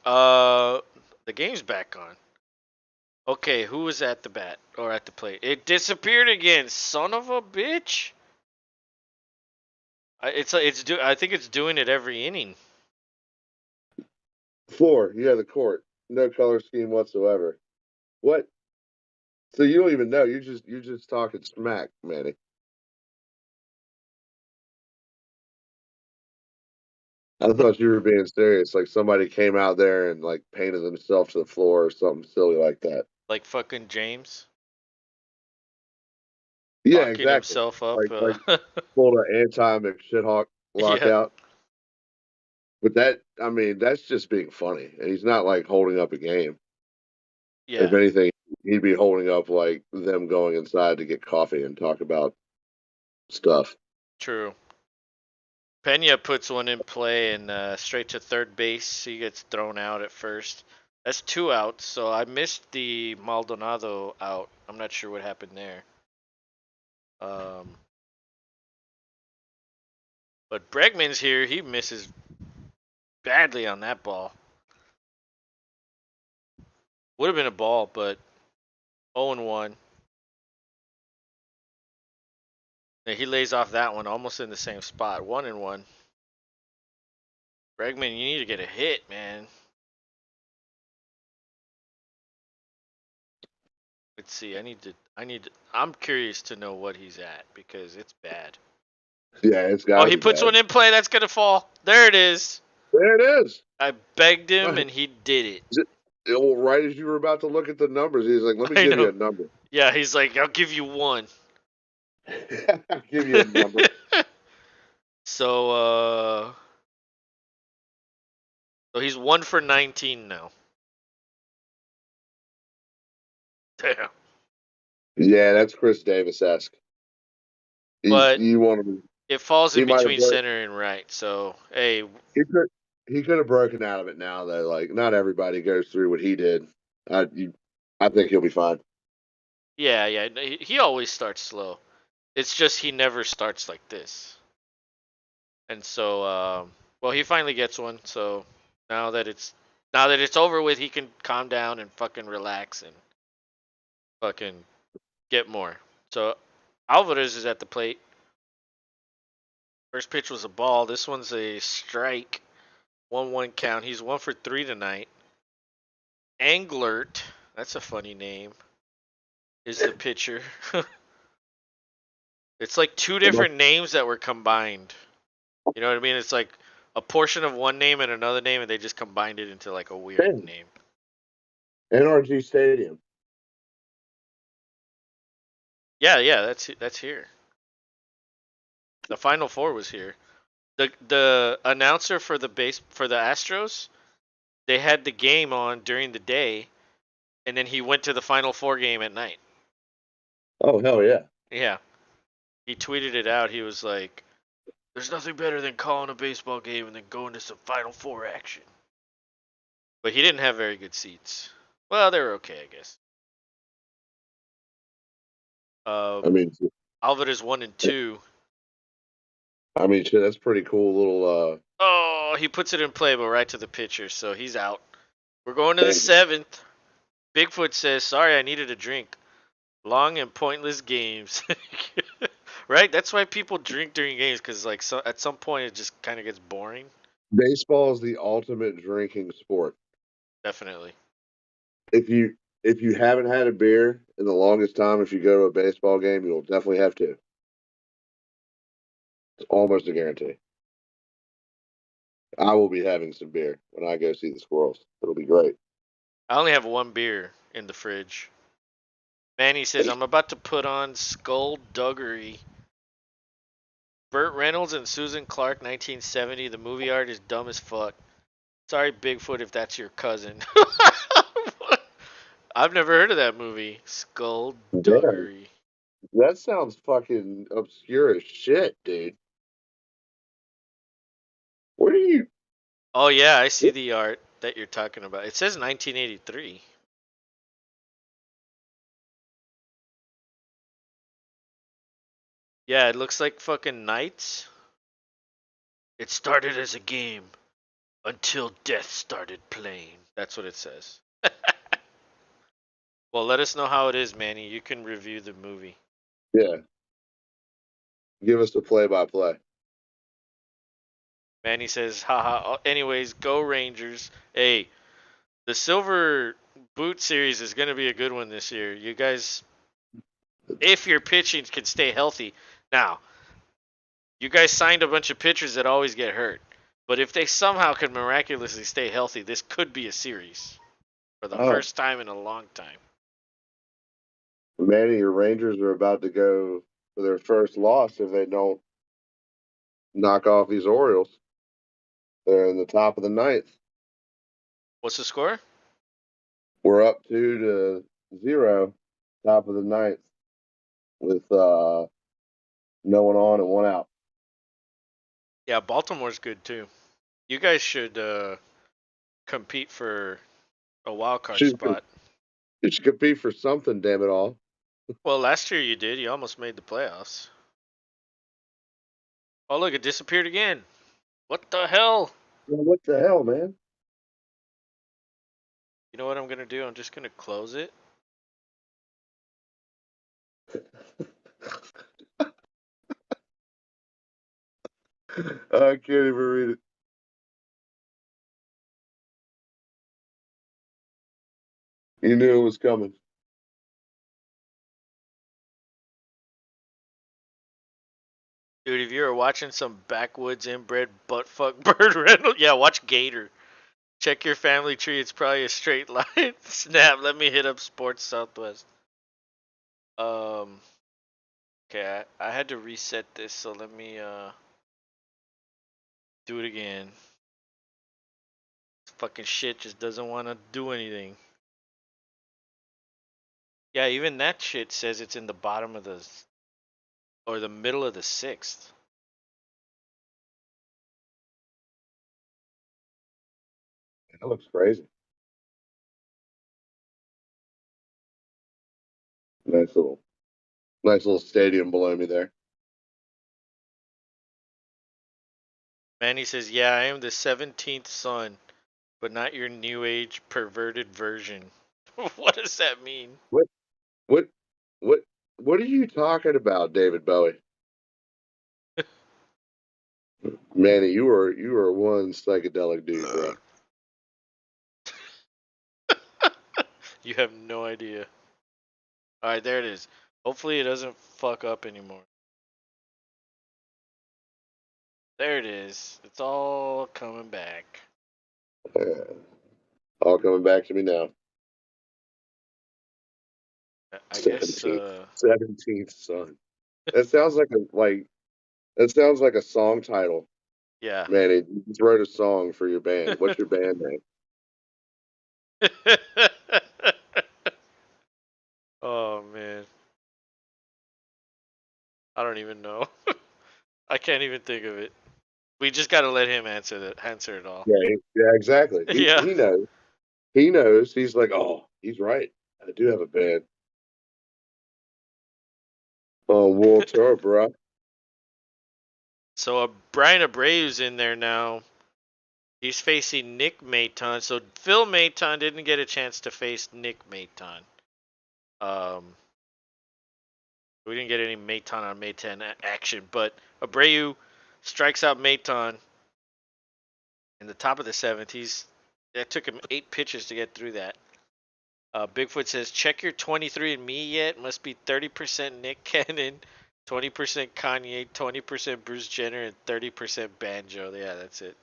[SPEAKER 1] now. The game's back on. Okay, who was at the bat or at the plate? It disappeared again, son of a bitch. I think it's doing it every inning.
[SPEAKER 2] Floor, yeah, the court. No color scheme whatsoever. What? So you don't even know. You're just talking smack, Manny. I thought you were being serious. Like somebody came out there and like painted themselves to the floor or something silly like that.
[SPEAKER 1] Like fucking James
[SPEAKER 2] Yeah,
[SPEAKER 1] locking
[SPEAKER 2] exactly.
[SPEAKER 1] himself up.
[SPEAKER 2] Like pulled an anti McShithawk
[SPEAKER 1] Yeah,
[SPEAKER 2] lockout. But that, I mean, that's just being funny. And he's not like holding up a game. If
[SPEAKER 1] yeah,
[SPEAKER 2] anything, he'd be holding up like them going inside to get coffee and talk about stuff.
[SPEAKER 1] true. Pena puts one in play and straight to third base. He gets thrown out at first. That's two outs, so I missed the Maldonado out. I'm not sure what happened there. Um, but Bregman's here. He misses badly on that ball. Would have been a ball, but 0-1. Yeah, he lays off that one almost in the same spot. 1-1. Bregman, you need to get a hit, man. Let's see. I'm curious to know what he's at because it's bad.
[SPEAKER 2] Yeah, it's got
[SPEAKER 1] Oh,
[SPEAKER 2] to
[SPEAKER 1] he
[SPEAKER 2] be
[SPEAKER 1] puts
[SPEAKER 2] bad.
[SPEAKER 1] one in play. That's gonna fall. There it is.
[SPEAKER 2] There it is.
[SPEAKER 1] I begged him
[SPEAKER 2] Right.
[SPEAKER 1] and he did it.
[SPEAKER 2] Well, right as you were about to look at the numbers, he's like, "Let me
[SPEAKER 1] I
[SPEAKER 2] give you
[SPEAKER 1] know.
[SPEAKER 2] a number."
[SPEAKER 1] Yeah, he's like, I'll give you one.
[SPEAKER 2] I'll give you a number.
[SPEAKER 1] so he's 1 for 19 now. Damn.
[SPEAKER 2] Yeah, that's Chris Davis esque.
[SPEAKER 1] But
[SPEAKER 2] You want to?
[SPEAKER 1] it falls
[SPEAKER 2] He
[SPEAKER 1] in
[SPEAKER 2] might have
[SPEAKER 1] between
[SPEAKER 2] broke.
[SPEAKER 1] center and right. So hey,
[SPEAKER 2] He could. He could have broken out of it now though. Like not everybody goes through what he did. I think he'll be fine.
[SPEAKER 1] yeah. He always starts slow. It's just he never starts like this. And so well, he finally gets one. So now that it's over with, he can calm down and fucking relax and fucking get more. So Alvarez is at the plate. First pitch was a ball. This one's a strike. 1-1 count. He's 1 for 3 tonight. Anglert, that's a funny name, is the pitcher. It's like two different names that were combined. You know what I mean? It's like a portion of one name and another name, and they just combined it into like a weird
[SPEAKER 2] Damn.
[SPEAKER 1] name.
[SPEAKER 2] NRG Stadium.
[SPEAKER 1] Yeah, that's here. The Final Four was here. The announcer for the Astros, they had the game on during the day, and then he went to the Final Four game at night.
[SPEAKER 2] Oh hell yeah!
[SPEAKER 1] Yeah, he tweeted it out. He was like, "There's nothing better than calling a baseball game and then going to some Final Four action." But he didn't have very good seats. Well, they were okay, I guess. Uh,
[SPEAKER 2] I mean,
[SPEAKER 1] Alvarez 1 and 2.
[SPEAKER 2] shit, that's pretty cool little
[SPEAKER 1] Oh, he puts it in play, but right to the pitcher, so he's out. We're going to the
[SPEAKER 2] thing.
[SPEAKER 1] 7th. Bigfoot says, "Sorry, I needed a drink. Long and pointless games." Right? That's why people drink during games, because like at some point it just kind of gets boring.
[SPEAKER 2] Baseball is the ultimate drinking sport.
[SPEAKER 1] Definitely.
[SPEAKER 2] If you haven't had a beer in the longest time, if you go to a baseball game, you'll definitely have to. It's almost a guarantee. I will be having some beer when I go see the squirrels. It'll be great.
[SPEAKER 1] I only have one beer in the fridge. Manny says, "I'm about to put on Skullduggery. Burt Reynolds and Susan Clark, 1970. The movie art is dumb as fuck. Sorry, Bigfoot, if that's your cousin." I've never heard of that movie.
[SPEAKER 2] Yeah,
[SPEAKER 1] Skullduggery.
[SPEAKER 2] that sounds fucking obscure as shit, dude. Where do you?
[SPEAKER 1] Oh yeah, I see the art that you're talking about. It says 1983. Yeah, it looks like fucking knights. It started as a game until death started playing. That's what it says. Well, let us know how it is, Manny. You can review the movie.
[SPEAKER 2] Yeah, give us the play-by-play.
[SPEAKER 1] Manny says, haha. Anyways, go Rangers. Hey, the Silver Boot Series is going to be a good one this year. You guys, if your pitching can stay healthy. Now, you guys signed a bunch of pitchers that always get hurt. But if they somehow can miraculously stay healthy, this could be a series for the
[SPEAKER 2] Oh,
[SPEAKER 1] first time in a long time.
[SPEAKER 2] Manny, your Rangers are about to go for their first loss if they don't knock off these Orioles. They're in the top of the ninth.
[SPEAKER 1] What's the score?
[SPEAKER 2] We're up 2-0, top of the ninth, with no one on and one out.
[SPEAKER 1] Yeah, Baltimore's good too. You guys should compete for a wild card
[SPEAKER 2] Should
[SPEAKER 1] spot.
[SPEAKER 2] you should compete for something, damn it all.
[SPEAKER 1] Well, last year you did. You almost made the playoffs. Oh, look, it disappeared again. What the hell?
[SPEAKER 2] Well, what the hell, man?
[SPEAKER 1] You know what I'm going to do? I'm just going to close it.
[SPEAKER 2] I can't even read it. You knew it was coming.
[SPEAKER 1] Dude, if you were watching some backwoods inbred buttfuck bird rental, yeah, watch Gator. Check your family tree. It's probably a straight line. Snap. Let me hit up Sports Southwest. Um. Okay, I had to reset this, so let me do it again. This fucking shit just doesn't want to do anything. Yeah, even that shit says it's in the bottom of the or the middle of the sixth.
[SPEAKER 2] That looks crazy. Nice little stadium below me there.
[SPEAKER 1] Manny says, "Yeah, I am the 17th son, but not your new age perverted version." What does that mean?
[SPEAKER 2] What what what what are you talking about, David Bowie? Manny, you are one psychedelic dude, bro.
[SPEAKER 1] You have no idea. All right, there it is. Hopefully it doesn't fuck up anymore. There it is. It's all coming back.
[SPEAKER 2] Uh, all coming back to me now.
[SPEAKER 1] I guess
[SPEAKER 2] 17th son. That sounds like a song title.
[SPEAKER 1] yeah.
[SPEAKER 2] Manny, you just wrote a song for your band. What's your band name?
[SPEAKER 1] Oh man. I don't even know. I can't even think of it. We just got to let him answer it all.
[SPEAKER 2] Yeah, exactly. He
[SPEAKER 1] Yeah.
[SPEAKER 2] he knows. He knows. He's like, oh, he's right. I do have a band. Walter, bro.
[SPEAKER 1] So Brian Abreu's in there now. He's facing Nick Maton. So Phil Maton didn't get a chance to face Nick Maton. We didn't get any Maton on Maton action, but Abreu strikes out Maton in the top of the seventh. It took him 8 pitches to get through that. Bigfoot says, check your 23andMe yet. Must be 30% Nick Cannon, 20% Kanye, 20% Bruce Jenner, and 30% Banjo. Yeah, that's it.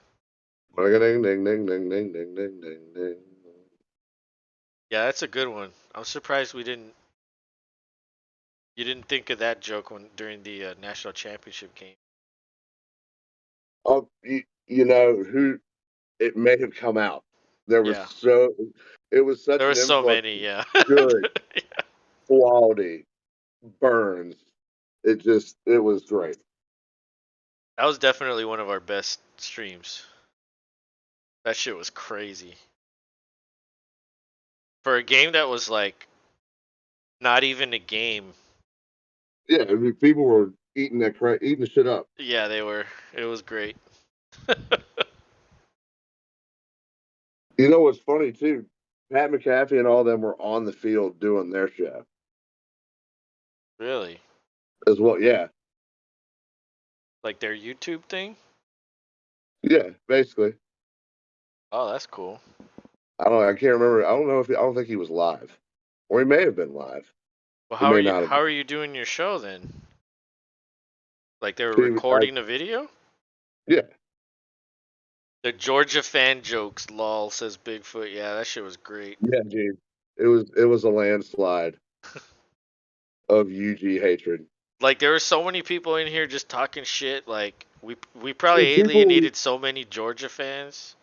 [SPEAKER 2] Ding, ding, ding, ding, ding, ding, ding, ding, ding.
[SPEAKER 1] Yeah, that's a good one. I'm surprised you didn't think of that joke during the national championship game.
[SPEAKER 2] Oh, you know who? It may have come out. There was
[SPEAKER 1] Yeah,
[SPEAKER 2] it was such
[SPEAKER 1] there
[SPEAKER 2] an
[SPEAKER 1] was so
[SPEAKER 2] influx
[SPEAKER 1] many.
[SPEAKER 2] of
[SPEAKER 1] Yeah,
[SPEAKER 2] good quality burns. It was great.
[SPEAKER 1] that was definitely one of our best streams. That shit was crazy for a game that was like not even a game.
[SPEAKER 2] Yeah, I mean, people were eating eating the shit up.
[SPEAKER 1] Yeah, they were. It was great.
[SPEAKER 2] You know what's funny too? Pat McAfee and all them were on the field doing their show
[SPEAKER 1] Really,
[SPEAKER 2] as well. Yeah,
[SPEAKER 1] like their YouTube thing.
[SPEAKER 2] yeah, basically.
[SPEAKER 1] Oh, that's cool.
[SPEAKER 2] I can't remember. I don't think he was live, or he may have been live.
[SPEAKER 1] Well,
[SPEAKER 2] He may not have
[SPEAKER 1] how
[SPEAKER 2] been.
[SPEAKER 1] are you doing your show then? Like they were
[SPEAKER 2] He, I,
[SPEAKER 1] recording the video?
[SPEAKER 2] yeah,
[SPEAKER 1] The Georgia fan jokes, lol, says Bigfoot. Yeah, that shit was great.
[SPEAKER 2] yeah, dude. It was a landslide of UG hatred.
[SPEAKER 1] Like there were so many people in here just talking shit. Like we probably
[SPEAKER 2] Dude, people
[SPEAKER 1] alienated so many Georgia fans.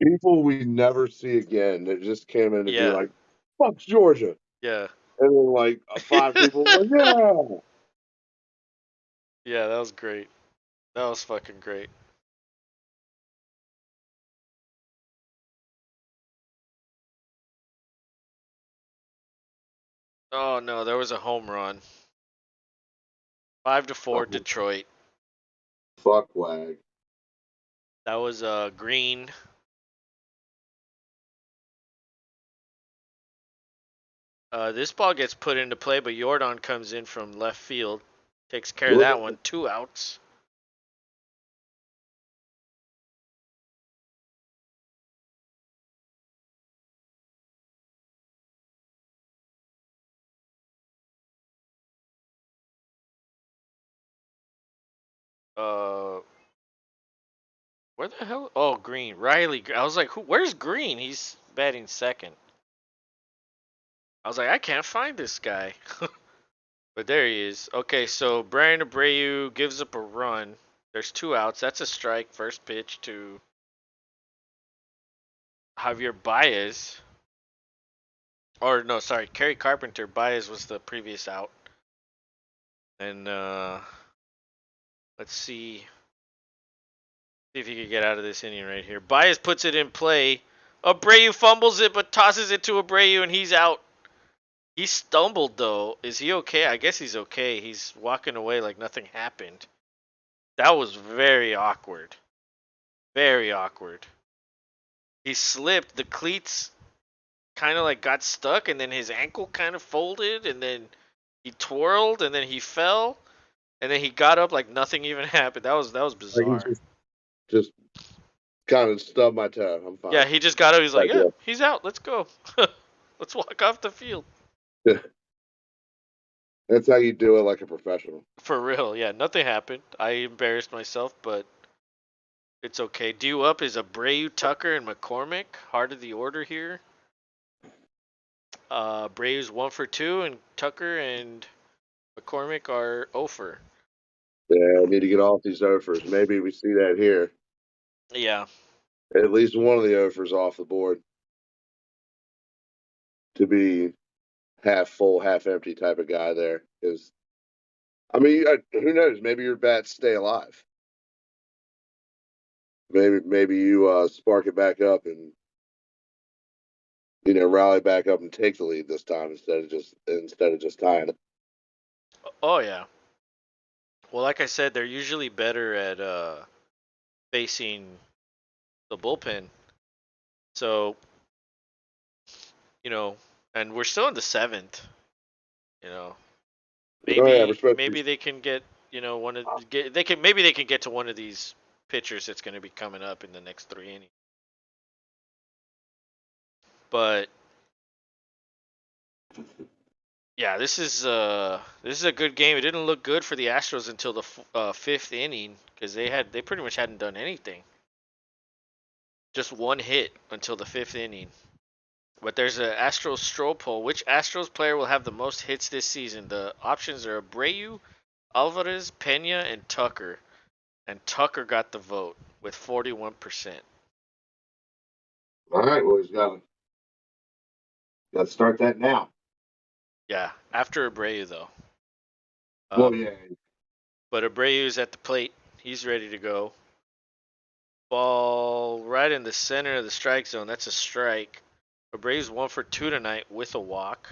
[SPEAKER 2] people we never see again that just came in to be
[SPEAKER 1] Yeah,
[SPEAKER 2] like, "Fuck Georgia,"
[SPEAKER 1] yeah,
[SPEAKER 2] and then like five people were like, "Yeah."
[SPEAKER 1] yeah. That was great. That was fucking great. Oh no, there was a home run. 5-4
[SPEAKER 2] Oh,
[SPEAKER 1] Detroit.
[SPEAKER 2] fuck Wag.
[SPEAKER 1] That was Green. This ball gets put into play, but Jordan comes in from left field, takes care of
[SPEAKER 2] Look
[SPEAKER 1] that
[SPEAKER 2] at
[SPEAKER 1] one. 2 outs. Uh, where the hell? Oh, Green. Riley. I was like, where's Green? He's batting second. I was like, I can't find this guy. But there he is. Okay, so Brian Abreu gives up a run. There's 2 outs. That's a strike. First pitch to Javier Baez. Or no, sorry, Kerry Carpenter. Baez was the previous out. And let's see if he can get out of this inning right here. Baez puts it in play. Abreu fumbles it, but tosses it to Abreu, and he's out. He stumbled though. Is he okay? I guess he's okay. He's walking away like nothing happened. That was very awkward. Very awkward. He slipped. The cleats kind of like got stuck, and then his ankle kind of folded, and then he twirled, and then he fell, and then he got up like nothing even happened. That was
[SPEAKER 2] like he
[SPEAKER 1] bizarre.
[SPEAKER 2] just kind of stubbed my toe. I'm
[SPEAKER 1] Yeah,
[SPEAKER 2] fine.
[SPEAKER 1] he just got up. He's like,
[SPEAKER 2] Like,
[SPEAKER 1] yeah, he's out. Let's go. Let's walk off the field.
[SPEAKER 2] yeah. That's how you do it like a professional.
[SPEAKER 1] For real, yeah, nothing happened. I embarrassed myself, but it's okay. Due up is Abreu, Tucker, and McCormick. Heart of the order here. Abreu's 1 for 2, and Tucker and McCormick are 0 for.
[SPEAKER 2] Yeah, I need to get off these offers. Maybe we see that here.
[SPEAKER 1] Yeah.
[SPEAKER 2] At least one of the offers off the board to be half full, half empty type of guy there. Is I mean, who knows? Maybe your bats stay alive. Maybe you spark it back up and rally back up and take the lead this time instead of just tying it.
[SPEAKER 1] Oh yeah. Well, like I said, they're usually better at facing the bullpen. So, you know, and we're still in the seventh. You know,
[SPEAKER 2] Oh yeah, we're supposed to be.
[SPEAKER 1] maybe they can get one of get they can maybe they can get to one of these pitchers that's going to be coming up in the next 3 innings. But yeah, this is a good game. It didn't look good for the Astros until the fifth inning because they pretty much hadn't done anything. Just one hit until the fifth inning. But there's an Astros stroll poll. Which Astros player will have the most hits this season? The options are Abreu, Alvarez, Pena, and Tucker. And Tucker got the vote with 41%.
[SPEAKER 2] All right, well, he's got to start that now.
[SPEAKER 1] Yeah, after Abreu though.
[SPEAKER 2] Well,
[SPEAKER 1] Um,
[SPEAKER 2] yeah,
[SPEAKER 1] but Abreu's at the plate. He's ready to go. Ball right in the center of the strike zone. That's a strike. Abreu's 1 for 2 tonight with a walk.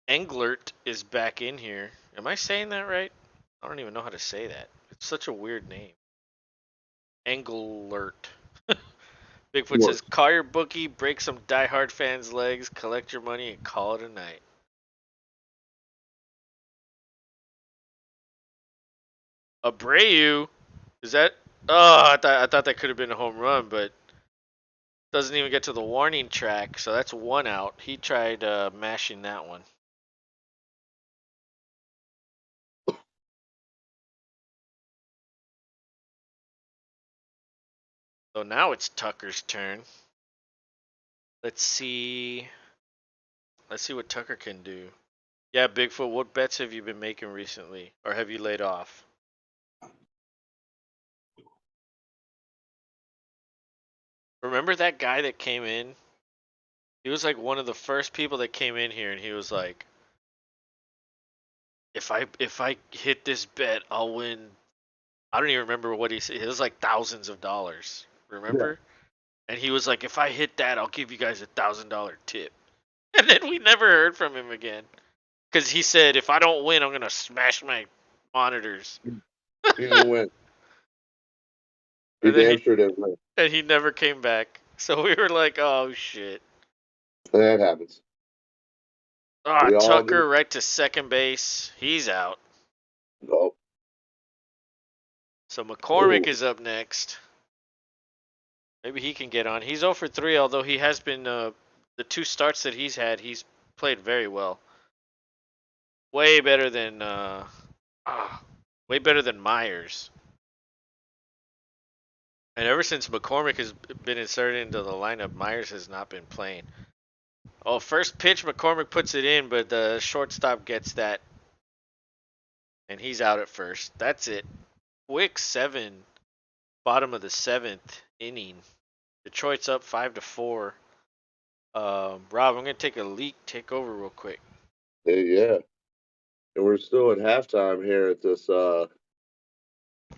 [SPEAKER 1] Englert is back in here. Am I saying that right? I don't even know how to say that. It's such a weird name. Englert.
[SPEAKER 2] of
[SPEAKER 1] Bigfoot says,
[SPEAKER 2] course.
[SPEAKER 1] call your bookie, break some diehard fans' legs, collect your money, and call it a night. Abreu? Is that? Oh, I thought that could have been a home run, but doesn't even get to the warning track, so that's one out. He tried mashing that one. So now it's Tucker's turn. Let's see. Let's see what Tucker can do. Yeah, Bigfoot, what bets have you been making recently? Or have you laid off? Remember that guy that came in? He was like one of the first people that came in here and he was like, if I hit this bet, I'll win. I don't even remember what he said. It was like thousands of dollars.
[SPEAKER 2] Yeah.
[SPEAKER 1] Remember? And he was like, if I hit that, I'll give you guys $1,000 tip. And then we never heard from him again. Because he said, if I don't win, I'm going to smash my monitors.
[SPEAKER 2] He didn't win. He
[SPEAKER 1] And then
[SPEAKER 2] damn sure didn't win.
[SPEAKER 1] he never came back. So we were like, oh shit.
[SPEAKER 2] That happens.
[SPEAKER 1] Ah,
[SPEAKER 2] We all do.
[SPEAKER 1] Tucker right to second base. He's out.
[SPEAKER 2] Oh,
[SPEAKER 1] So
[SPEAKER 2] ooh.
[SPEAKER 1] McCormick is up next. Maybe he can get on. He's 0 for 3, although he has been the 2 starts that he's had, he's played very well. Way better than ah, way better than Myers. And ever since McCormick has been inserted into the lineup, Myers has not been playing. Oh, first pitch, McCormick puts it in, but the shortstop gets that, and he's out at first. That's it. Quick 7, bottom of the 7th inning. Detroit's up 5-4. Rob, I'm gonna take a leak. Take over real quick.
[SPEAKER 2] Yeah. And we're still at halftime here at this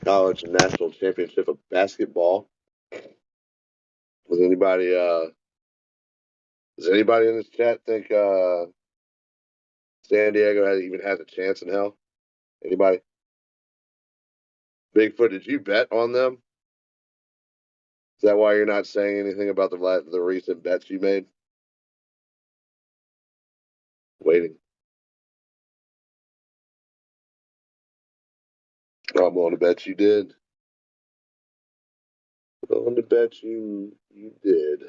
[SPEAKER 2] college national championship of basketball. Does anybody does anybody in this chat think San Diego even has a chance in hell? Anybody? Bigfoot, did you bet on them? Is that why you're not saying anything about the recent bets you made? Waiting. I'm willing to bet you did. Willing to bet you did.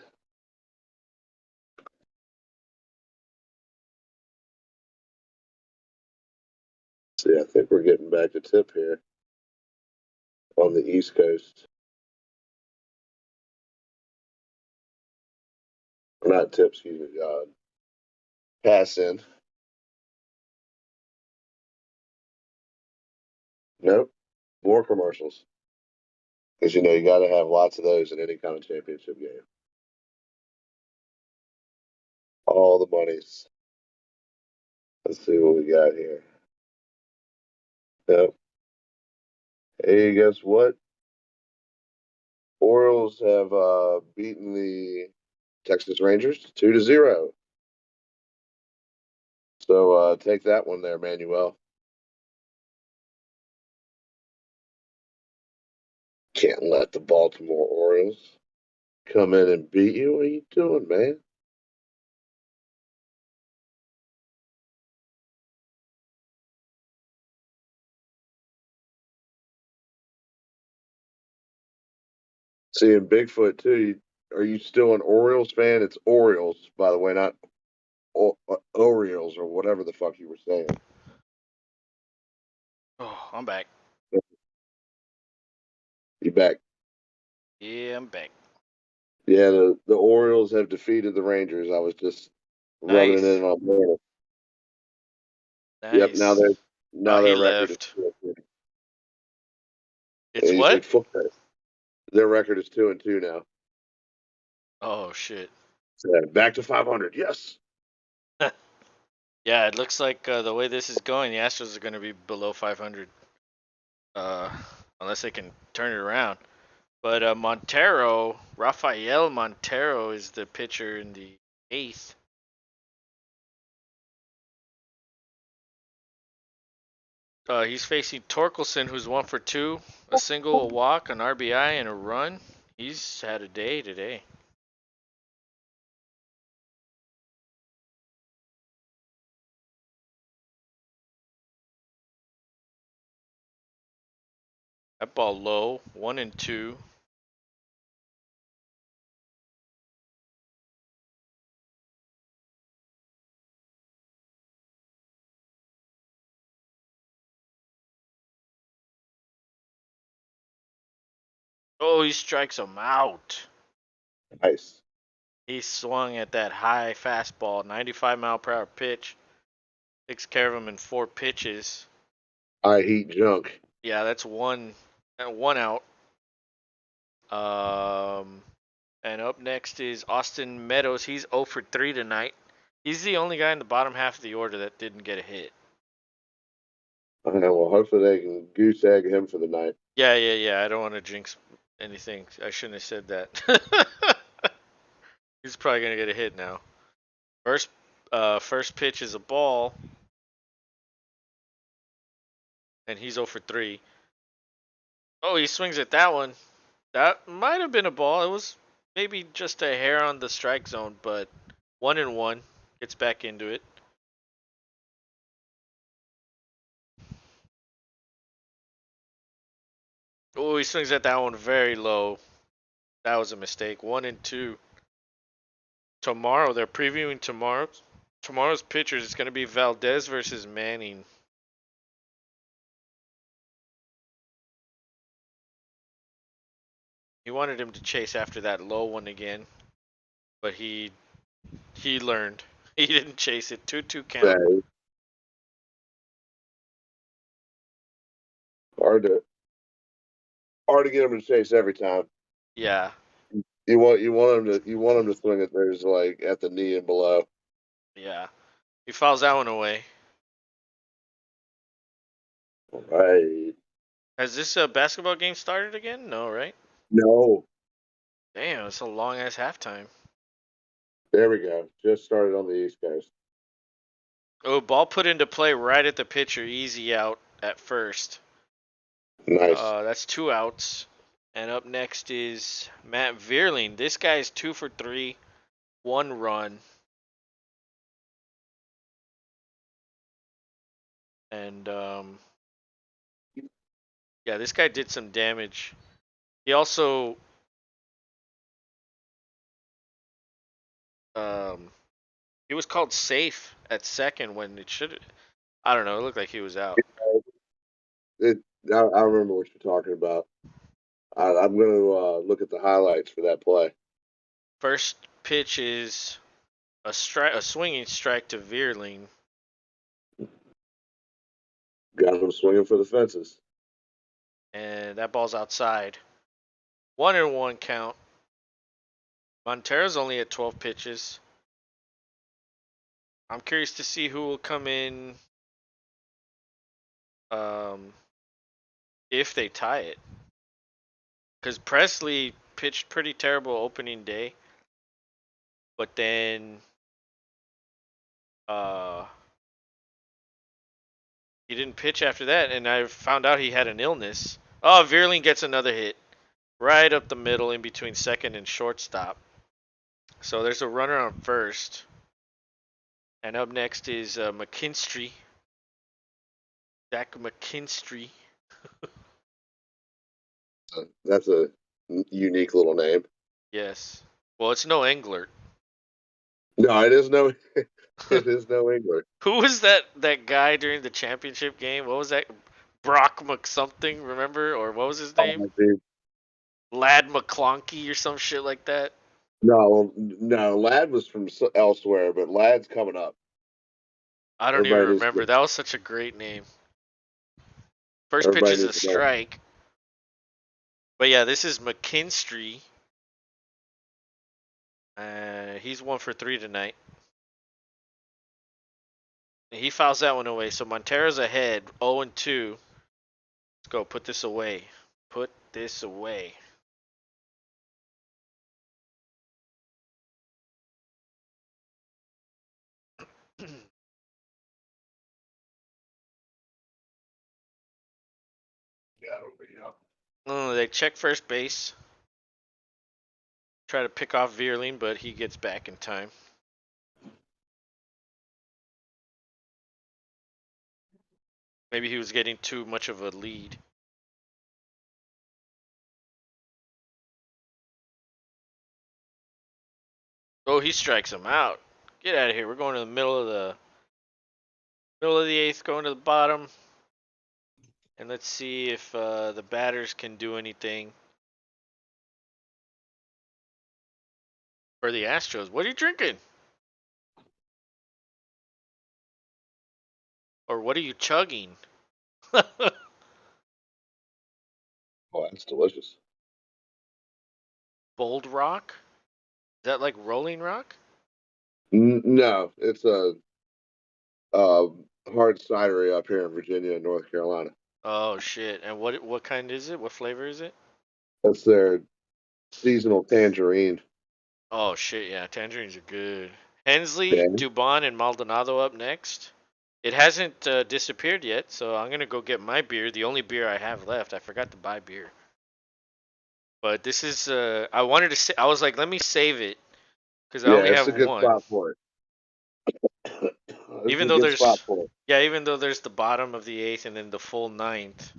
[SPEAKER 2] See, I think we're getting back to tip here on the East Coast. Not tip, excuse me, God. Pass in. Nope. More commercials. Because you got to have lots of those in any kind of championship game. All the monies. Let's see what we got here. Yep. Hey, guess what? Orioles have beaten the Texas Rangers 2-0. So take that one there, Manuel. Can't let the Baltimore Orioles come in and beat you. What are you doing, man? Seeing Bigfoot too. Are you still an Orioles fan? It's Orioles, by the way, not Orioles or whatever the fuck you were saying.
[SPEAKER 1] Oh, I'm back.
[SPEAKER 2] You back?
[SPEAKER 1] Yeah, I'm back.
[SPEAKER 2] Yeah, the Orioles have defeated the Rangers. I was just rubbing it
[SPEAKER 1] Nice.
[SPEAKER 2] in on there. Yep. Now
[SPEAKER 1] Nice.
[SPEAKER 2] their
[SPEAKER 1] Oh,
[SPEAKER 2] now
[SPEAKER 1] he
[SPEAKER 2] their record is
[SPEAKER 1] left.
[SPEAKER 2] 2-2.
[SPEAKER 1] It's
[SPEAKER 2] And you
[SPEAKER 1] what?
[SPEAKER 2] said fuck that. Their record is 2-2 now.
[SPEAKER 1] Oh, shit.
[SPEAKER 2] So back to 500. Yes.
[SPEAKER 1] Yeah, it looks like the way this is going, the Astros are going to be below 500, uh, unless they can turn it around. But Rafael Montero, is the pitcher in the eighth. He's facing Torkelson, who's 1 for 2, a single, a walk, an RBI, and a run. He's had a day today. That ball low, 1-2. Oh, he strikes him out.
[SPEAKER 2] Nice.
[SPEAKER 1] He swung at that high fastball, 95-mile-per-hour pitch. Takes care of him in 4 pitches.
[SPEAKER 2] I heat junk.
[SPEAKER 1] Yeah, that's one out. Um, and up next is Austin Meadows. He's 0 for 3 tonight. He's the only guy in the bottom half of the order that didn't get a hit.
[SPEAKER 2] Well, hopefully they can goose egg him for the night.
[SPEAKER 1] Yeah. I don't want to jinx anything. I shouldn't have said that. He's probably gonna get a hit now. First pitch is a ball, and he's 0 for 3. Oh, he swings at that one. That might have been a ball. It was maybe just a hair on the strike zone, but 1-1 gets back into it. Oh, he swings at that one very low. That was a mistake. 1-2. Tomorrow, they're previewing tomorrow's pitchers. It's going to be Valdez versus Manning. He wanted him to chase after that low one again, but he learned. He didn't chase it. 2-2 count.
[SPEAKER 2] Say, hard to hard to get him to chase every time.
[SPEAKER 1] Yeah,
[SPEAKER 2] You want him to swing it. There's like at the knee and below.
[SPEAKER 1] yeah. He fouls that one away.
[SPEAKER 2] Right.
[SPEAKER 1] Has this basketball game started again? No, right?
[SPEAKER 2] No.
[SPEAKER 1] Damn, it's a long ass halftime.
[SPEAKER 2] There we go. Just started on the East Coast.
[SPEAKER 1] Oh, ball put into play right at the pitcher. Easy out at first.
[SPEAKER 2] Nice.
[SPEAKER 1] That's 2 outs. And up next is Matt Vierling. This guy's 2 for 3, 1 run. And yeah, this guy did some damage. He also um, he was called safe at second when it should. I don't know. It looked like he was out.
[SPEAKER 2] It, I remember what you're talking about. I'm going to look at the highlights for that play.
[SPEAKER 1] First pitch is a swinging strike to Vierling,
[SPEAKER 2] Got him swinging for the fences.
[SPEAKER 1] and that ball's outside. 1-1 count. Montero's only at 12 pitches. I'm curious to see who will come in um, if they tie it. Because Presley pitched pretty terrible opening day, but then uh, he didn't pitch after that, and I found out he had an illness. Oh, Vierling gets another hit. right up the middle in between second and shortstop. So there's a runner on first. And up next is McKinstry. Jack McKinstry.
[SPEAKER 2] That's a unique little name.
[SPEAKER 1] Yes. Well, it's no Englert.
[SPEAKER 2] No, it is no. It is no English.
[SPEAKER 1] Who was that guy during the championship game? What was that? Brock McSomething, remember? Or what was his
[SPEAKER 2] Oh,
[SPEAKER 1] name?
[SPEAKER 2] dude.
[SPEAKER 1] Lad McClonky or some shit like that.
[SPEAKER 2] No, no. Lad was from elsewhere, but Lad's coming up.
[SPEAKER 1] I don't even
[SPEAKER 2] Everybody needs
[SPEAKER 1] remember.
[SPEAKER 2] to.
[SPEAKER 1] That was such a great name. First pitch
[SPEAKER 2] Everybody
[SPEAKER 1] is a
[SPEAKER 2] needs to know.
[SPEAKER 1] strike. But yeah, this is McKinstry. He's 1 for 3 tonight. He fouls that one away. So Montera's ahead, 0-2. Let's go. Put this away. Put this away. They check first base. Try to pick off Vierling, but he gets back in time. Maybe he was getting too much of a lead. Oh, he strikes him out. Get out of here. We're going to the middle of the eighth, going to the bottom. And let's see if the batters can do anything for the Astros. What are you drinking? Or what are you chugging?
[SPEAKER 2] Oh, that's delicious.
[SPEAKER 1] Bold Rock? Is that like Rolling Rock?
[SPEAKER 2] No, it's a uh, hard cidery up here in Virginia and North Carolina.
[SPEAKER 1] Oh shit! And what kind is it? What flavor is it?
[SPEAKER 2] That's their seasonal tangerine.
[SPEAKER 1] Oh shit! Yeah, tangerines are good. Hensley,
[SPEAKER 2] Yeah,
[SPEAKER 1] Dubon, and Maldonado up next. It hasn't disappeared yet, so I'm gonna go get my beer. The only beer I have left. I forgot to buy beer, but this is. I wanted to. I was like, let me save it because I
[SPEAKER 2] yeah,
[SPEAKER 1] only
[SPEAKER 2] it's
[SPEAKER 1] have
[SPEAKER 2] a good
[SPEAKER 1] one.
[SPEAKER 2] spot for it. It's
[SPEAKER 1] Even
[SPEAKER 2] a
[SPEAKER 1] though
[SPEAKER 2] good spot
[SPEAKER 1] there's.
[SPEAKER 2] for it.
[SPEAKER 1] Yeah, even though there's the bottom of the eighth and then the full ninth.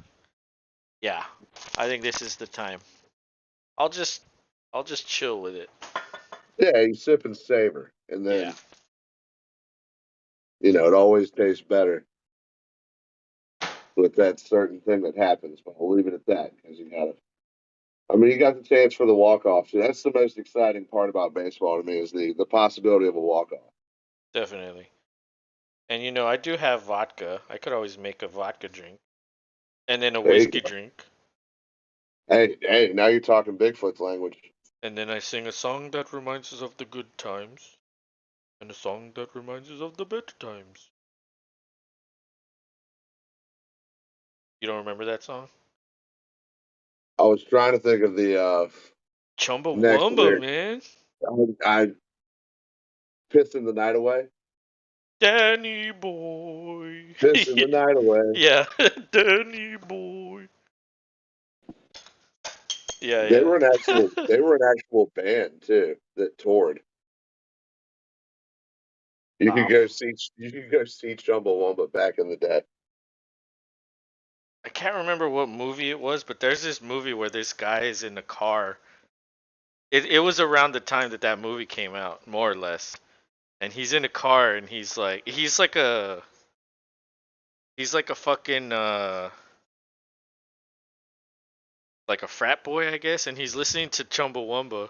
[SPEAKER 1] Yeah, I think this is the time. I'll just. I'll just chill with it.
[SPEAKER 2] Yeah, you sip and savor, and
[SPEAKER 1] Yeah,
[SPEAKER 2] then it always tastes better with that certain thing that happens. But we'll leave it at that because you got to. I mean, you got the chance for the walk off. So that's the most exciting part about baseball to me is the possibility of a walk off.
[SPEAKER 1] definitely. And I do have vodka. I could always make a vodka drink and then a
[SPEAKER 2] There you
[SPEAKER 1] whiskey
[SPEAKER 2] go.
[SPEAKER 1] drink.
[SPEAKER 2] Hey, now you're talking Bigfoot's language.
[SPEAKER 1] And then I sing a song that reminds us of the good times and a song that reminds us of the better times. You don't remember that song?
[SPEAKER 2] I was trying to think of the next
[SPEAKER 1] Chumbawamba,
[SPEAKER 2] lyric.
[SPEAKER 1] man.
[SPEAKER 2] I pissing the night away.
[SPEAKER 1] Danny boy.
[SPEAKER 2] Pissing the night away.
[SPEAKER 1] Yeah, Danny boy. Yeah,
[SPEAKER 2] They were an
[SPEAKER 1] yeah.
[SPEAKER 2] actual they were an actual band too that toured.
[SPEAKER 1] Wow.
[SPEAKER 2] You could go see Chumbawamba back in the day.
[SPEAKER 1] I can't remember what movie it was, but there's this movie where this guy is in a car. It was around the time that movie came out, more or less. And he's in a car and he's like a fucking like a frat boy, I guess, and he's listening to Chumbawamba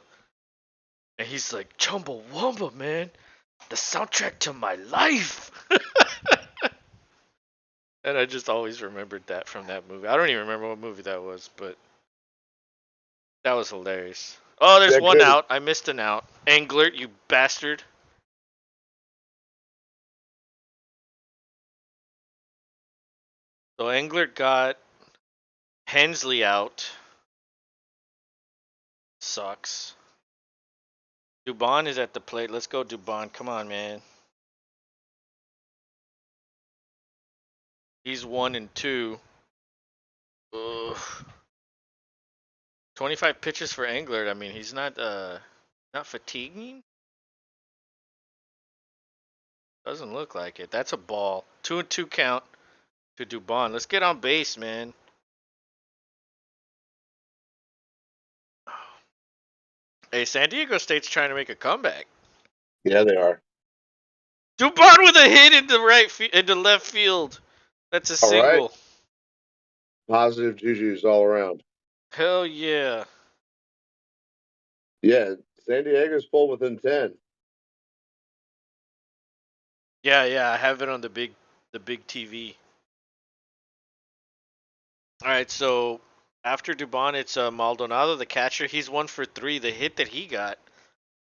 [SPEAKER 1] and he's like, Chumbawamba, man, the soundtrack to my life. And I just always remembered that from that movie. I don't even remember what movie that was, but that was hilarious. Oh, there's
[SPEAKER 2] That
[SPEAKER 1] one
[SPEAKER 2] could
[SPEAKER 1] out. I missed an out. Englert, you bastard. So Englert got Hensley out. Sucks. Dubon is at the plate. Let's go, Dubon. Come on, man. He's 1-2. Ugh. 25 pitches for Englert. I mean, he's not fatiguing. Doesn't look like it. That's a ball. 2-2 count to Dubon. Let's get on base, man. Hey, San Diego State's trying to make a comeback.
[SPEAKER 2] Yeah, they are.
[SPEAKER 1] Dubon with a hit into left field. That's a
[SPEAKER 2] All right.
[SPEAKER 1] single.
[SPEAKER 2] Positive juju's all around.
[SPEAKER 1] Hell yeah.
[SPEAKER 2] Yeah, San Diego's full within 10.
[SPEAKER 1] Yeah. I have it on the big TV. All right, so after Dubon, it's Maldonado, the catcher. He's 1 for 3. The hit that he got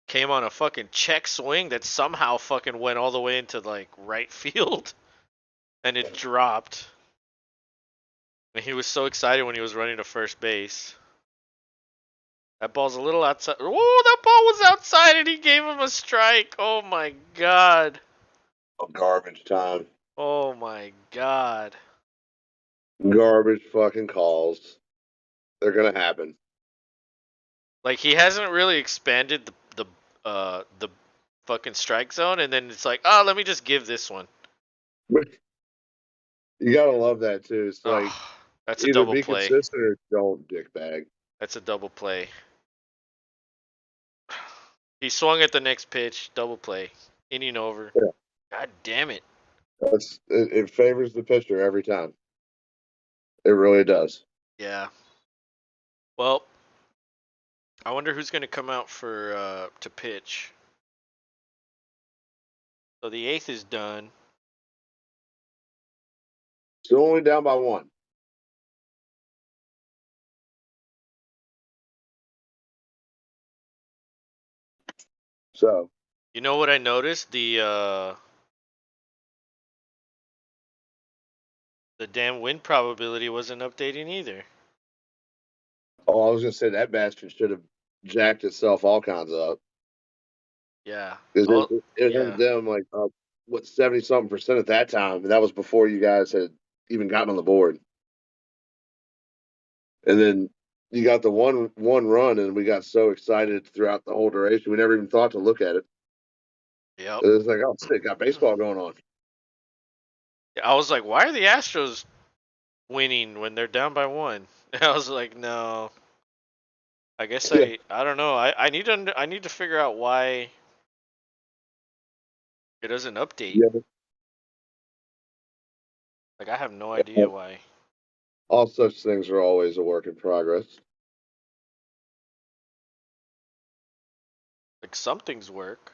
[SPEAKER 1] came on a fucking check swing that somehow fucking went all the way into like right field, and it dropped. And he was so excited when he was running to first base. That ball's a little outside. Oh, that ball was outside, and he gave him a strike. Oh my god.
[SPEAKER 2] Garbage time.
[SPEAKER 1] Oh my god.
[SPEAKER 2] Garbage fucking calls. They're gonna happen.
[SPEAKER 1] Like he hasn't really expanded the fucking strike zone, and then it's like, oh, let me just give this one.
[SPEAKER 2] You gotta love that too. It's like
[SPEAKER 1] Oh, that's a
[SPEAKER 2] either
[SPEAKER 1] double
[SPEAKER 2] be
[SPEAKER 1] play.
[SPEAKER 2] consistent or don't, dickbag.
[SPEAKER 1] That's a double play. He swung at the next pitch, double play, inning over.
[SPEAKER 2] Yeah.
[SPEAKER 1] God damn it.
[SPEAKER 2] It favors the pitcher every time. It really does.
[SPEAKER 1] Yeah. Well, I wonder who's gonna come out for to pitch. So the eighth is done.
[SPEAKER 2] Still only down by 1. So,
[SPEAKER 1] You know what I noticed? The damn win probability wasn't updating either.
[SPEAKER 2] I was gonna say that bastard should have jacked itself all kinds up
[SPEAKER 1] Yeah.
[SPEAKER 2] because
[SPEAKER 1] Oh,
[SPEAKER 2] it had
[SPEAKER 1] yeah.
[SPEAKER 2] them like 70 something percent at that time, and that was before you guys had even gotten on the board. And then you got the one run, and we got so excited throughout the whole duration, we never even thought to look at it.
[SPEAKER 1] Yep.
[SPEAKER 2] It was like, oh shit, got baseball going on.
[SPEAKER 1] I was like, why are the Astros winning when they're down by 1? And I was like, no. I guess
[SPEAKER 2] Yeah,
[SPEAKER 1] I don't know. I need to figure out why it doesn't update.
[SPEAKER 2] yeah.
[SPEAKER 1] Like I have no idea why.
[SPEAKER 2] All such things are always a work in progress.
[SPEAKER 1] Like some things work.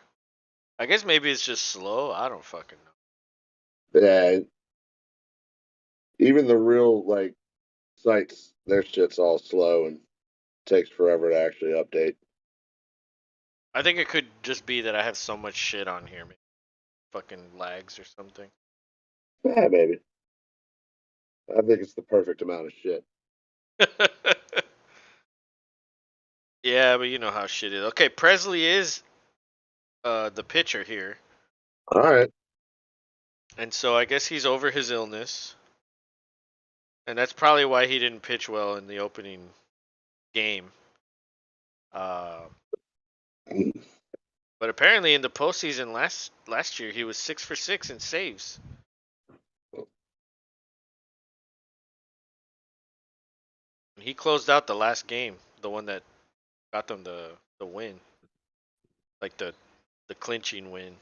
[SPEAKER 1] I guess maybe it's just slow. I don't fucking know.
[SPEAKER 2] Yeah, even the real like sites, their shit's all slow and takes forever to actually update.
[SPEAKER 1] I think it could just be that I have so much shit on here. Maybe fucking lags or something.
[SPEAKER 2] Yeah, maybe. I think it's the perfect amount of shit.
[SPEAKER 1] Yeah, but you know how shit is. Okay, Presley is the pitcher here.
[SPEAKER 2] All right.
[SPEAKER 1] And so I guess he's over his illness. And that's probably why he didn't pitch well in the opening game. Uh, but apparently in the postseason last year he was 6 for 6 in saves. He closed out the last game, the one that got them the win, like the clinching win.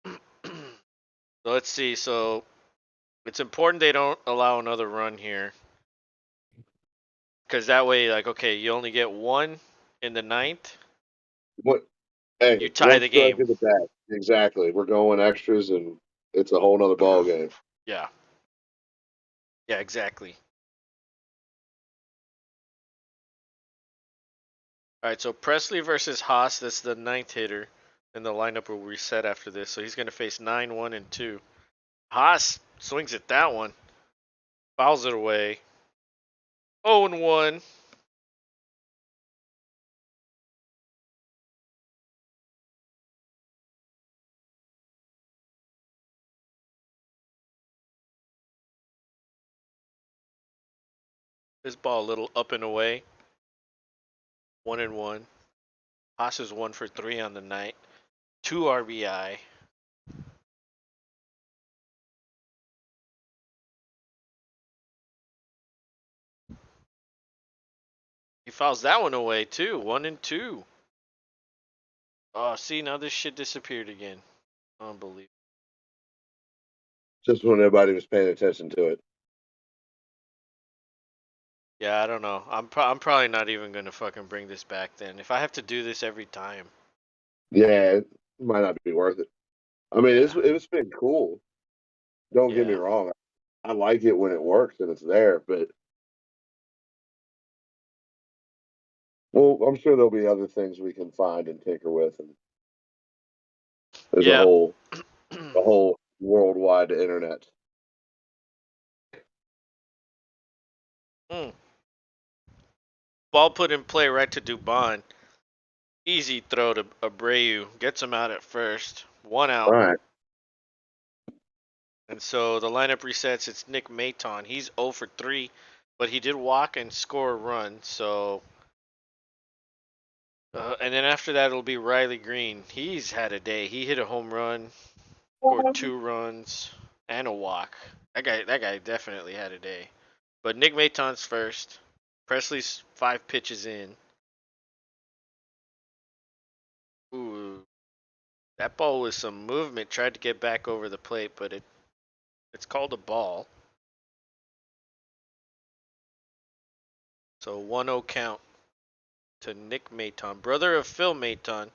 [SPEAKER 1] So let's see. So it's important they don't allow another run here, because that way, like, okay, you only get one in the ninth.
[SPEAKER 2] What? Hey,
[SPEAKER 1] You tie
[SPEAKER 2] one
[SPEAKER 1] the
[SPEAKER 2] strike
[SPEAKER 1] game.
[SPEAKER 2] in the back. Exactly. We're going extras, and it's a whole nother ball game.
[SPEAKER 1] Yeah. Yeah. Exactly. All right. So Presley versus Haas. That's the ninth hitter, and the lineup will reset after this. So he's going to face 9, 1, and 2. Haas swings at that one, fouls it away. 0 and 1. This ball a little up and away. 1-1. Haas is 1 for 3 on the night. 2 RBI. He fouls that one away too. 1-2. Oh, see, now this shit disappeared again. Unbelievable.
[SPEAKER 2] Just when nobody was paying attention to it.
[SPEAKER 1] Yeah, I don't know. I'm probably not even gonna fucking bring this back then. If I have to do this every time.
[SPEAKER 2] Yeah, it might not be worth it. I mean,
[SPEAKER 1] Yeah.
[SPEAKER 2] it's been cool. Don't get me
[SPEAKER 1] Yeah.
[SPEAKER 2] wrong. I like it when it works and it's there, but well, I'm sure there'll be other things we can find and tinker with, and there's
[SPEAKER 1] Yeah.
[SPEAKER 2] a whole worldwide internet.
[SPEAKER 1] Mm. Ball put in play right to Dubon. Easy throw to Abreu. Gets him out at first. 1 out.
[SPEAKER 2] All right.
[SPEAKER 1] And so the lineup resets. It's Nick Maton. He's 0 for 3, but he did walk and score a run. So, and then after that, it'll be Riley Green. He's had a day. He hit a home run, scored 2 runs, and a walk. That guy definitely had a day. But Nick Maton's first. Presley's 5 pitches in. Ooh, that ball was some movement. Tried to get back over the plate, but it's called a ball. So 1-0 count to Nick Maton, brother of Phil Maton,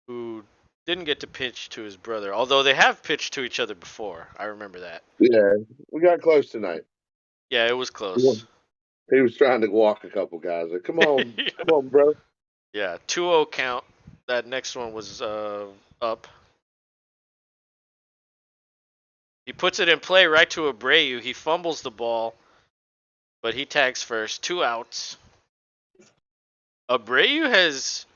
[SPEAKER 1] who didn't get to pitch to his brother, although they have pitched to each other before. I remember that.
[SPEAKER 2] Yeah, we got close tonight.
[SPEAKER 1] Yeah, it was close.
[SPEAKER 2] He was trying to walk a couple guys. Like, come on, bro.
[SPEAKER 1] Yeah, 2-0 count. That next one was up. He puts it in play right to Abreu. He fumbles the ball, but he tags first. 2 outs. Abreu has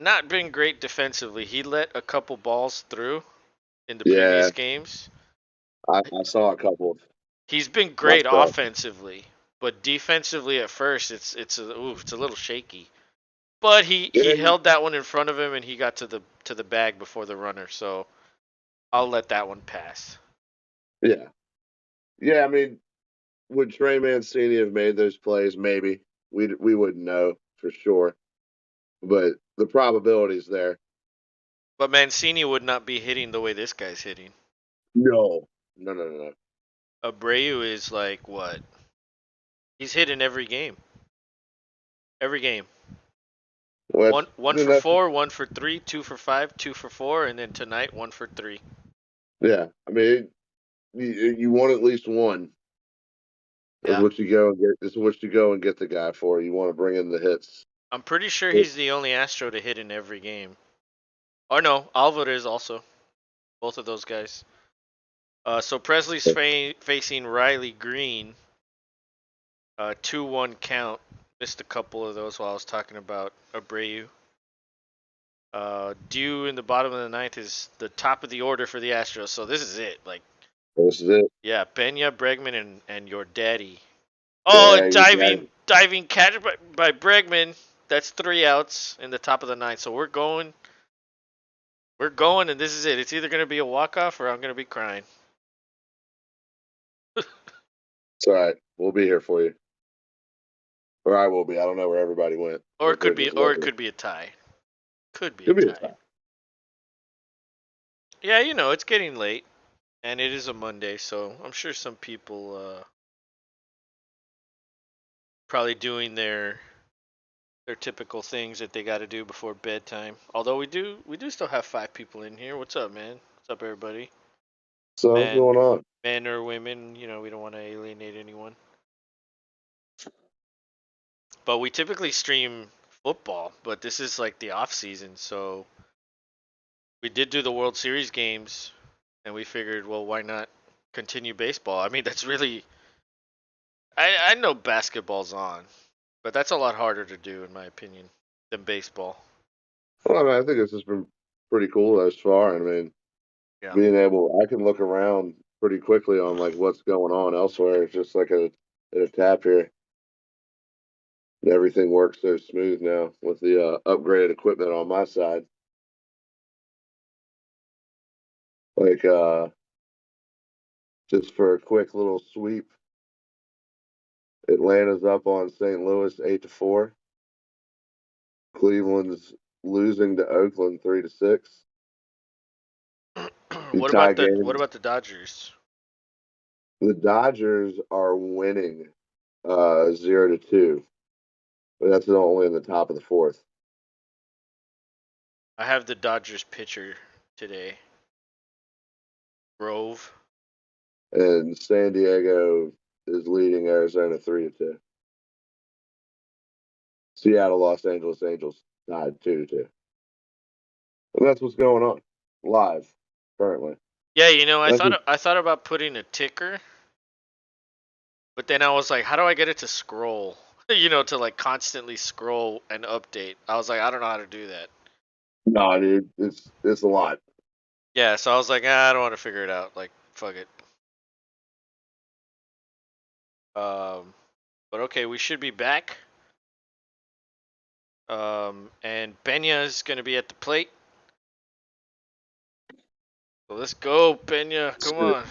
[SPEAKER 1] not been great defensively. He let a couple balls through in the
[SPEAKER 2] Yeah,
[SPEAKER 1] previous games.
[SPEAKER 2] I saw a couple of
[SPEAKER 1] He's been great
[SPEAKER 2] myself.
[SPEAKER 1] offensively, but defensively at first it's a little shaky. But he
[SPEAKER 2] Yeah,
[SPEAKER 1] held that one in front of him and he got to the bag before the runner, so I'll let that one pass.
[SPEAKER 2] yeah, yeah. I mean, would Trey Mancini have made those plays? Maybe we wouldn't know for sure, but the probability's there.
[SPEAKER 1] But Mancini would not be hitting the way this guy's hitting.
[SPEAKER 2] No, no, no, no, no.
[SPEAKER 1] Abreu is like what? He's hitting every game. Every game.
[SPEAKER 2] Well,
[SPEAKER 1] One
[SPEAKER 2] then
[SPEAKER 1] for
[SPEAKER 2] that's
[SPEAKER 1] 4, 1 for 3, 2 for 5, 2 for 4, and then tonight 1 for 3.
[SPEAKER 2] yeah. I mean, you want at least one. Is
[SPEAKER 1] Yeah.
[SPEAKER 2] what you go and get. Is what you go and get the guy for. You want to bring in the hits.
[SPEAKER 1] I'm pretty sure he's the only Astro to hit in every game. Or no, Alvarez also. Both of those guys. So Presley's facing Riley Green. 2-1 count. Missed a couple of those while I was talking about Abreu. Due in the bottom of the ninth is the top of the order for the Astros. So this is it. Like,
[SPEAKER 2] This is it.
[SPEAKER 1] yeah, Pena, Bregman, and your daddy. Oh,
[SPEAKER 2] Yeah,
[SPEAKER 1] and
[SPEAKER 2] you got it.
[SPEAKER 1] diving catch by Bregman. That's 3 outs in the top of the ninth. So we're going, and this is it. It's either gonna be a walk off or I'm gonna be crying.
[SPEAKER 2] It's all right. We'll be here for you. Or I will be. I don't know where everybody went.
[SPEAKER 1] Or
[SPEAKER 2] If
[SPEAKER 1] it
[SPEAKER 2] they're
[SPEAKER 1] could be,
[SPEAKER 2] just
[SPEAKER 1] or it
[SPEAKER 2] looking.
[SPEAKER 1] could be a tie. Could be a
[SPEAKER 2] Could be a
[SPEAKER 1] tie.
[SPEAKER 2] tie.
[SPEAKER 1] Yeah, it's getting late, and it is a Monday, so I'm sure some people probably doing their typical things that they got to do before bedtime. Although we do still have 5 people in here. What's up, man? What's up, everybody?
[SPEAKER 2] So what's
[SPEAKER 1] Men,
[SPEAKER 2] going on?
[SPEAKER 1] men or women? We don't want to alienate anyone. But we typically stream football, but this is like the off season, so we did do the World Series games, and we figured, well, why not continue baseball? I mean, that's really I know basketball's on, but that's a lot harder to do in my opinion than baseball.
[SPEAKER 2] Well, I mean, I think this has been pretty cool thus far. I mean,
[SPEAKER 1] Yeah.
[SPEAKER 2] being able, I can look around pretty quickly on like what's going on elsewhere. It's just like a in a tap here. And everything works so smooth now with the upgraded equipment on my side. Like just for a quick little sweep, Atlanta's up on St. Louis 8-4. Cleveland's losing to Oakland 3-6. You
[SPEAKER 1] What
[SPEAKER 2] tie
[SPEAKER 1] about what
[SPEAKER 2] games.
[SPEAKER 1] about the Dodgers?
[SPEAKER 2] The Dodgers are winning 0-2, but that's only in the top of the fourth.
[SPEAKER 1] I have the Dodgers pitcher today, Grove.
[SPEAKER 2] And San Diego is leading Arizona 3-2. Seattle, Los Angeles Angels tied 2-2. And that's what's going on live currently.
[SPEAKER 1] Yeah, you know,
[SPEAKER 2] That's what,
[SPEAKER 1] I thought about putting a ticker, but then I was like, how do I get it to scroll? You know, to like constantly scroll and update. I was like, I don't know how to do that.
[SPEAKER 2] no, dude, it's a lot.
[SPEAKER 1] Yeah, so I was like, I don't want to figure it out. Like, fuck it. But okay, we should be back. And Pena is gonna be at the plate. So let's go, Pena. Come on.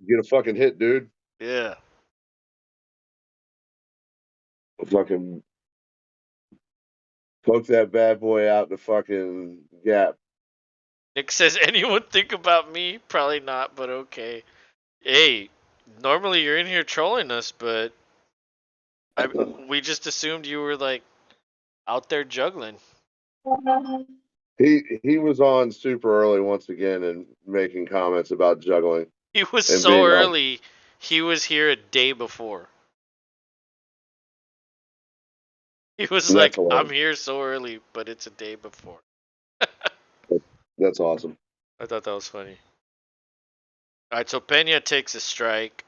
[SPEAKER 2] Get a fucking hit, dude.
[SPEAKER 1] Yeah.
[SPEAKER 2] Fucking poke that bad boy out the fucking gap.
[SPEAKER 1] Nick says, anyone think about me? Probably not, but okay. Hey, normally you're in here trolling us, but we just assumed you were like out there juggling.
[SPEAKER 2] He was on super early once again and making comments about juggling
[SPEAKER 1] He was
[SPEAKER 2] and
[SPEAKER 1] so
[SPEAKER 2] being on.
[SPEAKER 1] early. He was here a day before. He was
[SPEAKER 2] That's
[SPEAKER 1] like, I'm
[SPEAKER 2] hilarious.
[SPEAKER 1] here so early, but it's a day before.
[SPEAKER 2] That's awesome.
[SPEAKER 1] I thought that was funny. All right, so Pena takes a strike.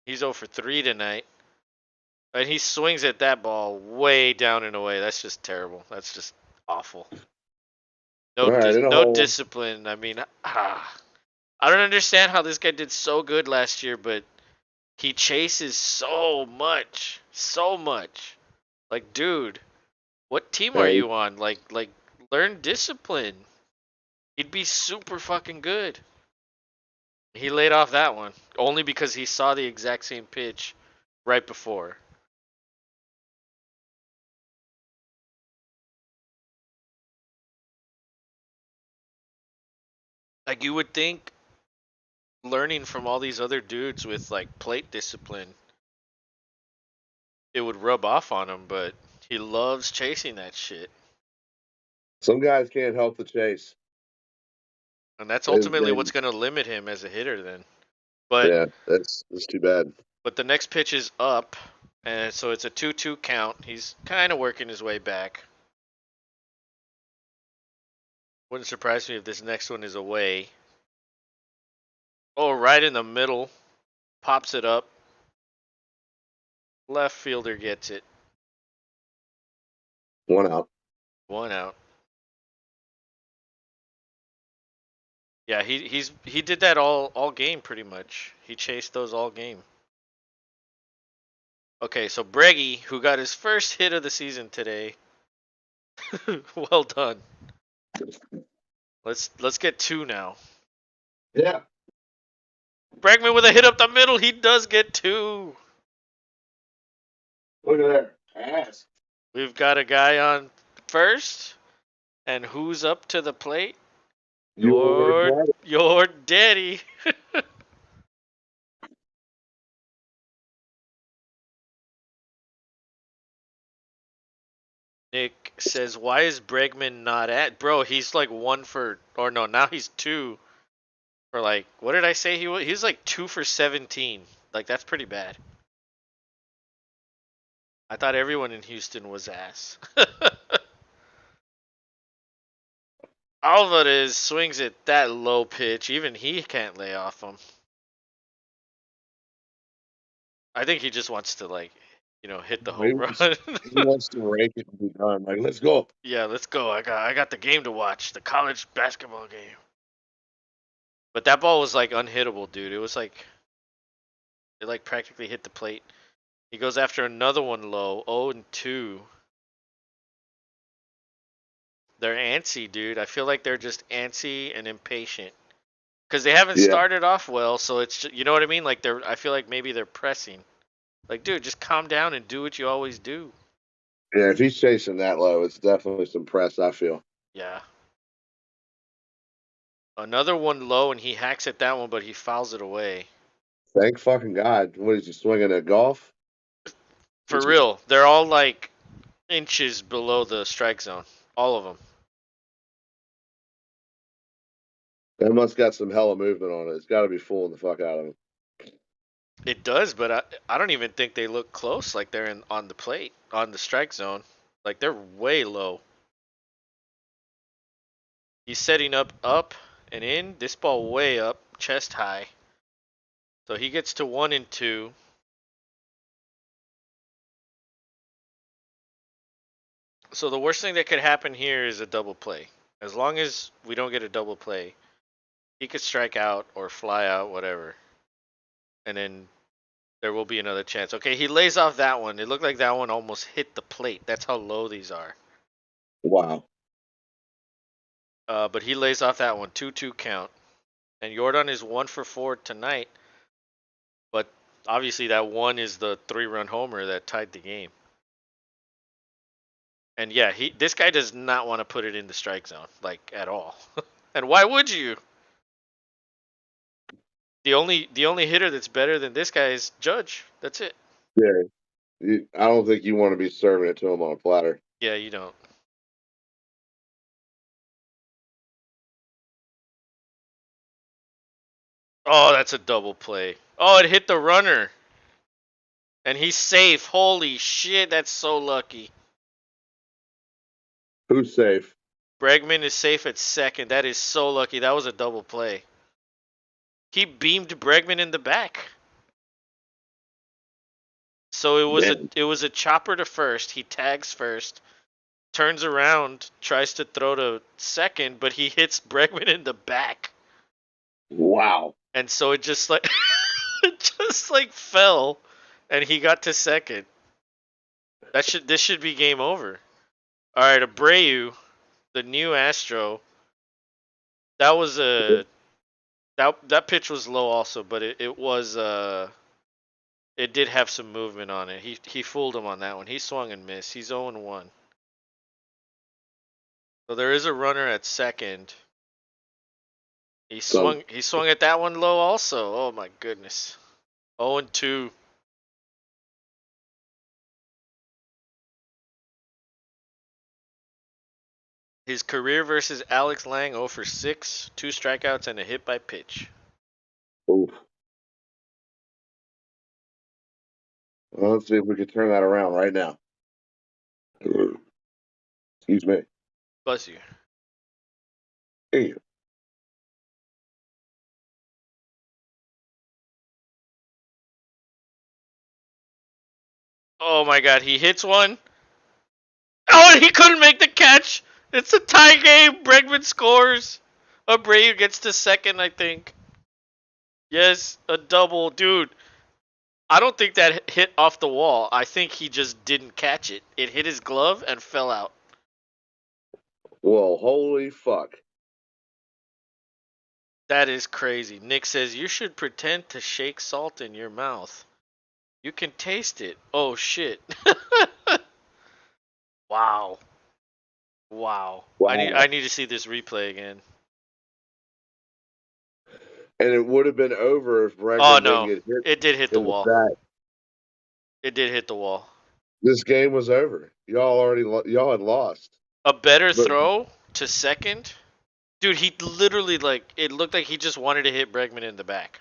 [SPEAKER 1] He's 0 for 3 tonight. And he swings at that ball way down and away. That's just terrible. That's just awful.
[SPEAKER 2] All right, in a
[SPEAKER 1] No
[SPEAKER 2] hole.
[SPEAKER 1] discipline. I mean, I don't understand how this guy did so good last year, but he chases so much, so much. Like, dude, what team are
[SPEAKER 2] Hey,
[SPEAKER 1] you on? Like, learn discipline. He'd be super fucking good. He laid off that one only because he saw the exact same pitch right before. Like, you would think learning from all these other dudes with like plate discipline, it would rub off on him, but he loves chasing that shit.
[SPEAKER 2] some guys can't help the chase.
[SPEAKER 1] And that's
[SPEAKER 2] They,
[SPEAKER 1] ultimately
[SPEAKER 2] they,
[SPEAKER 1] what's going to limit him as a hitter then. But
[SPEAKER 2] yeah, that's too bad.
[SPEAKER 1] the next pitch is up, and so it's a 2-2 count. He's kind of working his way back. Wouldn't surprise me if this next one is away. Oh, right in the middle. Pops it up. Left fielder gets it.
[SPEAKER 2] One out.
[SPEAKER 1] 1 out. Yeah, he did that all game pretty much. He chased those all game. Okay, so Breggy, who got his first hit of the season today. Well done. Let's get 2 now.
[SPEAKER 2] Yeah.
[SPEAKER 1] Bregman with a hit up the middle. He does get 2.
[SPEAKER 2] Look at there. Ass.
[SPEAKER 1] We've got a guy on first, and who's up to the plate?
[SPEAKER 2] Your dad.
[SPEAKER 1] Your daddy. Nick says, "Why is Bregman not at?" Bro, he's like 1 for, or no, now he's 2 for like, what did I say he was? He's like 2 for 17. Like, that's pretty bad. I thought everyone in Houston was ass. Alvarez swings at that low pitch. Even he can't lay off him. I think he just wants to, like, hit the home run.
[SPEAKER 2] He wants to rake it and be done. Like, let's go.
[SPEAKER 1] Yeah, let's go. I got the game to watch, the college basketball game. But that ball was like unhittable, dude. It was like It like practically hit the plate. He goes after another one low, 0-2. They're antsy, dude. I feel like they're just antsy and impatient because they haven't
[SPEAKER 2] Yeah.
[SPEAKER 1] started off well. So it's just, you know what I mean. Like I feel like maybe they're pressing. Like, dude, just calm down and do what you always do.
[SPEAKER 2] Yeah, if he's chasing that low, it's definitely some press, I feel.
[SPEAKER 1] Yeah. Another one low and he hacks at that one, but he fouls it away.
[SPEAKER 2] Thank fucking God. What is he swinging at golf?
[SPEAKER 1] For real, they're all like inches below the strike zone. All of them.
[SPEAKER 2] That must got some hella movement on it. It's got to be fooling the fuck out of him.
[SPEAKER 1] It does, but I don't even think they look close. Like they're in on the plate on the strike zone. Like they're way low. He's setting up and in. This ball way up, chest high. So he gets to 1-2. So the worst thing that could happen here is a double play. As long as we don't get a double play, he could strike out or fly out, whatever. And then there will be another chance. Okay, he lays off that one. It looked like that one almost hit the plate. That's how low these are.
[SPEAKER 2] Wow.
[SPEAKER 1] But he lays off that one. 2-2 count. And Jordan is 1 for 4 tonight. But obviously that one is the 3-run homer that tied the game. And yeah, this guy does not want to put it in the strike zone, like at all. And why would you? The only hitter that's better than this guy is Judge. That's it.
[SPEAKER 2] Yeah. I don't think you want to be serving it to him on a platter.
[SPEAKER 1] Yeah, you don't. Oh, that's a double play. Oh, it hit the runner. And he's safe. Holy shit, that's so lucky.
[SPEAKER 2] Who's safe?
[SPEAKER 1] Bregman is safe at second. That is so lucky. That was a double play. He beamed Bregman in the back. So
[SPEAKER 2] Man.
[SPEAKER 1] it was a chopper to first. He tags first, turns around, tries to throw to second, but he hits Bregman in the back.
[SPEAKER 2] Wow.
[SPEAKER 1] And so it just like it just like fell and he got to second. This should be game over. All right, Abreu, the new Astro. That was a that pitch was low also, but it was it did have some movement on it. He fooled him on that one. He swung and missed. He's 0-1. So there is a runner at second.
[SPEAKER 2] So
[SPEAKER 1] He swung at that one low also. Oh my goodness. 0-2. His career versus Alex Lang 0 for 6, 2 strikeouts and a hit by pitch.
[SPEAKER 2] oof. Well, let's see if we can turn that around right now. Excuse me.
[SPEAKER 1] Bless you.
[SPEAKER 2] Hey.
[SPEAKER 1] Oh my god, he hits one. Oh, and he couldn't make the catch. It's a tie game. Bregman scores. Abreu gets to second, I think. Yes, a double. Dude, I don't think that hit off the wall. I think he just didn't catch it. It hit his glove and fell out.
[SPEAKER 2] Well, holy fuck.
[SPEAKER 1] That is crazy. Nick says you should pretend to shake salt in your mouth. You can taste it. Oh shit. Wow. Wow.
[SPEAKER 2] Wow.
[SPEAKER 1] I need to see this replay again.
[SPEAKER 2] And it would have been over if
[SPEAKER 1] Oh
[SPEAKER 2] Bregman didn't
[SPEAKER 1] no.
[SPEAKER 2] get hit
[SPEAKER 1] It did hit the
[SPEAKER 2] in the
[SPEAKER 1] wall.
[SPEAKER 2] back.
[SPEAKER 1] It did hit the wall.
[SPEAKER 2] This game was over. Y'all had lost.
[SPEAKER 1] A better
[SPEAKER 2] But
[SPEAKER 1] throw to second? Dude, he literally like it looked like he just wanted to hit Bregman in the back.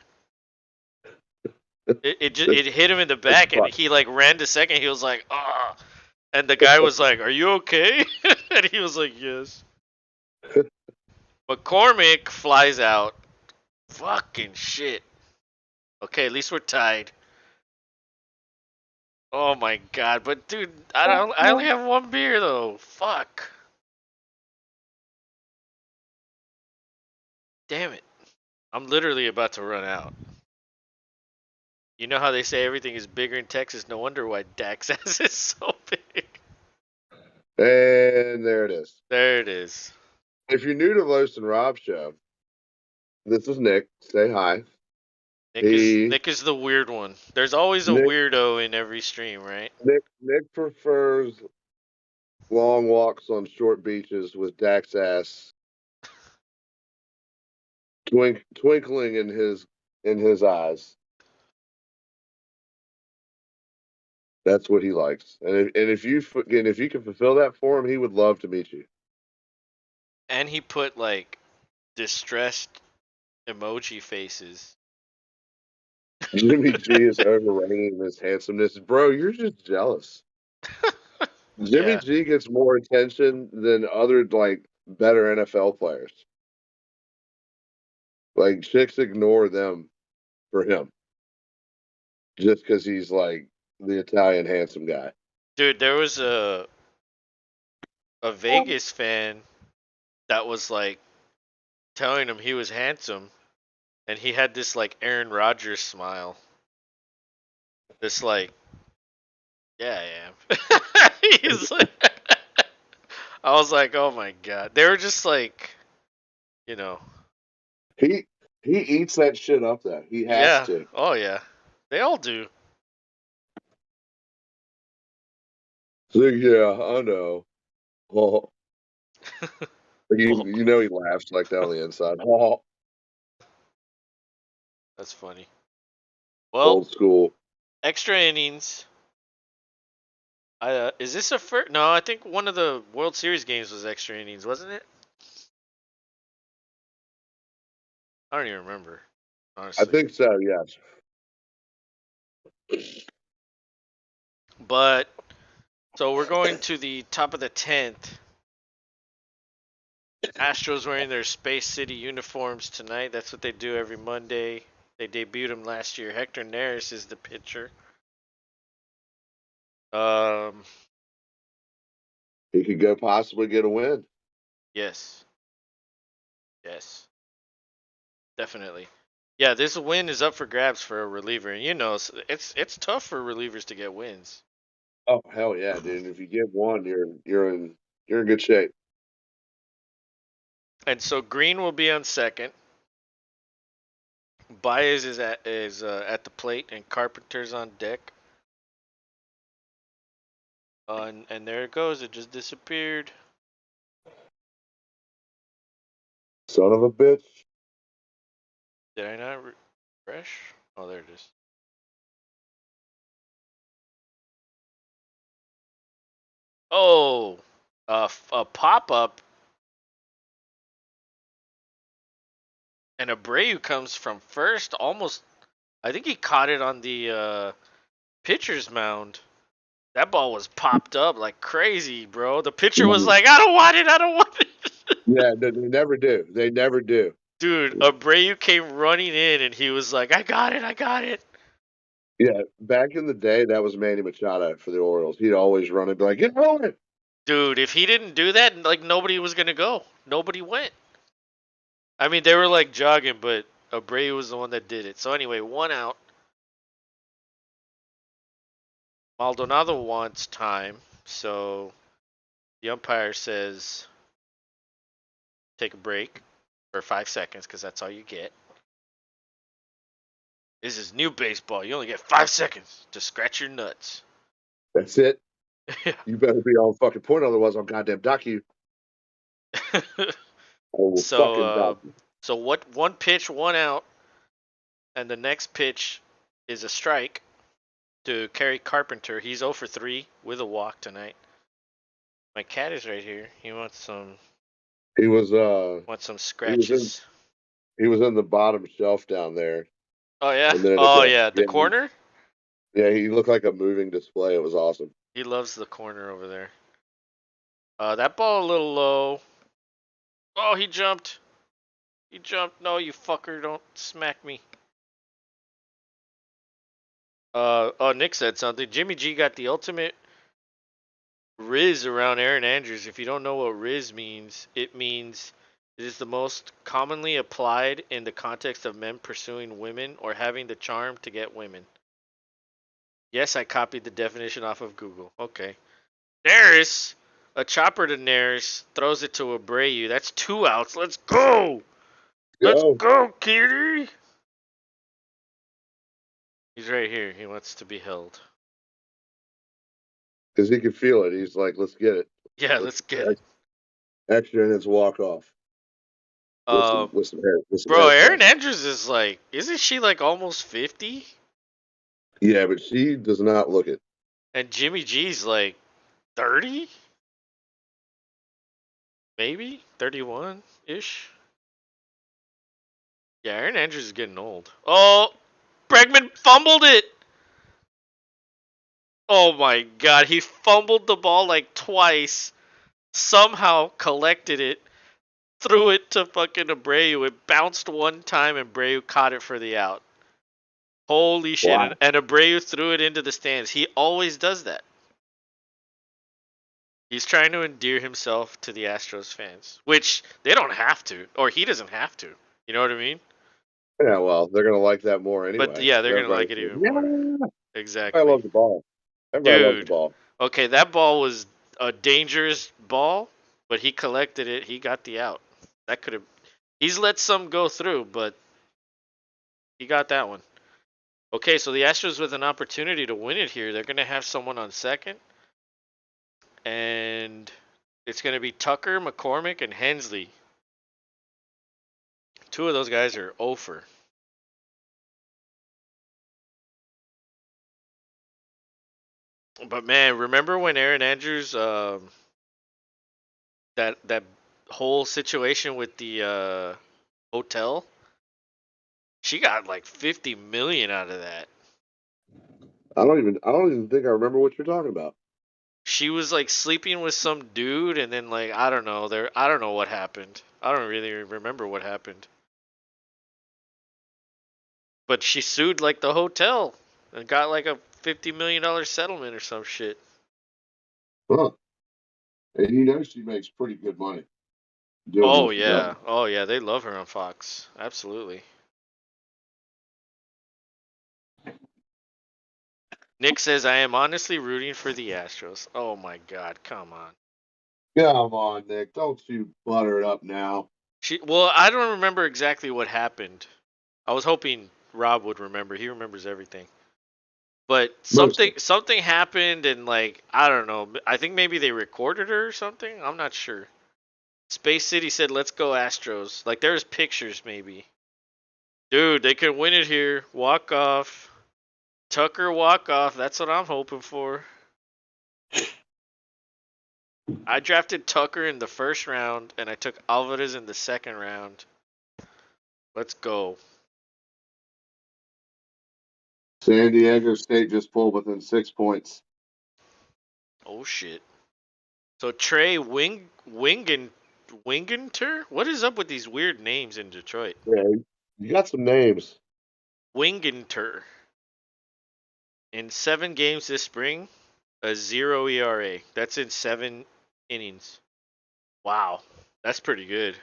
[SPEAKER 2] this
[SPEAKER 1] It hit him in the
[SPEAKER 2] is
[SPEAKER 1] back and
[SPEAKER 2] fuck.
[SPEAKER 1] he like ran to second. He was like, "Ah." And the guy was like, "Are you okay?" And he was like, "Yes." McCormick flies out. Fucking shit. Okay, at least we're tied. Oh my god, but dude, I only have one beer though. Fuck. Damn it. I'm literally about to run out. You know how they say everything is bigger in Texas? No wonder why Dak's ass is so big.
[SPEAKER 2] And there it is.
[SPEAKER 1] There it is.
[SPEAKER 2] If you're new to Los and Rob show, this is Nick. Say hi. He
[SPEAKER 1] Nick is the weird one. There's always a
[SPEAKER 2] Nick
[SPEAKER 1] weirdo in every stream, right?
[SPEAKER 2] Nick prefers long walks on short beaches with Dak's ass twinkling in his eyes. That's what he likes. And if you can fulfill that for him, he would love to meet you.
[SPEAKER 1] And he put like distressed emoji faces.
[SPEAKER 2] Jimmy G is overrating his handsomeness. Bro, you're just jealous. Jimmy
[SPEAKER 1] Yeah.
[SPEAKER 2] G gets more attention than other like better NFL players. Like chicks ignore them for him just because he's like the Italian handsome guy.
[SPEAKER 1] Dude, there was a Vegas fan that was like telling him he was handsome, and he had this like Aaron Rodgers smile. This like, yeah, I am. He's like, I was like, oh my god. They were just like, you know,
[SPEAKER 2] He he eats that shit up though. He has
[SPEAKER 1] yeah,
[SPEAKER 2] to.
[SPEAKER 1] oh yeah, they all do.
[SPEAKER 2] So yeah, I know. Oh,
[SPEAKER 1] Well,
[SPEAKER 2] you know he laughs like that on the inside. Oh,
[SPEAKER 1] that's funny. Well,
[SPEAKER 2] old school.
[SPEAKER 1] extra innings. Is this a first? No, I think one of the World Series games was extra innings, wasn't it? I don't even remember,
[SPEAKER 2] I
[SPEAKER 1] honestly.
[SPEAKER 2] think so. Yes.
[SPEAKER 1] But so we're going to the top of the 10th. Astros wearing their Space City uniforms tonight. That's what they do every Monday. They debuted him last year. Hector Neris is the pitcher. Um,
[SPEAKER 2] He could go possibly get a win.
[SPEAKER 1] yes, yes, definitely. Yeah, this win is up for grabs for a reliever, and you know it's tough for relievers to get wins.
[SPEAKER 2] Oh hell yeah, dude! If you get one, you're in good shape.
[SPEAKER 1] And so Green will be on second. Baez is at the plate, and Carpenter's on deck. And there it goes. It just disappeared.
[SPEAKER 2] Son of a bitch.
[SPEAKER 1] Did I not refresh? Oh, there it is. Oh, a pop up, and Abreu comes from first. Almost, I think he caught it on the pitcher's mound. That ball was popped up like crazy, bro. The pitcher was like, "I don't want it. I don't want it."
[SPEAKER 2] Yeah, they never do. They never do.
[SPEAKER 1] Dude, Abreu came running in, and he was like, "I got it. I got it."
[SPEAKER 2] Yeah, back in the day, that was Manny Machado for the Orioles. He'd always run and be like, "Get rolling!"
[SPEAKER 1] Dude, if he didn't do that, like nobody was gonna go. Nobody went. I mean, they were like jogging, but Abreu was the one that did it. So anyway, one out. Maldonado wants time, so the umpire says take a break for 5 seconds because that's all you get. This is new baseball. You only get 5 seconds to scratch your nuts.
[SPEAKER 2] That's it.
[SPEAKER 1] Yeah.
[SPEAKER 2] You better be on fucking point, otherwise I'll goddamn dock you. I will
[SPEAKER 1] so,
[SPEAKER 2] fucking dock
[SPEAKER 1] uh,
[SPEAKER 2] you.
[SPEAKER 1] so what? One pitch, one out, and the next pitch is a strike to Kerry Carpenter. He's 0 for 3 with a walk tonight. My cat is right here. He
[SPEAKER 2] He was
[SPEAKER 1] wants some
[SPEAKER 2] he was in
[SPEAKER 1] scratches.
[SPEAKER 2] he was in the bottom shelf down there,
[SPEAKER 1] Oh yeah.
[SPEAKER 2] and then
[SPEAKER 1] Oh yeah. The
[SPEAKER 2] yeah,
[SPEAKER 1] corner.
[SPEAKER 2] he looked like a moving display. It was awesome.
[SPEAKER 1] He loves the corner over there. That ball a little low. Oh, he jumped. He jumped. No, you fucker! Don't smack me. Oh, Nick said something. Jimmy G got the ultimate Riz around Aaron Andrews. If you don't know what Riz means, it means it is the most commonly applied in the context of men pursuing women or having the charm to get women. Yes, I copied the definition off of Google. Okay. Neris, a chopper to Neris, throws it to Abreu. That's 2 outs. Let's go. Let's
[SPEAKER 2] Go.
[SPEAKER 1] go, kitty. He's right here. He wants to be held.
[SPEAKER 2] Because he can feel it. He's like, let's get it.
[SPEAKER 1] Yeah, let's
[SPEAKER 2] Let's
[SPEAKER 1] get it.
[SPEAKER 2] extra innings walk off
[SPEAKER 1] Uh,
[SPEAKER 2] with some
[SPEAKER 1] bro, Aaron
[SPEAKER 2] hairspray.
[SPEAKER 1] Andrews is like, isn't she like almost 50?
[SPEAKER 2] Yeah, but she does not look it.
[SPEAKER 1] And Jimmy G's like 30? Maybe 31 ish. Yeah, Aaron Andrews is getting old. Oh, Bregman fumbled it. Oh my god, he fumbled the ball like twice. Somehow collected it, threw it to fucking Abreu. It bounced one time and Abreu caught it for the out. Holy shit.
[SPEAKER 2] Wow.
[SPEAKER 1] And Abreu threw it into the stands. He always does that. He's trying to endear himself to the Astros fans, which they don't have to, or he doesn't have to. You know what I mean?
[SPEAKER 2] Yeah, well, they're gonna like that more
[SPEAKER 1] But
[SPEAKER 2] anyway.
[SPEAKER 1] yeah, they're gonna
[SPEAKER 2] Everybody
[SPEAKER 1] like it
[SPEAKER 2] says,
[SPEAKER 1] even
[SPEAKER 2] yeah,
[SPEAKER 1] more.
[SPEAKER 2] everybody
[SPEAKER 1] Exactly.
[SPEAKER 2] loves the ball. Everybody loves the
[SPEAKER 1] Dude.
[SPEAKER 2] ball.
[SPEAKER 1] Okay, that ball was a dangerous ball, but he collected it. He got the out. That could have. He's let some go through, but he got that one. Okay, so the Astros with an opportunity to win it here. They're gonna have someone on second, and it's gonna be Tucker, McCormick, and Hensley. Two of those guys are over. But man, remember when Aaron Andrews that whole situation with the hotel? She got like 50 million out of that.
[SPEAKER 2] I don't even think I remember what you're talking about.
[SPEAKER 1] She was like sleeping with some dude and then like I don't know what happened. I don't really remember what happened. But she sued like the hotel and got like a $50 million settlement or some shit.
[SPEAKER 2] Huh. And you know she makes pretty good money doing
[SPEAKER 1] Oh
[SPEAKER 2] what she does.
[SPEAKER 1] yeah. Oh yeah, they love her on Fox. Absolutely. Nick says I am honestly rooting for the Astros. Oh my god, come on.
[SPEAKER 2] Come on, Nick. Don't you butter it up now.
[SPEAKER 1] Well, I don't remember exactly what happened. I was hoping Rob would remember. He remembers everything. But
[SPEAKER 2] Mostly.
[SPEAKER 1] something happened and like I don't know. I think maybe they recorded her or something. I'm not sure. Space City said, "Let's go Astros." Like there's pictures maybe. Dude, they could win it here. Walk off. Tucker walk off. That's what I'm hoping for. I drafted Tucker in the first round and I took Alvarez in the second round. Let's go.
[SPEAKER 2] San Diego State just pulled within 6 points.
[SPEAKER 1] Oh shit. So Trey Wingenter? What is up with these weird names in Detroit?
[SPEAKER 2] Yeah, you got some names.
[SPEAKER 1] Wingenter. In 7 games this spring, a 0 ERA. That's in 7 innings. Wow. That's pretty good.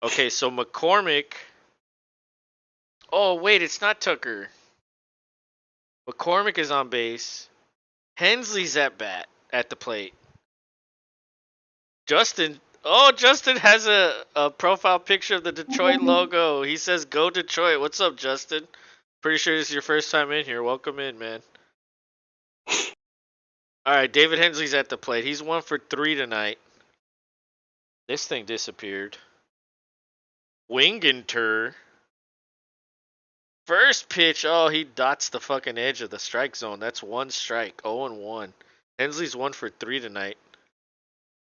[SPEAKER 1] Okay, so McCormick. Oh, wait, it's not Tucker. McCormick is on base. Hensley's at bat at the plate. Justin. Oh, Justin has a profile picture of the Detroit logo. He says, "Go Detroit." What's up, Justin? Pretty sure this is your first time in here. Welcome in, man. All right, David Hensley's at the plate. He's 1 for 3 tonight. This thing disappeared. Wingenter. First pitch. Oh, he dots the fucking edge of the strike zone. That's one strike. 0-1. Hensley's 1 for 3 tonight.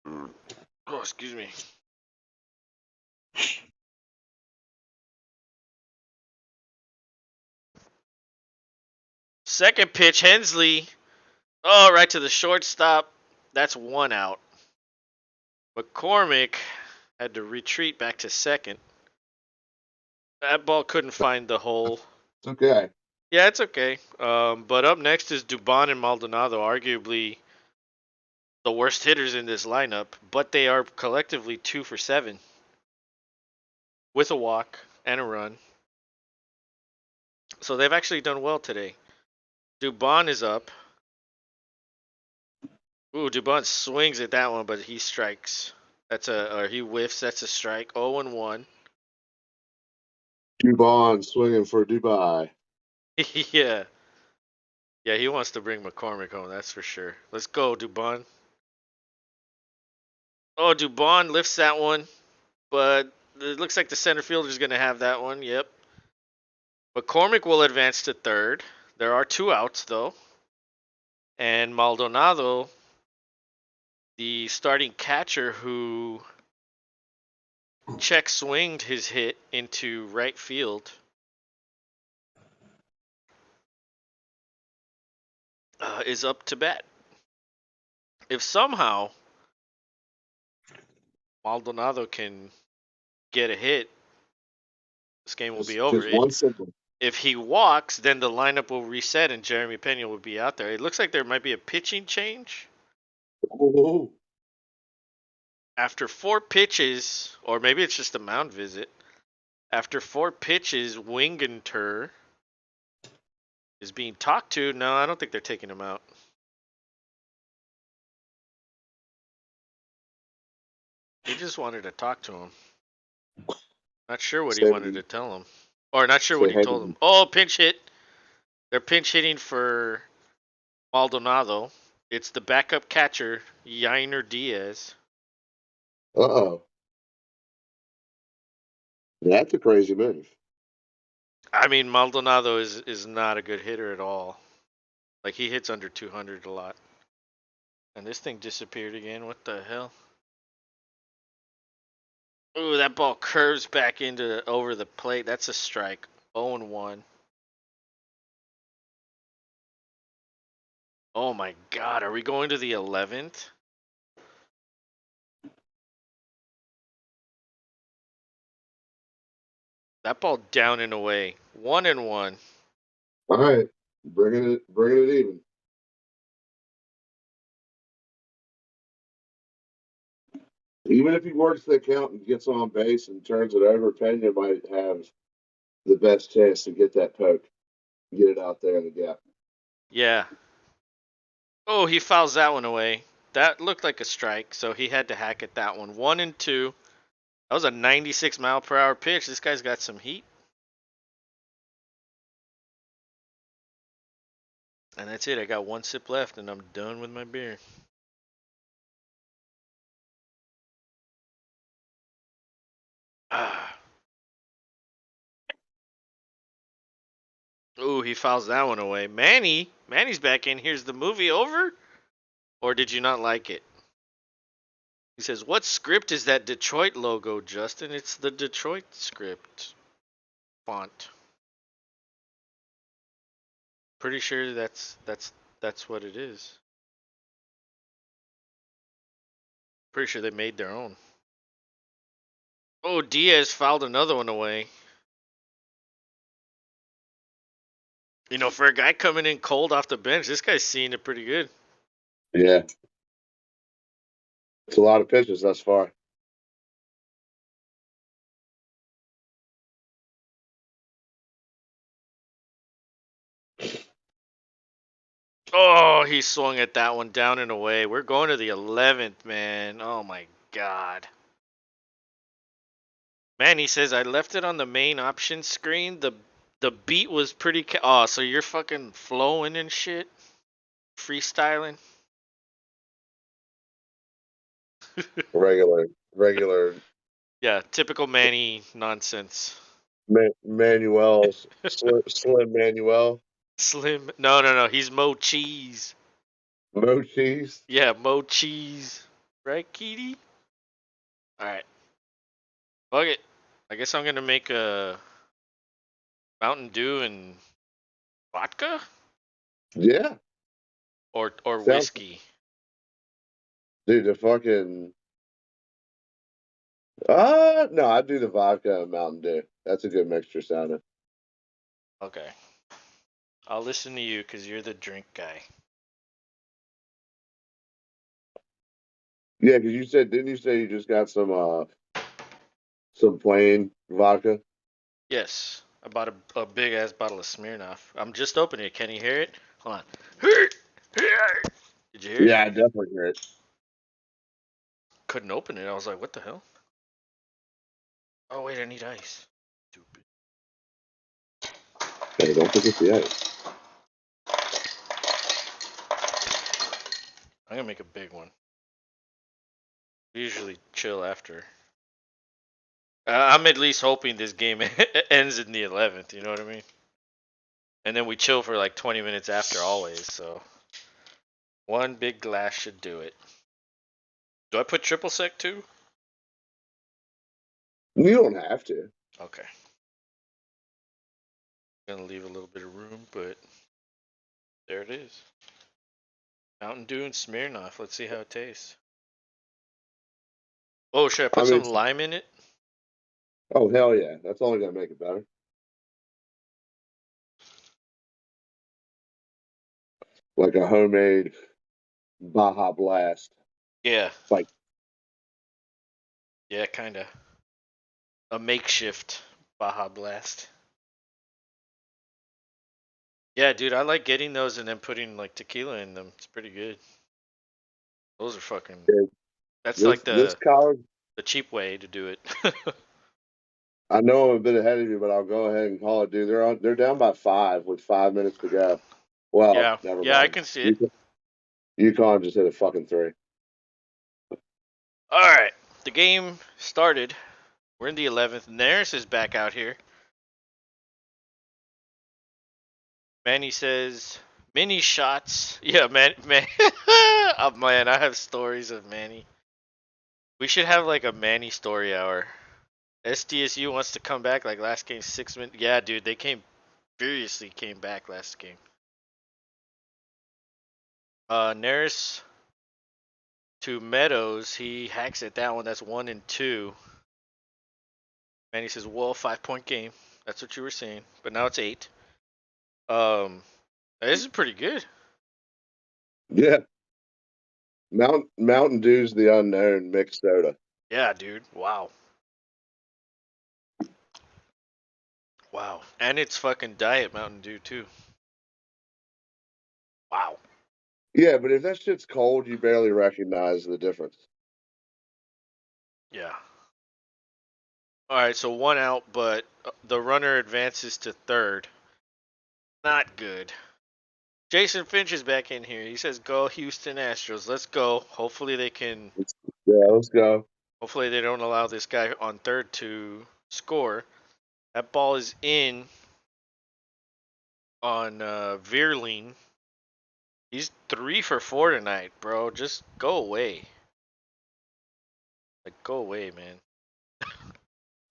[SPEAKER 1] Oh, excuse me. Second pitch, Hensley. Oh, right to the shortstop. That's 1 out. McCormick had to retreat back to second. That ball couldn't find the hole.
[SPEAKER 2] It's okay.
[SPEAKER 1] Yeah, it's okay. But up next is Dubon and Maldonado, arguably the worst hitters in this lineup, but they are collectively 2 for 7 with a walk and a run. So they've actually done well today. Dubon is up. Ooh, Dubon swings at that one, but he strikes. Or he whiffs. That's a strike. 0-1.
[SPEAKER 2] Dubon swinging for Dubai.
[SPEAKER 1] Yeah. Yeah, he wants to bring McCormick home, that's for sure. Let's go, Dubon. Oh, Dubon lifts that one, but it looks like the center fielder's going to have that one. Yep. McCormick will advance to third. There are 2 outs, though. And Maldonado, the starting catcher who check swinged his hit into right field, is up to bat. If somehow Maldonado can get a hit, this game will be over.
[SPEAKER 2] Just one simple.
[SPEAKER 1] If he walks, then the lineup will reset and Jeremy Pena will be out there. It looks like there might be a pitching change.
[SPEAKER 2] Oh,
[SPEAKER 1] After 4 pitches, or maybe it's just a mound visit. After 4 pitches, Wingentur is being talked to. No, I don't think they're taking him out. He just wanted to talk to him. Not sure what he
[SPEAKER 2] say,
[SPEAKER 1] wanted to tell him. Or not sure what
[SPEAKER 2] say
[SPEAKER 1] he
[SPEAKER 2] hey.
[SPEAKER 1] told him. Oh, pinch hit. They're pinch hitting for Maldonado. It's the backup catcher, Yainer Diaz.
[SPEAKER 2] Uh-oh. That's a crazy move.
[SPEAKER 1] I mean, Maldonado is not a good hitter at all. Like, he hits under 200 a lot. And this thing disappeared again. What the hell? Ooh, that ball curves back into over the plate. That's a strike. 0-1. Oh my God, are we going to the 11th? That ball down and away. 1-1.
[SPEAKER 2] All right, bringing it even. Even if he works the count and gets on base and turns it over, Pena might have the best chance to get that poke, get it out there in the gap.
[SPEAKER 1] Yeah. Oh, he fouls that one away. That looked like a strike, so he had to hack at that one. 1-2. That was a 96 mile per hour pitch. This guy's got some heat. And that's it. I got 1 sip left, and I'm done with my beer. Ah. Ooh, he fouls that one away. Manny's back in. Here's the movie over? Or did you not like it? He says, what script is that Detroit logo, Justin? It's the Detroit script font. Pretty sure that's what it is. Pretty sure they made their own. Oh, Diaz fouled another one away. You know, for a guy coming in cold off the bench, this guy's seeing it pretty good.
[SPEAKER 2] Yeah, it's a lot of pitches thus far.
[SPEAKER 1] Oh, he swung at that one down and away. We're going to the 11th, man. Oh my God. Man, he says I left it on the main option screen. The beat was pretty. Oh, so you're fucking flowing and shit, freestyling.
[SPEAKER 2] Regular
[SPEAKER 1] Yeah, typical Manny nonsense.
[SPEAKER 2] Manuel, Slim Manuel,
[SPEAKER 1] Slim. No, no, no. He's Mo Cheese.
[SPEAKER 2] Mo Cheese.
[SPEAKER 1] Yeah, Mo Cheese. Right, Keedy? Alright. Fuck it. I guess I'm gonna make a Mountain Dew and vodka?
[SPEAKER 2] Yeah,
[SPEAKER 1] Or
[SPEAKER 2] sounds.
[SPEAKER 1] whiskey.
[SPEAKER 2] Dude, the fucking. No, I do the vodka and Mountain Dew. That's a good mixture sounding.
[SPEAKER 1] Okay. I'll listen to you because you're the drink guy.
[SPEAKER 2] Yeah, because didn't you say you just got some plain vodka?
[SPEAKER 1] Yes. I bought a big ass bottle of Smirnoff. I'm just opening it. Can you hear it? Hold on. Did you hear it?
[SPEAKER 2] Yeah, I definitely hear it.
[SPEAKER 1] Couldn't open it. I was like, what the hell? Oh wait, I need ice. Stupid.
[SPEAKER 2] Hey, don't forget the ice.
[SPEAKER 1] I'm gonna make a big one. We usually chill after. I'm at least hoping this game ends in the 11th. You know what I mean? And then we chill for like 20 minutes after always. So one big glass should do it. Do I put triple sec too?
[SPEAKER 2] You don't have to.
[SPEAKER 1] Okay. Gonna leave a little bit of room, but there it is. Mountain Dew and Smirnoff. Let's see how it tastes. Oh, should I
[SPEAKER 2] I
[SPEAKER 1] put
[SPEAKER 2] mean,
[SPEAKER 1] some lime in it?
[SPEAKER 2] oh hell yeah, that's only gonna make it better. Like a homemade Baja Blast.
[SPEAKER 1] Yeah.
[SPEAKER 2] Like,
[SPEAKER 1] Yeah, kinda. A makeshift Baja Blast. Yeah, dude, I like getting those and then putting like tequila in them. It's pretty good. Those are fucking. That's like
[SPEAKER 2] this
[SPEAKER 1] the
[SPEAKER 2] college,
[SPEAKER 1] cheap way to do it.
[SPEAKER 2] I know I'm a bit ahead of you, but I'll go ahead and call it, dude. They're down by 5 with 5 minutes to go. Well,
[SPEAKER 1] Yeah,
[SPEAKER 2] never
[SPEAKER 1] yeah, I
[SPEAKER 2] mind.
[SPEAKER 1] can see it.
[SPEAKER 2] UConn just hit a fucking three.
[SPEAKER 1] All right, the game started. We're in the 11th. Naris is back out here. Manny says mini shots. Yeah, man. Oh man, I have stories of Manny. We should have like a Manny story hour. SDSU wants to come back like last game 6 minutes. Yeah, dude, they came back last game. Naris to Meadows, he hacks at that one. That's 1-2. Manny says, "Well, 5 point game. That's what you were saying, but now it's 8." Um, this is pretty good.
[SPEAKER 2] Yeah, Mountain Dew's the unknown mixed soda.
[SPEAKER 1] Yeah, dude. Wow. Wow. And it's fucking Diet Mountain Dew, too. Wow.
[SPEAKER 2] Yeah, but if that shit's cold, you barely recognize the difference.
[SPEAKER 1] Yeah. All right, so one out, but the runner advances to third. Not good. Jason Finch is back in here. He says, "Go Houston Astros. Let's go. Hopefully they can.
[SPEAKER 2] Yeah, let's go.
[SPEAKER 1] Hopefully they don't allow this guy on third to score." That ball is in on Veerling. He's 3 for 4 tonight, bro. Just go away. Like, go away, man.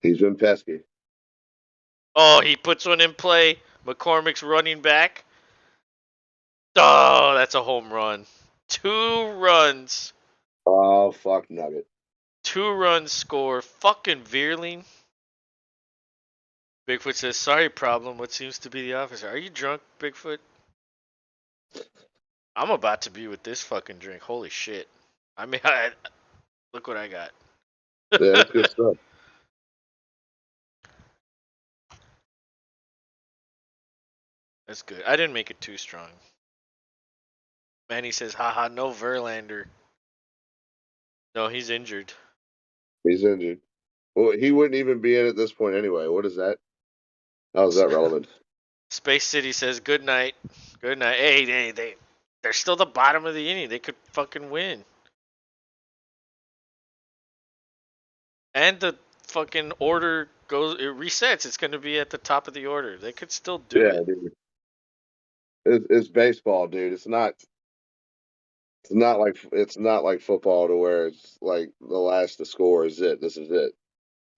[SPEAKER 2] He's been pesky.
[SPEAKER 1] Oh, he puts one in play. McCormick's running back. Oh, that's a home run. 2 runs.
[SPEAKER 2] Oh, fuck Nugget.
[SPEAKER 1] 2 runs score. Fucking Veerling. Bigfoot says, "Sorry, problem. What seems to be the officer? Are you drunk, Bigfoot?" I'm about to be with this fucking drink. Holy shit. I mean, look what I got.
[SPEAKER 2] Yeah, that's good stuff.
[SPEAKER 1] That's good. I didn't make it too strong. Manny says, "Haha, no Verlander." No, he's injured.
[SPEAKER 2] He's injured. Well, he wouldn't even be in at this point anyway. What is that? How is that relevant?
[SPEAKER 1] Space City says, "Good night." Good night. Hey, they're still the bottom of the inning. They could fucking win. And the fucking order it resets. It's going to be at the top of the order. They could still do
[SPEAKER 2] Yeah,
[SPEAKER 1] it.
[SPEAKER 2] dude. It's baseball, dude. It's not. It's not like football to where it's like the last to score is it. This is it.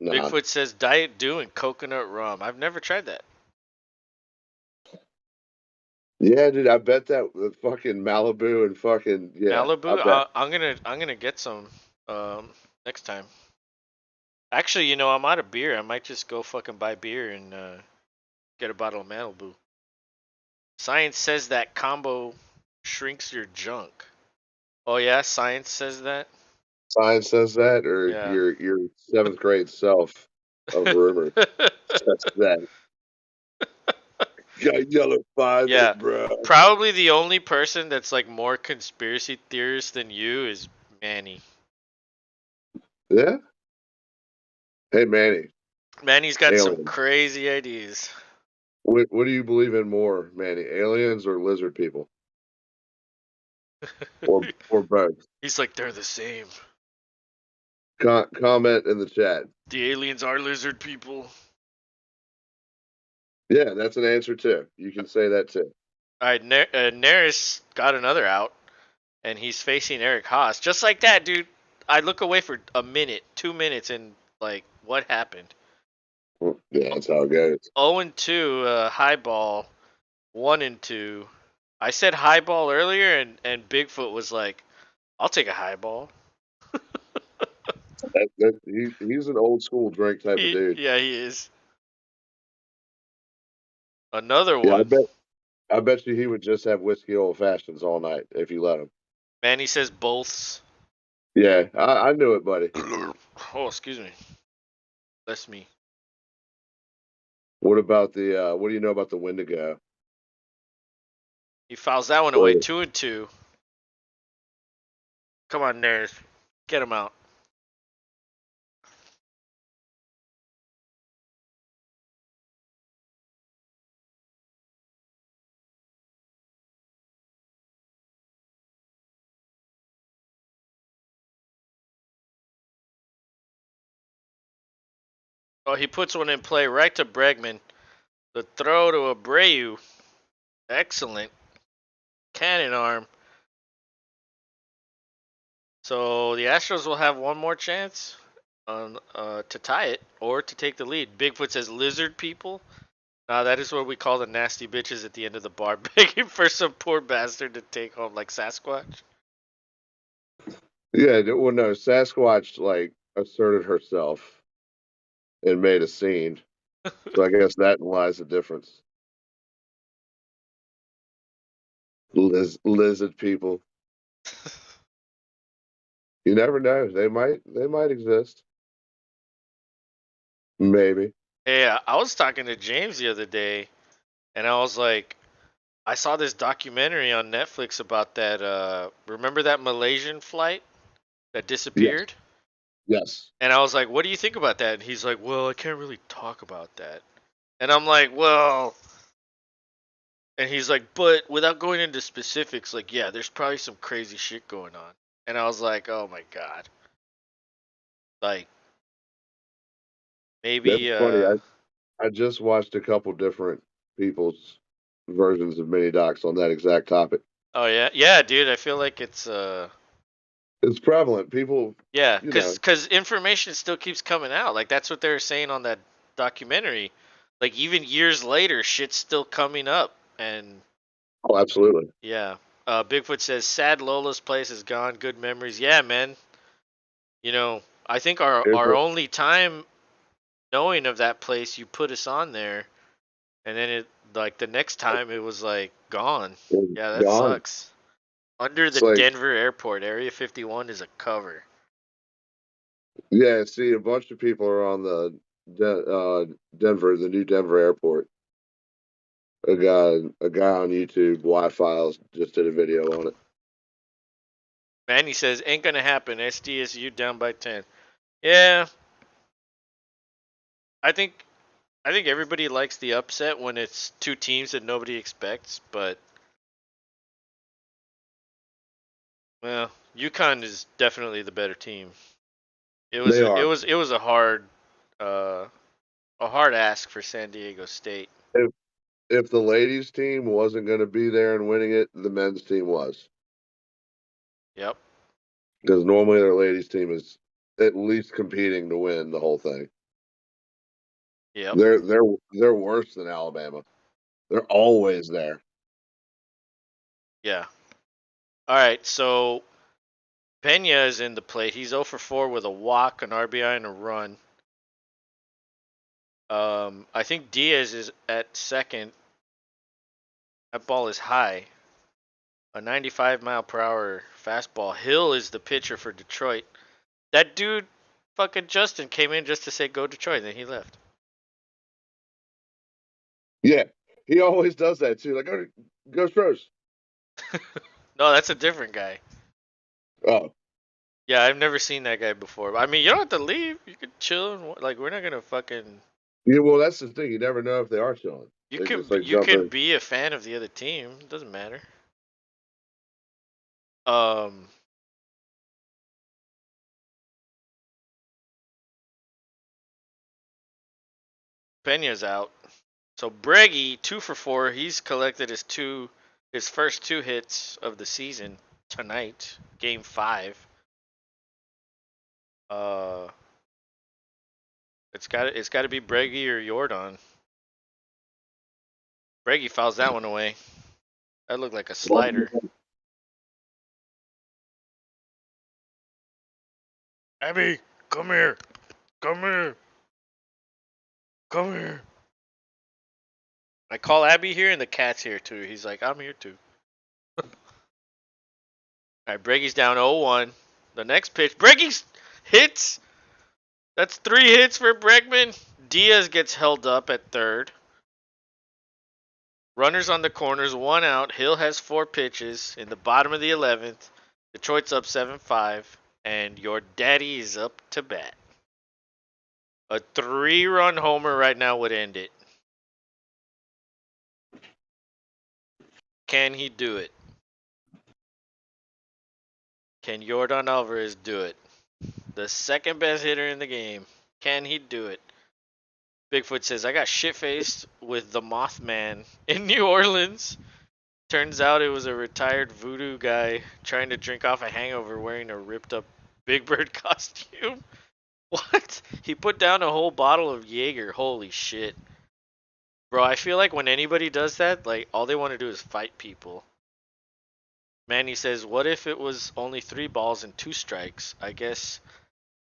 [SPEAKER 2] Nah.
[SPEAKER 1] Bigfoot says Diet Dew and coconut rum. I've never tried that.
[SPEAKER 2] Yeah, dude. I bet that the fucking Malibu and fucking yeah. I
[SPEAKER 1] Malibu.
[SPEAKER 2] bet.
[SPEAKER 1] I'm gonna get some next time. Actually, I'm out of beer. I might just go fucking buy beer and get a bottle of Malibu. Science says that combo shrinks your junk. Oh yeah, science says that.
[SPEAKER 2] Science says that, or
[SPEAKER 1] Yeah.
[SPEAKER 2] your seventh grade self of rumor says that. Got yellow fiber,
[SPEAKER 1] Yeah,
[SPEAKER 2] bro.
[SPEAKER 1] probably the only person that's like more conspiracy theorist than you is Manny.
[SPEAKER 2] Yeah. Hey, Manny,
[SPEAKER 1] Manny's got some
[SPEAKER 2] aliens.
[SPEAKER 1] crazy ideas.
[SPEAKER 2] What do you believe in more, Manny? Aliens or lizard people, or both?
[SPEAKER 1] He's like, they're the same.
[SPEAKER 2] Comment in the chat.
[SPEAKER 1] The aliens are lizard people.
[SPEAKER 2] Yeah, that's an answer too. You can say that too.
[SPEAKER 1] All right, Neris got another out, and he's facing Eric Haas. Just like that, dude. I look away for a minute, 2 minutes, and like, what happened?
[SPEAKER 2] Yeah, that's how it goes.
[SPEAKER 1] 0 and 2, high ball. 1 and 2. I said high ball earlier, and Bigfoot was like, "I'll take a high ball."
[SPEAKER 2] He's an old school drink type of dude.
[SPEAKER 1] Yeah, he is. Another
[SPEAKER 2] Yeah,
[SPEAKER 1] one.
[SPEAKER 2] I bet you he would just have whiskey old fashions all night if you let him.
[SPEAKER 1] Manny says boths.
[SPEAKER 2] Yeah, I knew it, buddy.
[SPEAKER 1] Oh, excuse me. That's me.
[SPEAKER 2] What about the what do you know about the Wendigo?
[SPEAKER 1] He fouls that one away.
[SPEAKER 2] Or
[SPEAKER 1] 2 and 2. Come on, Neris. Get him out. Oh, he puts one in play right to Bregman. The throw to Abreu. Excellent. Cannon arm. So the Astros will have one more chance to tie it or to take the lead. Bigfoot says lizard people. Nah, that is what we call the nasty bitches at the end of the bar, begging for some poor bastard to take home like Sasquatch.
[SPEAKER 2] yeah, well, no, Sasquatch like asserted herself and made a scene. So I guess that lies the difference. Lizard people. You never know. They might exist. Maybe.
[SPEAKER 1] Hey, I was talking to James the other day, and I was like, I saw this documentary on Netflix about that. Remember that Malaysian flight that
[SPEAKER 2] Yes.
[SPEAKER 1] disappeared?
[SPEAKER 2] Yes.
[SPEAKER 1] And I was like, what do you think about that? And he's like, well, I can't really talk about that. And I'm like, well, and he's like, but without going into specifics, like, yeah, there's probably some crazy shit going on. And I was like, oh my god, like
[SPEAKER 2] That's
[SPEAKER 1] maybe,
[SPEAKER 2] funny. I just watched a couple different people's versions of mini docs on that exact topic.
[SPEAKER 1] oh yeah, yeah, dude, I feel like it's,
[SPEAKER 2] It's prevalent. People,
[SPEAKER 1] yeah,
[SPEAKER 2] you
[SPEAKER 1] cause
[SPEAKER 2] know.
[SPEAKER 1] cause information still keeps coming out. Like that's what they were saying on that documentary. Like even years later, shit's still coming up, and
[SPEAKER 2] Oh, absolutely.
[SPEAKER 1] yeah. Bigfoot says, "Sad Lola's place is gone. Good memories." Yeah, man. I think our
[SPEAKER 2] Here's
[SPEAKER 1] our
[SPEAKER 2] what
[SPEAKER 1] only time knowing of that place, you put us on there, and then it like the next time it was like gone.
[SPEAKER 2] is
[SPEAKER 1] Yeah, that
[SPEAKER 2] gone.
[SPEAKER 1] sucks. Under
[SPEAKER 2] It's
[SPEAKER 1] the
[SPEAKER 2] like,
[SPEAKER 1] Denver airport, Area 51 is a cover.
[SPEAKER 2] yeah. See, a bunch of people are on the Denver, the new Denver airport. A guy on YouTube, Y-Files, just did a video on it.
[SPEAKER 1] Manny says, "Ain't gonna happen. SDSU down by 10." Yeah, I think I think everybody likes the upset when it's two teams that nobody expects, but well, UConn is definitely the better team. It was
[SPEAKER 2] They
[SPEAKER 1] a, it
[SPEAKER 2] are.
[SPEAKER 1] was it was uh, a hard ask for San Diego State.
[SPEAKER 2] If if the ladies' team wasn't going to be there and winning it, the men's team was.
[SPEAKER 1] Yep,
[SPEAKER 2] Because normally their ladies' team is at least competing to win the whole thing.
[SPEAKER 1] yep,
[SPEAKER 2] They're worse than Alabama. They're always there.
[SPEAKER 1] yeah. All right, so Pena is in the plate. He's 0 for 4 with a walk, an RBI, and a run. I think Diaz is at second. That ball is high. A 95-mile-per-hour fastball. Hill is the pitcher for Detroit. That dude, fucking Justin, came in just to say go Detroit, and then he left.
[SPEAKER 2] Yeah, He always does that too. Like, oh, go Astros.
[SPEAKER 1] No, that's a different guy.
[SPEAKER 2] Oh,
[SPEAKER 1] Yeah, I've never seen that guy before. I mean, you don't have to leave. You could chill and like we're not gonna fucking.
[SPEAKER 2] yeah. Well, that's the thing. You never know if they are chilling.
[SPEAKER 1] You
[SPEAKER 2] They
[SPEAKER 1] can
[SPEAKER 2] just like
[SPEAKER 1] you
[SPEAKER 2] jump
[SPEAKER 1] can
[SPEAKER 2] in.
[SPEAKER 1] be a fan of the other team. It doesn't matter. Um, Pena's out. So Breggy 2 for 4. He's collected his first 2 hits of the season tonight, Game 5. Uh, it's got to be Breggy or Jordan. Breggy fouls that one away. That looked like a slider. Abby, come here, come here, come here. I call Abby here and the cat's here too. He's like, I'm here too. All right, Breggy's down 0-1. The next pitch, Breggy's hits. That's 3 hits for Bregman. Diaz gets held up at third. Runners on the corners, 1 out. Hill has 4 pitches in the bottom of the 11th. Detroit's up 7-5, and your daddy is up to bat. A 3-run homer right now would end it. Can he do it? Can Jordan Alvarez do it? The second best hitter in the game. Can he do it? Bigfoot says, I got shit faced with the Mothman in New Orleans. Turns out it was a retired voodoo guy trying to drink off a hangover wearing a ripped up Big Bird costume. What? He put down a whole bottle of Jaeger. Holy shit. Bro, I feel like when anybody does that, like, all they want to do is fight people. Manny says, what if it was only 3 balls and 2 strikes? I guess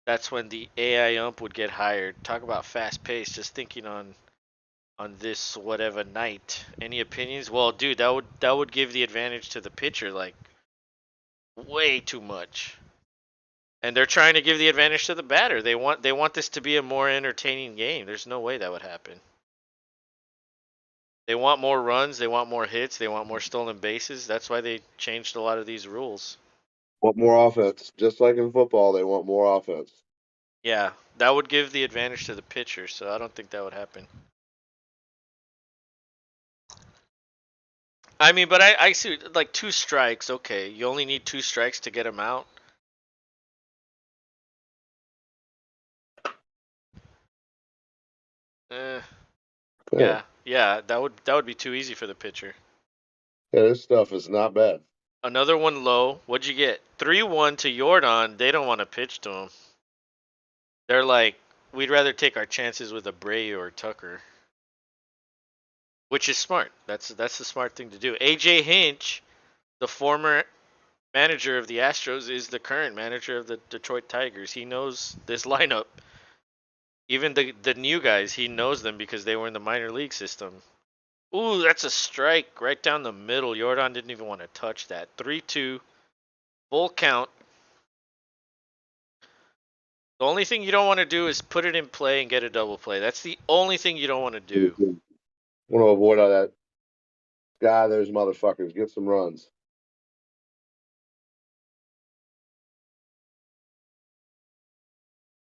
[SPEAKER 1] that's when the AI ump would get hired. Talk about fast pace. Just thinking on this whatever night. Any opinions? Well, dude, that would give the advantage to the pitcher like way too much. And they're trying to give the advantage to the batter. They want this to be a more entertaining game. There's no way that would happen. They want more runs, they want more hits, they want more stolen bases. That's why they changed a lot of these rules.
[SPEAKER 2] Want more offense, just like in football. They want more offense.
[SPEAKER 1] Yeah, that would give the advantage to the pitcher, so I don't think that would happen. I mean, but I see like 2 strikes. Okay, you only need 2 strikes to get him out. Eh,
[SPEAKER 2] Yeah,
[SPEAKER 1] yeah, that would be too easy for the pitcher.
[SPEAKER 2] yeah. This stuff is not bad.
[SPEAKER 1] Another one low. What'd you get? 3-1 to Jordan. They don't want to pitch to him. They're like, we'd rather take our chances with Abreu or Tucker, which is smart. That's the smart thing to do. AJ Hinch, the former manager of the Astros, is the current manager of the Detroit Tigers. He knows this lineup. Even the new guys, he knows them because they were in the minor league system. Ooh, that's a strike right down the middle. Jordan didn't even want to touch that. 3-2, full count. The only thing you don't want to do is put it in play and get a double play. That's the only thing you don't want to do.
[SPEAKER 2] Want to avoid all that. Guy, those motherfuckers. Get some runs.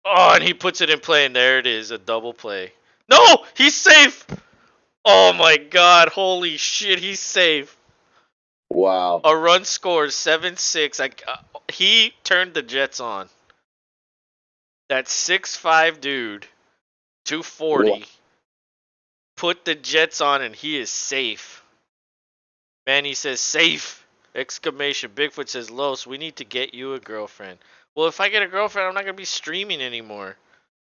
[SPEAKER 1] Oh, and he puts it in play, and there it is, a double play. No, he's safe. Oh my God, holy shit, he's safe.
[SPEAKER 2] Wow.
[SPEAKER 1] A run scores 7-6. He turned the Jets on. That 6'5" dude, 240, put the Jets on, and he is safe. Manny says safe! Exclamation. Bigfoot says, Los, we need to get you a girlfriend. Well, if I get a girlfriend, I'm not gonna be streaming anymore.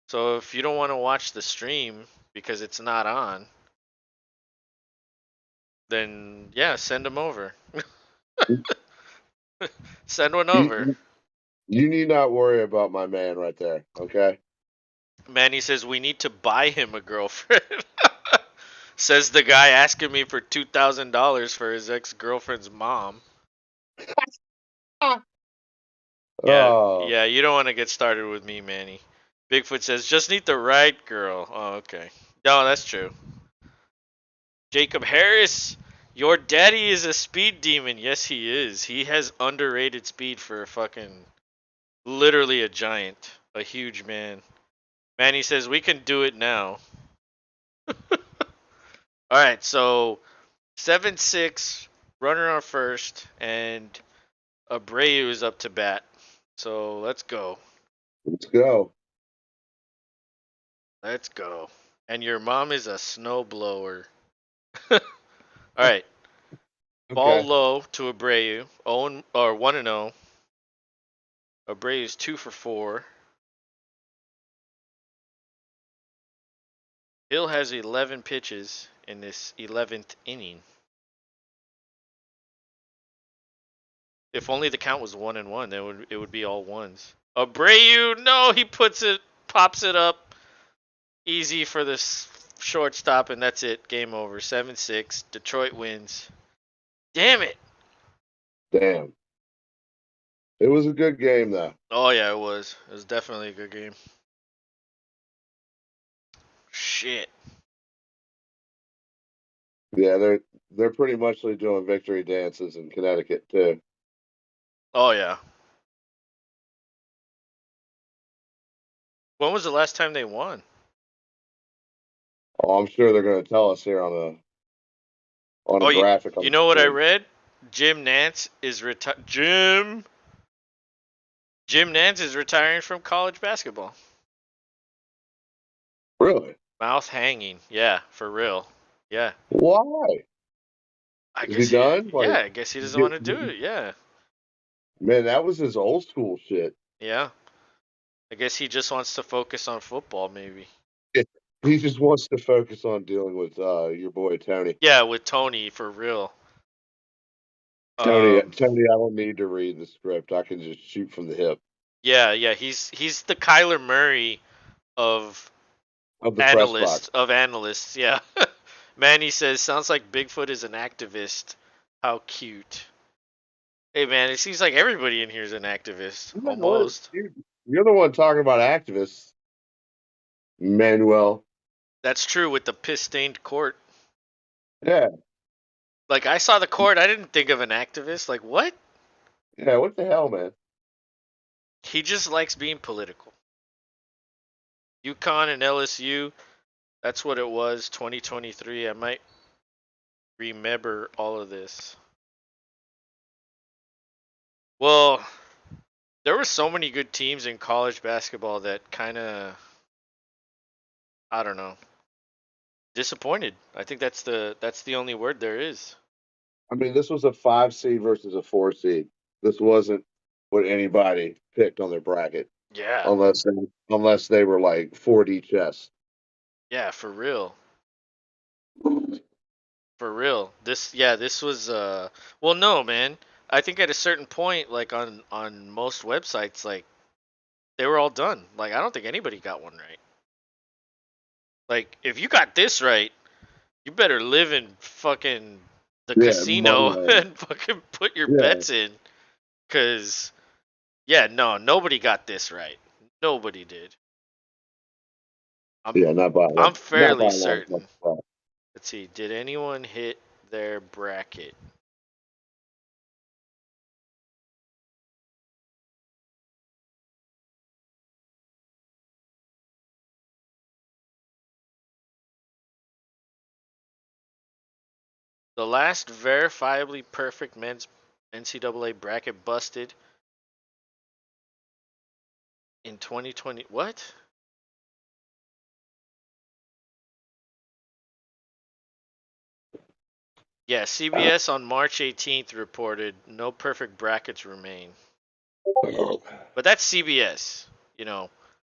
[SPEAKER 1] So if you don't want to watch the stream because it's not on, then yeah, send them over. Send one over.
[SPEAKER 2] You, you need not worry about my man right there. Okay.
[SPEAKER 1] Manny says we need to buy him a girlfriend. Says the guy asking me for $2,000 for his ex-girlfriend's mom. Yeah,
[SPEAKER 2] Oh,
[SPEAKER 1] yeah, you don't want to get started with me, Manny. Bigfoot says just need the right girl. Oh, okay. No, that's true. Jacob Harris, your daddy is a speed demon. Yes, he is. He has underrated speed for a fucking literally a giant, a huge man. Manny says we can do it now. All right, so 7-6, runner on first, and Abreu is up to bat. So let's go.
[SPEAKER 2] Let's go.
[SPEAKER 1] Let's go. And your mom is a snowblower. All right, ball
[SPEAKER 2] Okay.
[SPEAKER 1] low to Abreu. 0 or 1-0. Abreu is 2 for 4. Hill has 11 pitches in this 11th inning. If only the count was 1-1, then it would be all ones. Abreu, no, he pops it up, easy for this shortstop, and that's it. Game over. 7-6. Detroit wins. Damn it.
[SPEAKER 2] Damn. It was a good game though.
[SPEAKER 1] Oh yeah, it was. It was definitely a good game. Shit.
[SPEAKER 2] Yeah, they're pretty much doing victory dances in Connecticut too.
[SPEAKER 1] Oh yeah. When was the last time they won?
[SPEAKER 2] Oh, I'm sure they're going to tell us here on a
[SPEAKER 1] Oh,
[SPEAKER 2] graphic on
[SPEAKER 1] you
[SPEAKER 2] the
[SPEAKER 1] know what I
[SPEAKER 2] screen.
[SPEAKER 1] read? Jim Nance is Jim Nance is retiring from college basketball.
[SPEAKER 2] Really?
[SPEAKER 1] Mouth hanging. Yeah, for real. Yeah.
[SPEAKER 2] Why?
[SPEAKER 1] I
[SPEAKER 2] Is he
[SPEAKER 1] guess he.
[SPEAKER 2] done?
[SPEAKER 1] Yeah,
[SPEAKER 2] Like,
[SPEAKER 1] I guess he doesn't want to do it. Yeah.
[SPEAKER 2] man, that was his old school shit.
[SPEAKER 1] Yeah. I guess he just wants to focus on football, maybe.
[SPEAKER 2] He just wants to focus on dealing with your boy Tony.
[SPEAKER 1] Yeah, with Tony for real.
[SPEAKER 2] Tony,
[SPEAKER 1] Um.
[SPEAKER 2] Tony, I don't need to read the script. I can just shoot from the hip
[SPEAKER 1] Yeah, yeah. He's the Kyler Murray of
[SPEAKER 2] of the press box.
[SPEAKER 1] analysts. Yeah. Manny says sounds like Bigfoot is an activist. How cute. Hey man, it seems like everybody in here is an activist,
[SPEAKER 2] You know what?
[SPEAKER 1] almost.
[SPEAKER 2] You're the one talking about activists, Manuel.
[SPEAKER 1] That's true with the piss-stained court.
[SPEAKER 2] Yeah,
[SPEAKER 1] Like I saw the court, I didn't think of an activist. Like what?
[SPEAKER 2] yeah. What the hell, man?
[SPEAKER 1] He just likes being political. UConn and LSU, that's what it was. 2023. I might remember all of this. Well, there were so many good teams in college basketball that kind of, I don't know, disappointed. I think that's the only word there is.
[SPEAKER 2] I mean, this was a 5 seed versus a 4 seed. This wasn't what anybody picked on their bracket,
[SPEAKER 1] Yeah,
[SPEAKER 2] unless they were like 4D chess.
[SPEAKER 1] yeah, for real. For real. This was well no, man. I think at a certain point like on most websites like they were all done. Like I don't think anybody got one right. Like if you got this right, you better live in fucking the
[SPEAKER 2] Yeah,
[SPEAKER 1] casino
[SPEAKER 2] Moneyland.
[SPEAKER 1] and fucking put your
[SPEAKER 2] Yeah,
[SPEAKER 1] bets in cuz yeah, no, nobody got this right. Nobody did. I'm
[SPEAKER 2] yeah, not by a
[SPEAKER 1] I'm
[SPEAKER 2] long, not by
[SPEAKER 1] fairly
[SPEAKER 2] a long
[SPEAKER 1] certain.
[SPEAKER 2] shot.
[SPEAKER 1] Let's see. Did anyone hit their bracket? The last verifiably perfect men's NCAA bracket busted in 2020. What? Yeah, CBS on March 18th reported no perfect brackets remain. But that's CBS. You know,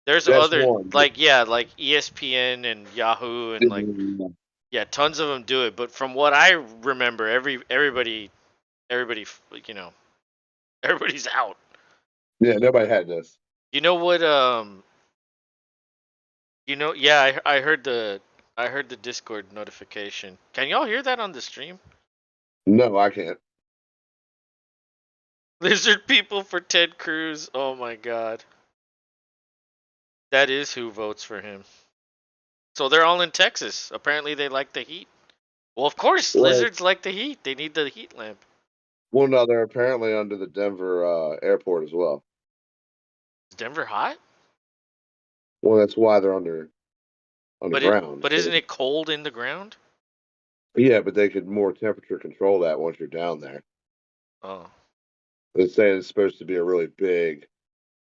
[SPEAKER 1] there's
[SPEAKER 2] That's
[SPEAKER 1] other
[SPEAKER 2] one.
[SPEAKER 1] like yeah, like ESPN and Yahoo and like yeah, tons of them do it. But from what I remember, everybody, you know, everybody's out.
[SPEAKER 2] Yeah, nobody had this.
[SPEAKER 1] You know what? Yeah, I heard the Discord notification. Can y'all hear that on the stream?
[SPEAKER 2] No, I can't.
[SPEAKER 1] Lizard people for Ted Cruz. Oh my god. That is who votes for him. So they're all in Texas. Apparently they like the heat. Well, of course,
[SPEAKER 2] Well,
[SPEAKER 1] lizards like the heat. They need the heat lamp.
[SPEAKER 2] well, no, they're apparently under the Denver airport as well.
[SPEAKER 1] Is Denver hot?
[SPEAKER 2] Well, that's why they're
[SPEAKER 1] But it
[SPEAKER 2] underground.
[SPEAKER 1] but isn't it cold in the ground?
[SPEAKER 2] Yeah, but they could more temperature control that once you're down there.
[SPEAKER 1] Oh.
[SPEAKER 2] They're saying it's supposed to be a really big,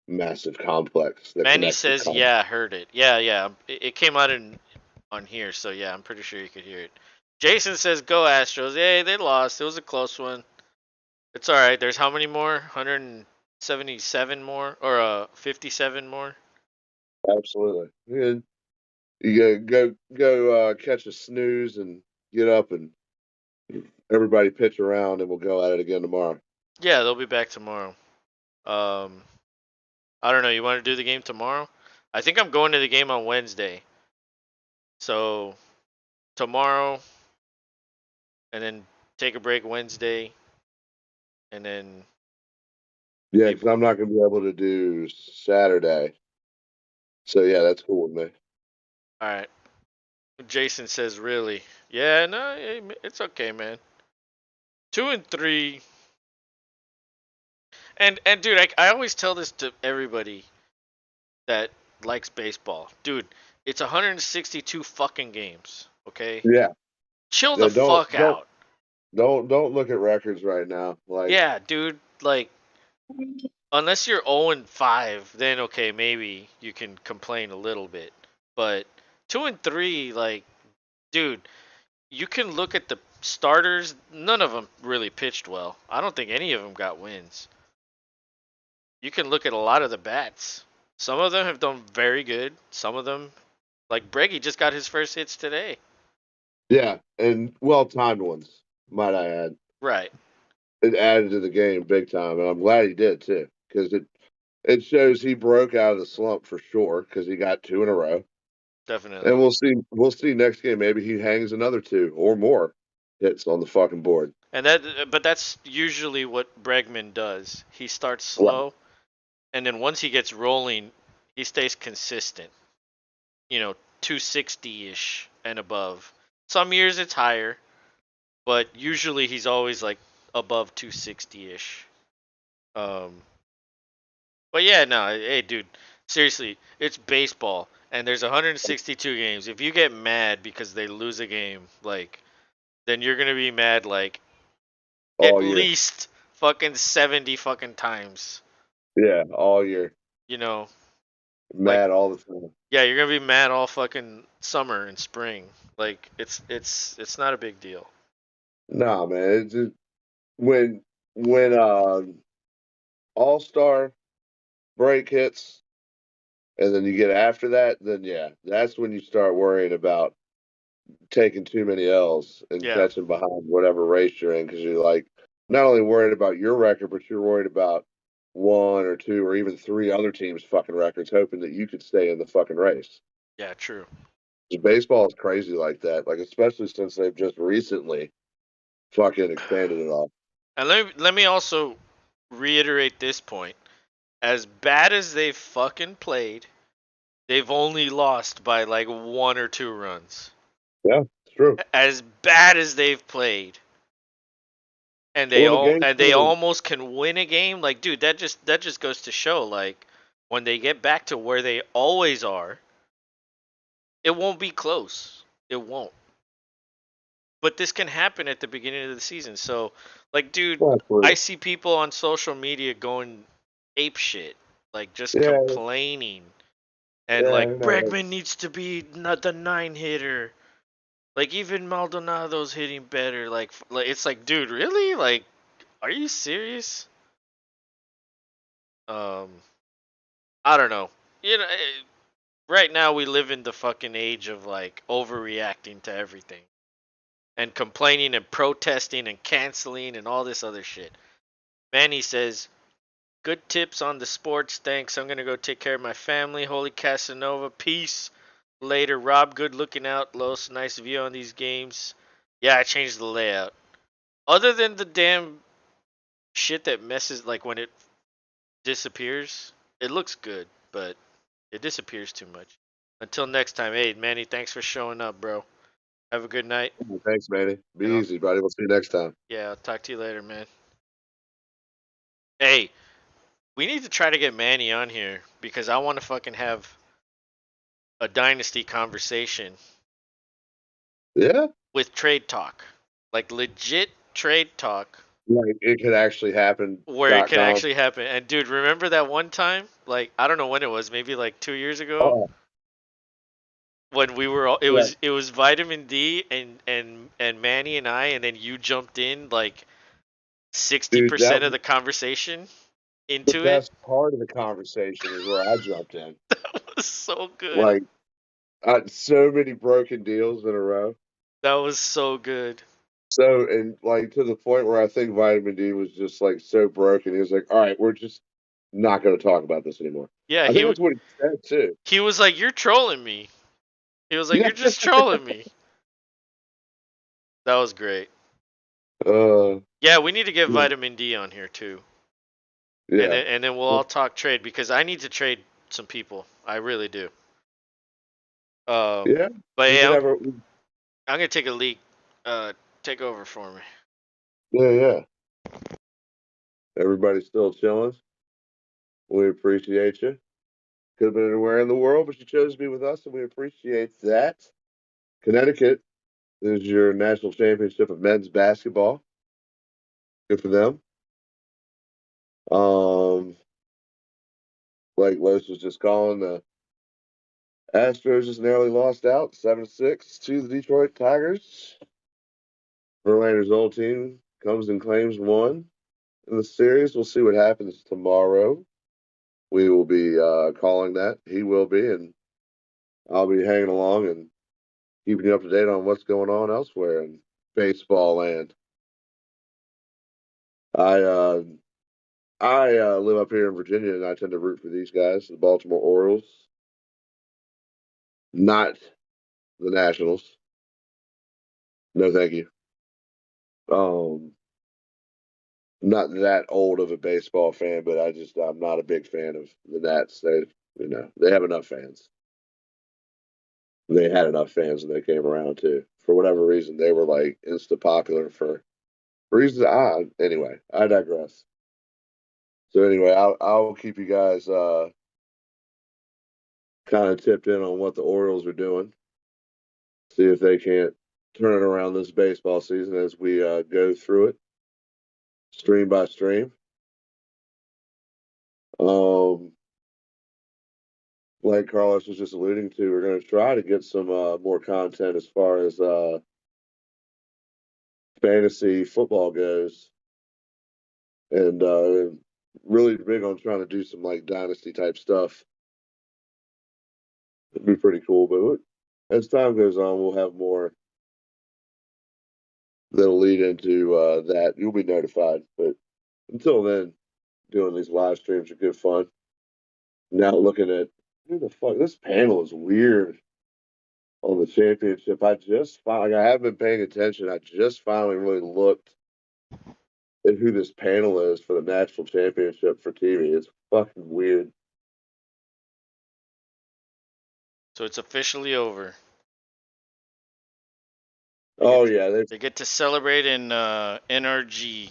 [SPEAKER 2] massive complex that
[SPEAKER 1] Manny
[SPEAKER 2] connects the
[SPEAKER 1] says,
[SPEAKER 2] con.
[SPEAKER 1] yeah, I heard it. Yeah, yeah. It came out on here, so yeah, I'm pretty sure you could hear it. Jason says, go Astros. Hey, they lost. It was a close one. It's all right. There's how many more? 177 more? Or 57 more?
[SPEAKER 2] Absolutely. Yeah, you go catch a snooze and get up and everybody pitch around and we'll go at it again tomorrow.
[SPEAKER 1] Yeah, they'll be back tomorrow. Um, I don't know. You want to do the game tomorrow? I think I'm going to the game on Wednesday. So tomorrow, and then take a break Wednesday, and then
[SPEAKER 2] Yeah,
[SPEAKER 1] maybe.
[SPEAKER 2] because I'm not going to be able to do Saturday. So yeah, that's cool with me.
[SPEAKER 1] All right. Jason says, really? Yeah, no, it's okay, man. 2-3, and dude, I always tell this to everybody that likes baseball, dude. It's 162 fucking games. Okay,
[SPEAKER 2] Yeah,
[SPEAKER 1] chill the
[SPEAKER 2] yeah. Don't
[SPEAKER 1] fuck
[SPEAKER 2] don't
[SPEAKER 1] out.
[SPEAKER 2] don't look at records right now. Like,
[SPEAKER 1] Yeah, dude. Like, unless you're 0-5, then okay, maybe you can complain a little bit. But 2-3, like, dude, you can look at the starters. None of them really pitched well. I don't think any of them got wins. You can look at a lot of the bats. Some of them have done very good. Some of them, like Breggy, just got his first hits today.
[SPEAKER 2] yeah, and well timed ones, might I add.
[SPEAKER 1] Right.
[SPEAKER 2] It added to the game big time, and I'm glad he did too, because it shows he broke out of the slump for sure because he got two in a row. And
[SPEAKER 1] Definitely.
[SPEAKER 2] we'll see next game. Maybe he hangs another two or more hits on the fucking board.
[SPEAKER 1] But that's usually what Bregman does. He starts
[SPEAKER 2] Right.
[SPEAKER 1] slow, and then once he gets rolling, he stays consistent. 260-ish and above. Some years it's higher, but usually he's always like above 260-ish. Um, but yeah, no, hey, dude, seriously, it's baseball, and there's 162 games. If you get mad because they lose a game, like, then you're gonna be mad like at
[SPEAKER 2] All year.
[SPEAKER 1] least fucking 70 fucking times.
[SPEAKER 2] Yeah, all year.
[SPEAKER 1] You know, like,
[SPEAKER 2] Mad all the time.
[SPEAKER 1] yeah, you're gonna be mad all fucking summer and spring. Like, it's not a big deal.
[SPEAKER 2] Nah, man. It's just when All Star break hits, and then you get after that, then yeah, that's when you start worrying about taking too many L's and
[SPEAKER 1] Yeah,
[SPEAKER 2] catching behind whatever race you're in because you're like not only worried about your record, but you're worried about one or two or even three other teams' fucking records, hoping that you could stay in the fucking race.
[SPEAKER 1] yeah, true.
[SPEAKER 2] 'Cause baseball is crazy like that, like especially since they've just recently fucking expanded it all.
[SPEAKER 1] And let me also reiterate this point. As bad as they've fucking played, they've only lost by like 1 or 2 runs.
[SPEAKER 2] Yeah, it's true.
[SPEAKER 1] As bad as they've played, and they
[SPEAKER 2] Well, the
[SPEAKER 1] all
[SPEAKER 2] game's
[SPEAKER 1] and they
[SPEAKER 2] still,
[SPEAKER 1] almost can win a game. Like, dude, that just goes to show, like, when they get back to where they always are, it won't be close. It won't. But this can happen at the beginning of the season. So, like, dude,
[SPEAKER 2] well,
[SPEAKER 1] I
[SPEAKER 2] absolutely.
[SPEAKER 1] see people on social media going ape shit, like, just
[SPEAKER 2] Yeah,
[SPEAKER 1] complaining, and
[SPEAKER 2] yeah,
[SPEAKER 1] like,
[SPEAKER 2] no,
[SPEAKER 1] Bregman needs to be not the 9 hitter. Like, even Maldonado's hitting better. Like it's like, dude, really? Like, are you serious? Um, I don't know. Right now we live in the fucking age of like overreacting to everything and complaining and protesting and canceling and all this other shit. Manny says, good tips on the sports. Thanks. I'm gonna go take care of my family. Holy Casanova. Peace. Later, Rob. Good looking out. Los. Nice view on these games. Yeah, I changed the layout. Other than the damn shit that messes, like when it disappears, it looks good, but it disappears too much. Until next time, hey Manny, thanks for showing up, bro. Have a good night.
[SPEAKER 2] Thanks, Manny. Be
[SPEAKER 1] And
[SPEAKER 2] easy, buddy. We'll see you next time.
[SPEAKER 1] yeah, I'll talk to you later, man. Hey, we need to try to get Manny on here because I want to fucking have a dynasty conversation
[SPEAKER 2] Yeah.
[SPEAKER 1] with trade talk, like legit trade talk,
[SPEAKER 2] Like it could actually happen.
[SPEAKER 1] where it can
[SPEAKER 2] .com.
[SPEAKER 1] actually happen. And dude, remember that one time? Like I don't know when it was, maybe like 2 years ago,
[SPEAKER 2] Oh,
[SPEAKER 1] when we were all, it
[SPEAKER 2] yeah.
[SPEAKER 1] was it was Vitamin D and Manny and I, and then you jumped in like sixty
[SPEAKER 2] Dude, that
[SPEAKER 1] percent of
[SPEAKER 2] was
[SPEAKER 1] the conversation
[SPEAKER 2] the
[SPEAKER 1] into it.
[SPEAKER 2] best part of the conversation is where I jumped in.
[SPEAKER 1] That was so good.
[SPEAKER 2] Like, so many broken deals in a row.
[SPEAKER 1] That was so good.
[SPEAKER 2] So, and like to the point where I think Vitamin D was just like so broken. He was like, all right, we're just not going to talk about this anymore.
[SPEAKER 1] Yeah,
[SPEAKER 2] I think that's what he said too.
[SPEAKER 1] he was like, "You're trolling me." He was like,
[SPEAKER 2] Yeah.
[SPEAKER 1] "You're just trolling me." That was great.
[SPEAKER 2] Uh,
[SPEAKER 1] Yeah, we need to get Vitamin D on here too, and
[SPEAKER 2] yeah.
[SPEAKER 1] then we'll all talk trade because I need to trade some people. I really do. Um,
[SPEAKER 2] Yeah.
[SPEAKER 1] but
[SPEAKER 2] We
[SPEAKER 1] hey,
[SPEAKER 2] could
[SPEAKER 1] I'm
[SPEAKER 2] have a,
[SPEAKER 1] I'm gonna take a leak. Take over for me.
[SPEAKER 2] yeah, yeah. Everybody's still chilling. We appreciate you. Could have been anywhere in the world, but you chose to be with us, and we appreciate that. Connecticut is your national championship of men's basketball. Good for them. Um, like Los was just calling, the Astros just narrowly lost out 7-6 to the Detroit Tigers. Verlander's old team comes and claims one in the series. We'll see what happens tomorrow. We will be calling that. He will be, and I'll be hanging along and keeping you up to date on what's going on elsewhere in baseball land. I uh, I live up here in Virginia, and I tend to root for these guys, the Baltimore Orioles, not the Nationals. No, thank you. Um, not that old of a baseball fan, but I'm not a big fan of the Nats. They have enough fans. They had enough fans when they came around too. For whatever reason, they were like insta popular for reasons. Anyway, I digress. So anyway, I'll keep you guys kind of tipped in on what the Orioles are doing. See if they can't turn it around this baseball season as we go through it stream by stream. Um, like Carlos was just alluding to, we're going to try to get some more content as far as fantasy football goes, and really big on trying to do some like dynasty type stuff. It'd be pretty cool. But as time goes on, we'll have more that'll lead into that. You'll be notified. But until then, doing these live streams are good fun. Now looking at who the fuck this panel is weird on the championship. I haven't been paying attention. I just finally really looked at who this panel is for the national championship for TV. It's fucking weird.
[SPEAKER 1] So it's officially over. They
[SPEAKER 2] Oh
[SPEAKER 1] get to,
[SPEAKER 2] yeah,
[SPEAKER 1] they get to celebrate in NRG.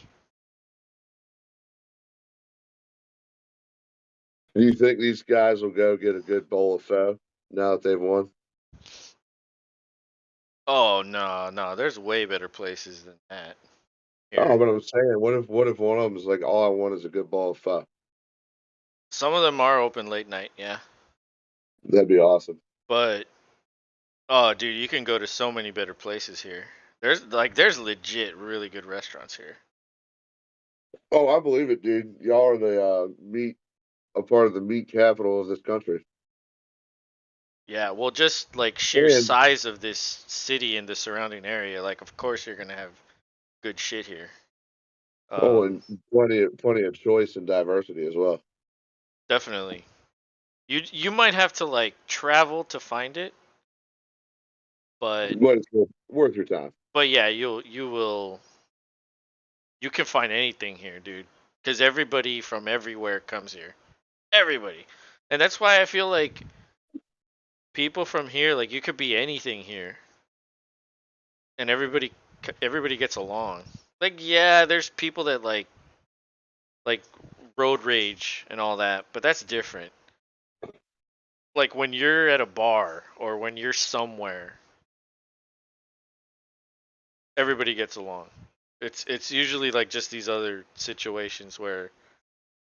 [SPEAKER 2] do you think these guys will go get a good bowl of pho now that they've won?
[SPEAKER 1] Oh no, no, there's way better places than that
[SPEAKER 2] Oh,
[SPEAKER 1] here.
[SPEAKER 2] but I'm saying, what if one of them is like, all I want is a good bowl of pho?
[SPEAKER 1] Some of them are open late night, yeah.
[SPEAKER 2] That'd be awesome.
[SPEAKER 1] But oh, dude, you can go to so many better places here. There's legit really good restaurants here.
[SPEAKER 2] Oh, I believe it, dude. Y'all are the a part of the meat capital of this country.
[SPEAKER 1] Yeah, well, just like sheer
[SPEAKER 2] And
[SPEAKER 1] size of this city and the surrounding area, like of course you're gonna have good shit here.
[SPEAKER 2] oh,
[SPEAKER 1] Um,
[SPEAKER 2] and plenty of choice and diversity as well.
[SPEAKER 1] Definitely. You might have to like travel to find it, but
[SPEAKER 2] But it's worth your time.
[SPEAKER 1] yeah, you can find anything here, dude. Because everybody from everywhere comes here. Everybody, and that's why I feel like people from here, like you could be anything here. and everybody gets along. Like yeah, there's people that like road rage and all that, but that's different. Like when you're at a bar or when you're somewhere, everybody gets along. It's usually like just these other situations where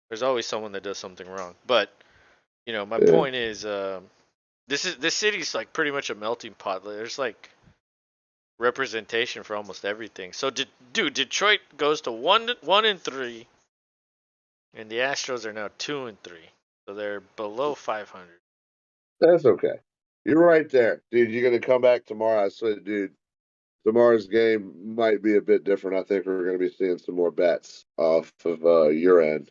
[SPEAKER 1] there's always someone that does something wrong. But my
[SPEAKER 2] Yeah.
[SPEAKER 1] point is, this city's like pretty much a melting pot. There's like representation for almost everything. So dude, Detroit goes to 1-3, and the Astros are now 2-3, so they're below 500.
[SPEAKER 2] That's okay. You're right there, dude. You're gonna come back tomorrow. I said, dude, tomorrow's game might be a bit different. I think we're gonna be seeing some more bets off of your end.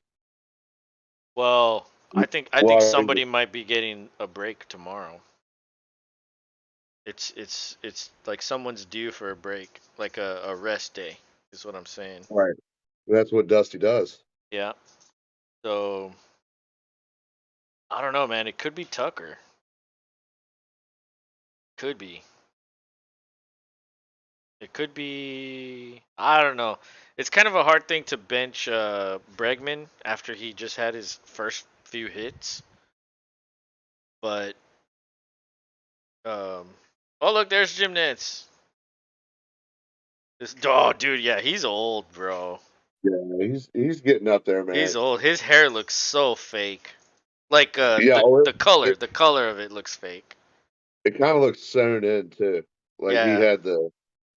[SPEAKER 1] Well, I think
[SPEAKER 2] Well,
[SPEAKER 1] somebody might be getting a break tomorrow. It's like someone's due for a break, like a rest day, is what I'm saying.
[SPEAKER 2] right. That's what Dusty does.
[SPEAKER 1] Yeah. So I don't know, man. It could be Tucker. Could be. It could be. I don't know. It's kind of a hard thing to bench Bregman after he just had his first few hits, but um. Oh look, there's Jim Nance. Dude, yeah, he's old, bro.
[SPEAKER 2] Yeah, he's getting up there,
[SPEAKER 1] He's
[SPEAKER 2] man.
[SPEAKER 1] old. His hair looks so fake. Like
[SPEAKER 2] Yeah,
[SPEAKER 1] the color, the color of it looks fake.
[SPEAKER 2] it kind of looks sewn in too. Like he
[SPEAKER 1] Yeah.
[SPEAKER 2] had the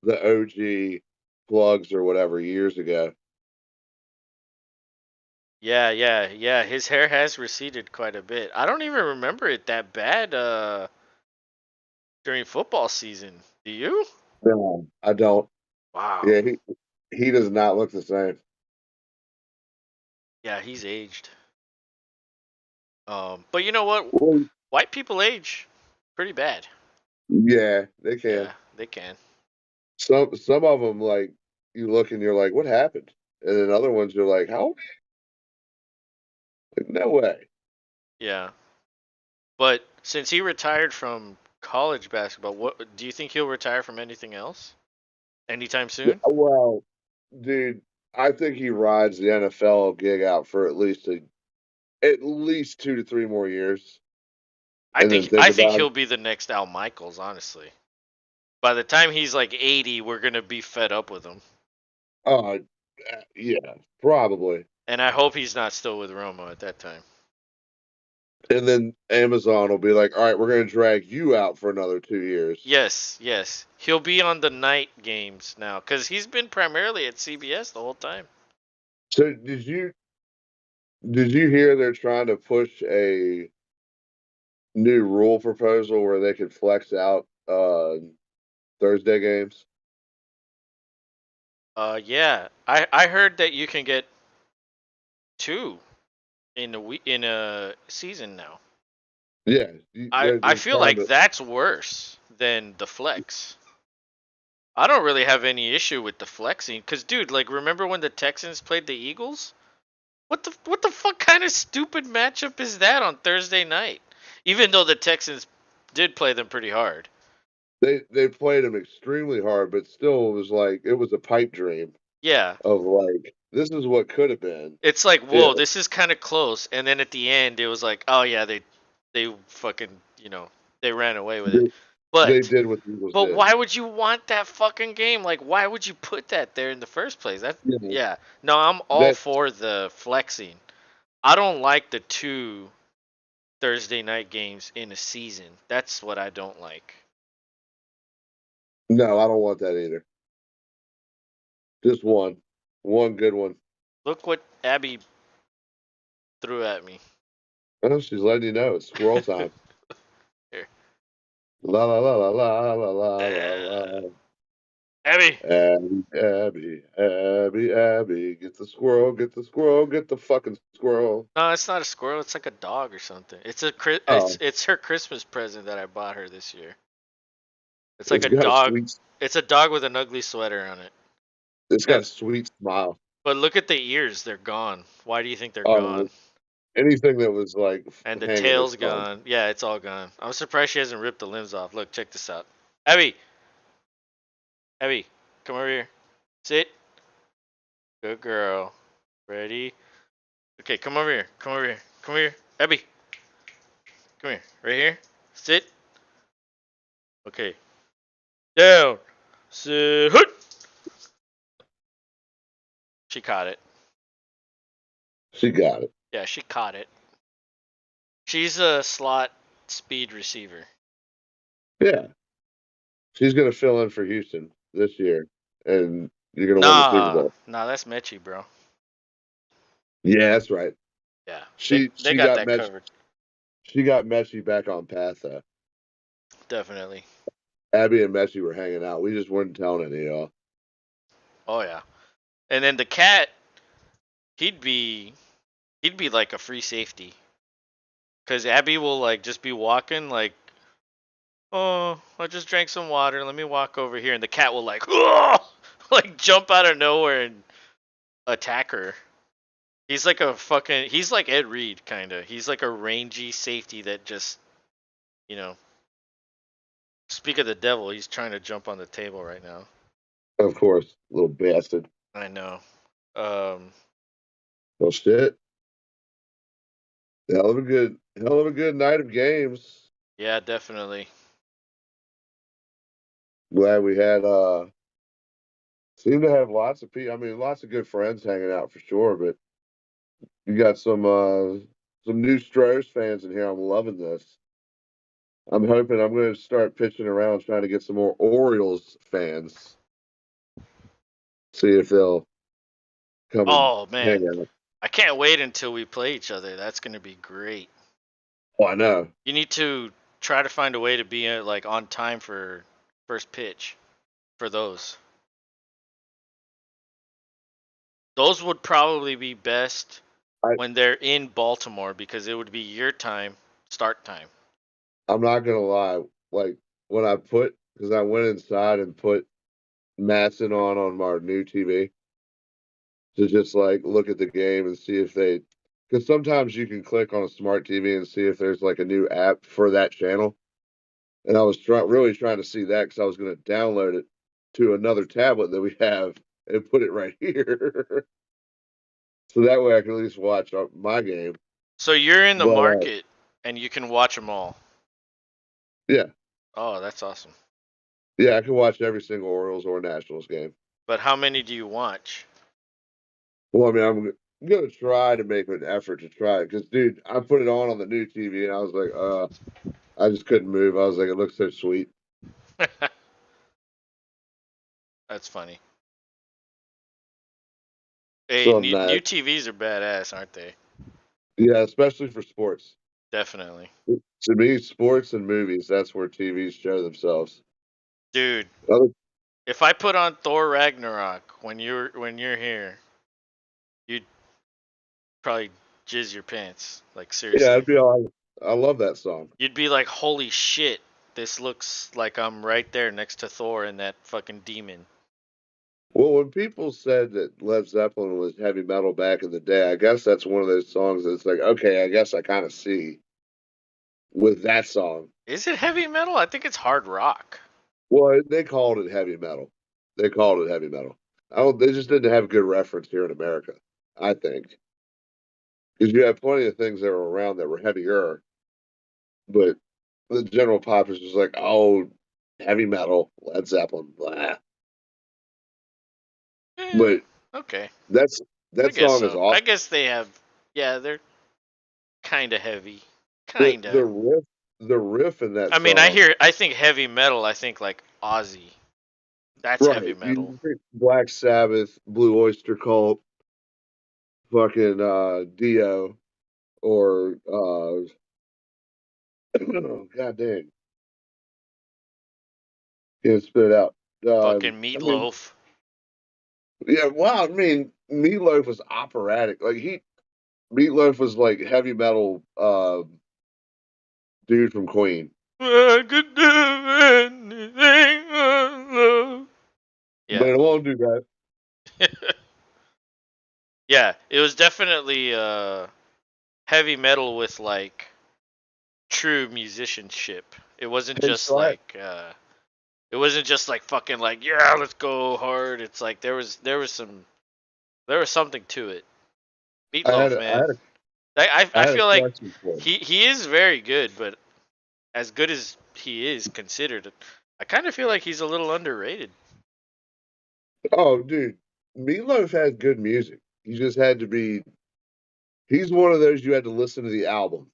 [SPEAKER 2] OG plugs or whatever years ago.
[SPEAKER 1] Yeah. His hair has receded quite a bit. I don't even remember it that bad during football season. Do you?
[SPEAKER 2] No, I don't.
[SPEAKER 1] Wow.
[SPEAKER 2] Yeah, he does not look the same.
[SPEAKER 1] Yeah, he's aged. But you know what?
[SPEAKER 2] Well,
[SPEAKER 1] White people age pretty bad.
[SPEAKER 2] yeah, they can.
[SPEAKER 1] Yeah, they can.
[SPEAKER 2] Some of them like you look and you're like, what happened? And then other ones you're like, how? Like, no way.
[SPEAKER 1] Yeah. But since he retired from college basketball, what do you think he'll retire from anything else anytime soon?
[SPEAKER 2] Well, dude, I think he rides the NFL gig out for at least 2 to 3 more years,
[SPEAKER 1] I
[SPEAKER 2] and then
[SPEAKER 1] think
[SPEAKER 2] think
[SPEAKER 1] I think
[SPEAKER 2] about it.
[SPEAKER 1] he'll be the next Al Michaels, honestly. By the time he's like 80, we're going to be fed up with him.
[SPEAKER 2] Uh, yeah, probably.
[SPEAKER 1] And I hope he's not still with Roma at that time.
[SPEAKER 2] And then Amazon will be like, all right, we're going to drag you out for another 2 years.
[SPEAKER 1] Yes. He'll be on the night games now cuz he's been primarily at CBS the whole time.
[SPEAKER 2] So did you hear they're trying to push a new rule proposal where they could flex out Thursday games?
[SPEAKER 1] Yeah. I heard that you can get two in a week in a season now.
[SPEAKER 2] Yeah,
[SPEAKER 1] I
[SPEAKER 2] they're
[SPEAKER 1] feel
[SPEAKER 2] trying
[SPEAKER 1] like
[SPEAKER 2] to.
[SPEAKER 1] that's worse than the flex. I don't really have any issue with the flexing cuz dude, like remember when the Texans played the Eagles? What the fuck kind of stupid matchup is that on Thursday night? Even though the Texans did play them pretty hard.
[SPEAKER 2] They played them extremely hard, but still, it was like it was a pipe dream
[SPEAKER 1] Yeah.
[SPEAKER 2] of like this is what could have been.
[SPEAKER 1] It's like,
[SPEAKER 2] Yeah,
[SPEAKER 1] whoa, this is kind of close. And then at the end, it was like, oh yeah, they fucking, they ran away with it.
[SPEAKER 2] they, they
[SPEAKER 1] But
[SPEAKER 2] did what the Eagles
[SPEAKER 1] but
[SPEAKER 2] did.
[SPEAKER 1] why would you want that fucking game? Like, why would you put that there in the first place? That
[SPEAKER 2] You know,
[SPEAKER 1] yeah. No, I'm all
[SPEAKER 2] that
[SPEAKER 1] for the flexing. I don't like the two Thursday night games in a season. That's what I don't like.
[SPEAKER 2] no, I don't want that either. Just one good one.
[SPEAKER 1] Look what Abby threw at me.
[SPEAKER 2] Oh, she's letting you know it's squirrel time.
[SPEAKER 1] Here.
[SPEAKER 2] La la la la la la la la
[SPEAKER 1] Uh,
[SPEAKER 2] la.
[SPEAKER 1] Abby.
[SPEAKER 2] Abby, get the squirrel, get the fucking squirrel.
[SPEAKER 1] No, it's not a squirrel. It's like a dog or something.
[SPEAKER 2] Oh,
[SPEAKER 1] It's her Christmas present that I bought her this year. It's like
[SPEAKER 2] it's
[SPEAKER 1] a
[SPEAKER 2] got a
[SPEAKER 1] dog.
[SPEAKER 2] sweet,
[SPEAKER 1] It's a dog with an ugly sweater on it.
[SPEAKER 2] it's got a
[SPEAKER 1] And
[SPEAKER 2] sweet smile.
[SPEAKER 1] but look at the ears. They're gone. Why do you think they're
[SPEAKER 2] Oh,
[SPEAKER 1] gone?
[SPEAKER 2] anything that was like
[SPEAKER 1] And the
[SPEAKER 2] hanging is
[SPEAKER 1] tail's
[SPEAKER 2] gone.
[SPEAKER 1] gone. Yeah, it's all gone. I'm surprised she hasn't ripped the limbs off. Look, check this out. Abby, Abby, come over here. Sit. Good girl. Ready? Okay, come over here. Come over here. Come here. Abby, come here. Right here. Sit. Okay. Down. Sit. She caught it.
[SPEAKER 2] She got it.
[SPEAKER 1] Yeah, she caught it. She's a slot speed receiver.
[SPEAKER 2] Yeah, she's gonna fill in for Houston this year, and you're gonna win the Super
[SPEAKER 1] Nah,
[SPEAKER 2] Bowl.
[SPEAKER 1] nah, that's Mechie, bro.
[SPEAKER 2] Yeah, that's right.
[SPEAKER 1] Yeah, they
[SPEAKER 2] She
[SPEAKER 1] they
[SPEAKER 2] she
[SPEAKER 1] got
[SPEAKER 2] got
[SPEAKER 1] that
[SPEAKER 2] Mech
[SPEAKER 1] covered.
[SPEAKER 2] she got Mechie back on path though.
[SPEAKER 1] Definitely.
[SPEAKER 2] Abby and Mechie were hanging out. We just weren't telling any of y'all.
[SPEAKER 1] Oh yeah. And then the cat, he'd be he'd be like a free safety. Cause Abby will like just be walking like, oh, I just drank some water. Let me walk over here, and the cat will like, oh, like jump out of nowhere and attack her. He's like Ed Reed kind of. He's like a rangy safety that just, you know. Speak of the devil, he's trying to jump on the table right now.
[SPEAKER 2] Of course, little bastard.
[SPEAKER 1] I know. Um,
[SPEAKER 2] Well, shit. Hell of a good night of games.
[SPEAKER 1] yeah, definitely.
[SPEAKER 2] Glad we had. Seem to have lots of people. I mean, lots of good friends hanging out for sure. But you got some new Stros fans in here. I'm loving this. I'm hoping I'm going to start pitching around trying to get some more Orioles fans. See if they'll come and
[SPEAKER 1] Oh
[SPEAKER 2] hang
[SPEAKER 1] man,
[SPEAKER 2] out.
[SPEAKER 1] I can't wait until we play each other. That's gonna be great.
[SPEAKER 2] Oh, I know.
[SPEAKER 1] You need to try to find a way to be like on time for first pitch for those. Those would probably be best
[SPEAKER 2] I
[SPEAKER 1] when they're in Baltimore because it would be your time, start time.
[SPEAKER 2] I'm not gonna lie. Like when I put because I went inside and put Matson on my new TV to just like look at the game and see if they because sometimes you can click on a smart TV and see if there's like a new app for that channel. And I was really trying to see that because I was going to download it to another tablet that we have and put it right here, so that way I can at least watch my game.
[SPEAKER 1] So you're in the
[SPEAKER 2] But
[SPEAKER 1] market and you can watch them all.
[SPEAKER 2] yeah,
[SPEAKER 1] Oh, that's awesome.
[SPEAKER 2] yeah, I can watch every single Orioles or Nationals game.
[SPEAKER 1] But how many do you watch?
[SPEAKER 2] Well, I mean, I'm gonna try to make an effort to try it because, dude, I put it on the new TV and I was like, I just couldn't move. I was like, it looks so sweet.
[SPEAKER 1] That's funny. Hey,
[SPEAKER 2] So I'm
[SPEAKER 1] new
[SPEAKER 2] not.
[SPEAKER 1] TVs are badass, aren't they?
[SPEAKER 2] Yeah, especially for sports.
[SPEAKER 1] Definitely.
[SPEAKER 2] To me, sports and movies, that's where TVs show themselves.
[SPEAKER 1] Dude,
[SPEAKER 2] Other,
[SPEAKER 1] if I put on Thor Ragnarok when you're here, you'd probably jizz your pants. Like
[SPEAKER 2] yeah,
[SPEAKER 1] seriously.
[SPEAKER 2] it'd be all. I love that song.
[SPEAKER 1] You'd be like, "Holy shit. This looks like I'm right there next to Thor and that fucking demon."
[SPEAKER 2] Well, when people said that Led Zeppelin was heavy metal back in the day, I guess that's one of those songs that's like, okay, I guess I kind of see with that song.
[SPEAKER 1] Is it heavy metal? I think it's hard rock.
[SPEAKER 2] Well, they called it heavy metal. They called it heavy metal. I don't. They just didn't have good reference here in America. I think because you have plenty of things that were around that were heavier, but the general populace was like, oh, heavy metal, Led Zeppelin, blah.
[SPEAKER 1] Eh,
[SPEAKER 2] But
[SPEAKER 1] okay.
[SPEAKER 2] that's
[SPEAKER 1] I
[SPEAKER 2] that
[SPEAKER 1] guess
[SPEAKER 2] song is
[SPEAKER 1] so. I
[SPEAKER 2] awesome.
[SPEAKER 1] guess they have, yeah, they're kind of heavy.
[SPEAKER 2] The
[SPEAKER 1] Kind of.
[SPEAKER 2] the riff the riff in that
[SPEAKER 1] I mean,
[SPEAKER 2] song,
[SPEAKER 1] I think heavy metal, I think like Ozzy. That's heavy
[SPEAKER 2] right?
[SPEAKER 1] metal.
[SPEAKER 2] You think Black Sabbath, Blue Oyster Cult, fucking Dio, or God dang, can't spit it out.
[SPEAKER 1] Fucking
[SPEAKER 2] I mean,
[SPEAKER 1] Meatloaf.
[SPEAKER 2] yeah, wow. I mean, Meatloaf was operatic. Like Meatloaf was like heavy metal dude from Queen.
[SPEAKER 1] I could do anything I love.
[SPEAKER 2] But
[SPEAKER 1] Yeah.
[SPEAKER 2] it won't do that.
[SPEAKER 1] Yeah, it was definitely heavy metal with like true musicianship. It wasn't
[SPEAKER 2] And
[SPEAKER 1] just
[SPEAKER 2] so I
[SPEAKER 1] like It wasn't just like fucking like yeah, let's go hard. It's like there was something to it. Meatloaf,
[SPEAKER 2] I
[SPEAKER 1] man.
[SPEAKER 2] had a,
[SPEAKER 1] I
[SPEAKER 2] I had a
[SPEAKER 1] feel like
[SPEAKER 2] question for you.
[SPEAKER 1] he is very good, but as good as he is considered, I kind of feel like he's a little underrated.
[SPEAKER 2] Oh, dude, Meatloaf had good music. He just had to be. He's one of those you had to listen to the album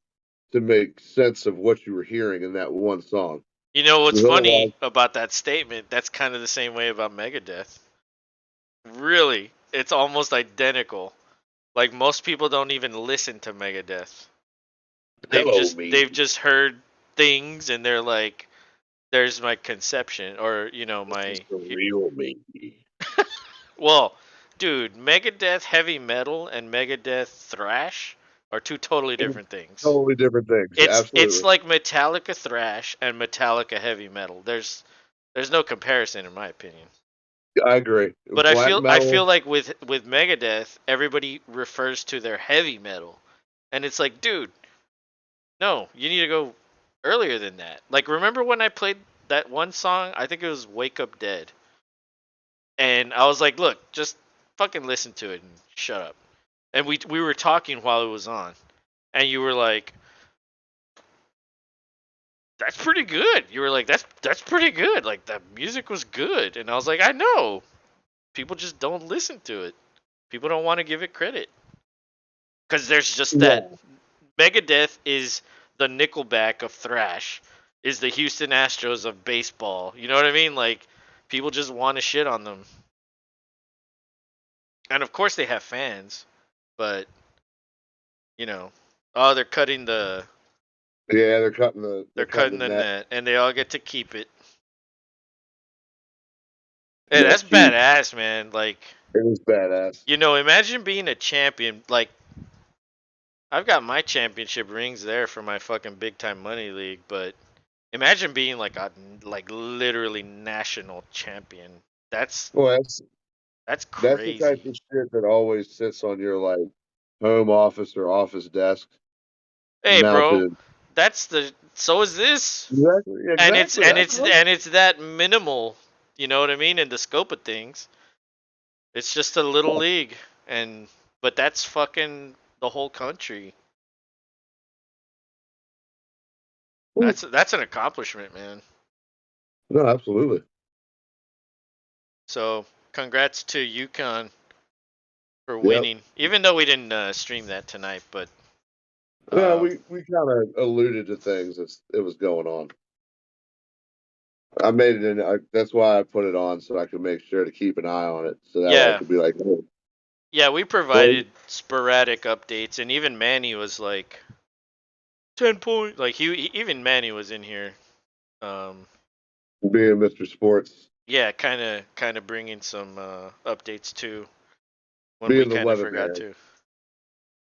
[SPEAKER 2] to make sense of what you were hearing in that one song.
[SPEAKER 1] You know what's
[SPEAKER 2] Because otherwise,
[SPEAKER 1] funny about that statement? That's kind of the same way about Megadeth. Really, it's almost identical. Like most people don't even listen to Megadeth.
[SPEAKER 2] hello, me.
[SPEAKER 1] They've just heard things and they're like, "There's my conception," or
[SPEAKER 2] This is the real me.
[SPEAKER 1] well, dude, Megadeth heavy metal and Megadeth thrash are two totally different things.
[SPEAKER 2] Totally different things.
[SPEAKER 1] It's
[SPEAKER 2] Absolutely,
[SPEAKER 1] like Metallica thrash and Metallica heavy metal. There's no comparison in my opinion.
[SPEAKER 2] I agree.
[SPEAKER 1] But
[SPEAKER 2] Black
[SPEAKER 1] I
[SPEAKER 2] metal.
[SPEAKER 1] feel like with Megadeth, everybody refers to their heavy metal, and it's like, dude, no, you need to go earlier than that. Like, remember when I played that one song? I think it was "Wake Up Dead," and I was like, look, just fucking listen to it and shut up. And we were talking while it was on, and you were like, that's pretty good. You were like, that's pretty good. Like the music was good, and I was like, I know. People just don't listen to it. People don't want to give it credit because there's just that.
[SPEAKER 2] Yeah.
[SPEAKER 1] Megadeth is the Nickelback of thrash, is the Houston Astros of baseball. You know what I mean? Like people just want to shit on them, and of course they have fans, but you know, oh
[SPEAKER 2] Yeah,
[SPEAKER 1] they're
[SPEAKER 2] they're cutting the
[SPEAKER 1] cutting the
[SPEAKER 2] net.
[SPEAKER 1] net, and they all get to keep it. Hey,
[SPEAKER 2] Yeah,
[SPEAKER 1] that's
[SPEAKER 2] cheap.
[SPEAKER 1] badass, man. Like,
[SPEAKER 2] It was badass.
[SPEAKER 1] imagine being a champion. Like, I've got my championship rings there for my fucking big time money league, but imagine being like a like literally national champion. That's
[SPEAKER 2] Well,
[SPEAKER 1] that's
[SPEAKER 2] that's the type
[SPEAKER 1] crazy.
[SPEAKER 2] of shit that always sits on your like home office or office desk,
[SPEAKER 1] Hey, bro,
[SPEAKER 2] mounted.
[SPEAKER 1] that's the so is this,
[SPEAKER 2] Exactly.
[SPEAKER 1] and
[SPEAKER 2] Exactly. That's right.
[SPEAKER 1] it's that minimal. You know what I mean? In the scope of things, it's just a little league, and but that's fucking the whole country. That's an accomplishment, man.
[SPEAKER 2] No, absolutely.
[SPEAKER 1] So congrats to UConn for
[SPEAKER 2] Yep.
[SPEAKER 1] winning. Even though we didn't stream that tonight, but
[SPEAKER 2] Yeah,
[SPEAKER 1] um,
[SPEAKER 2] we kind of alluded to things as it was going on. I made it in. That's why I put it on so I could make sure to keep an eye on it, so that way I
[SPEAKER 1] yeah,
[SPEAKER 2] could be like, oh,
[SPEAKER 1] yeah, we
[SPEAKER 2] well,
[SPEAKER 1] provided sporadic updates, and even Manny was like 10 point. Like even Manny was in here. Um,
[SPEAKER 2] being Mr. Sports,
[SPEAKER 1] yeah, kind of bringing some updates too when we
[SPEAKER 2] being the
[SPEAKER 1] kind of forgot
[SPEAKER 2] weatherman.
[SPEAKER 1] to.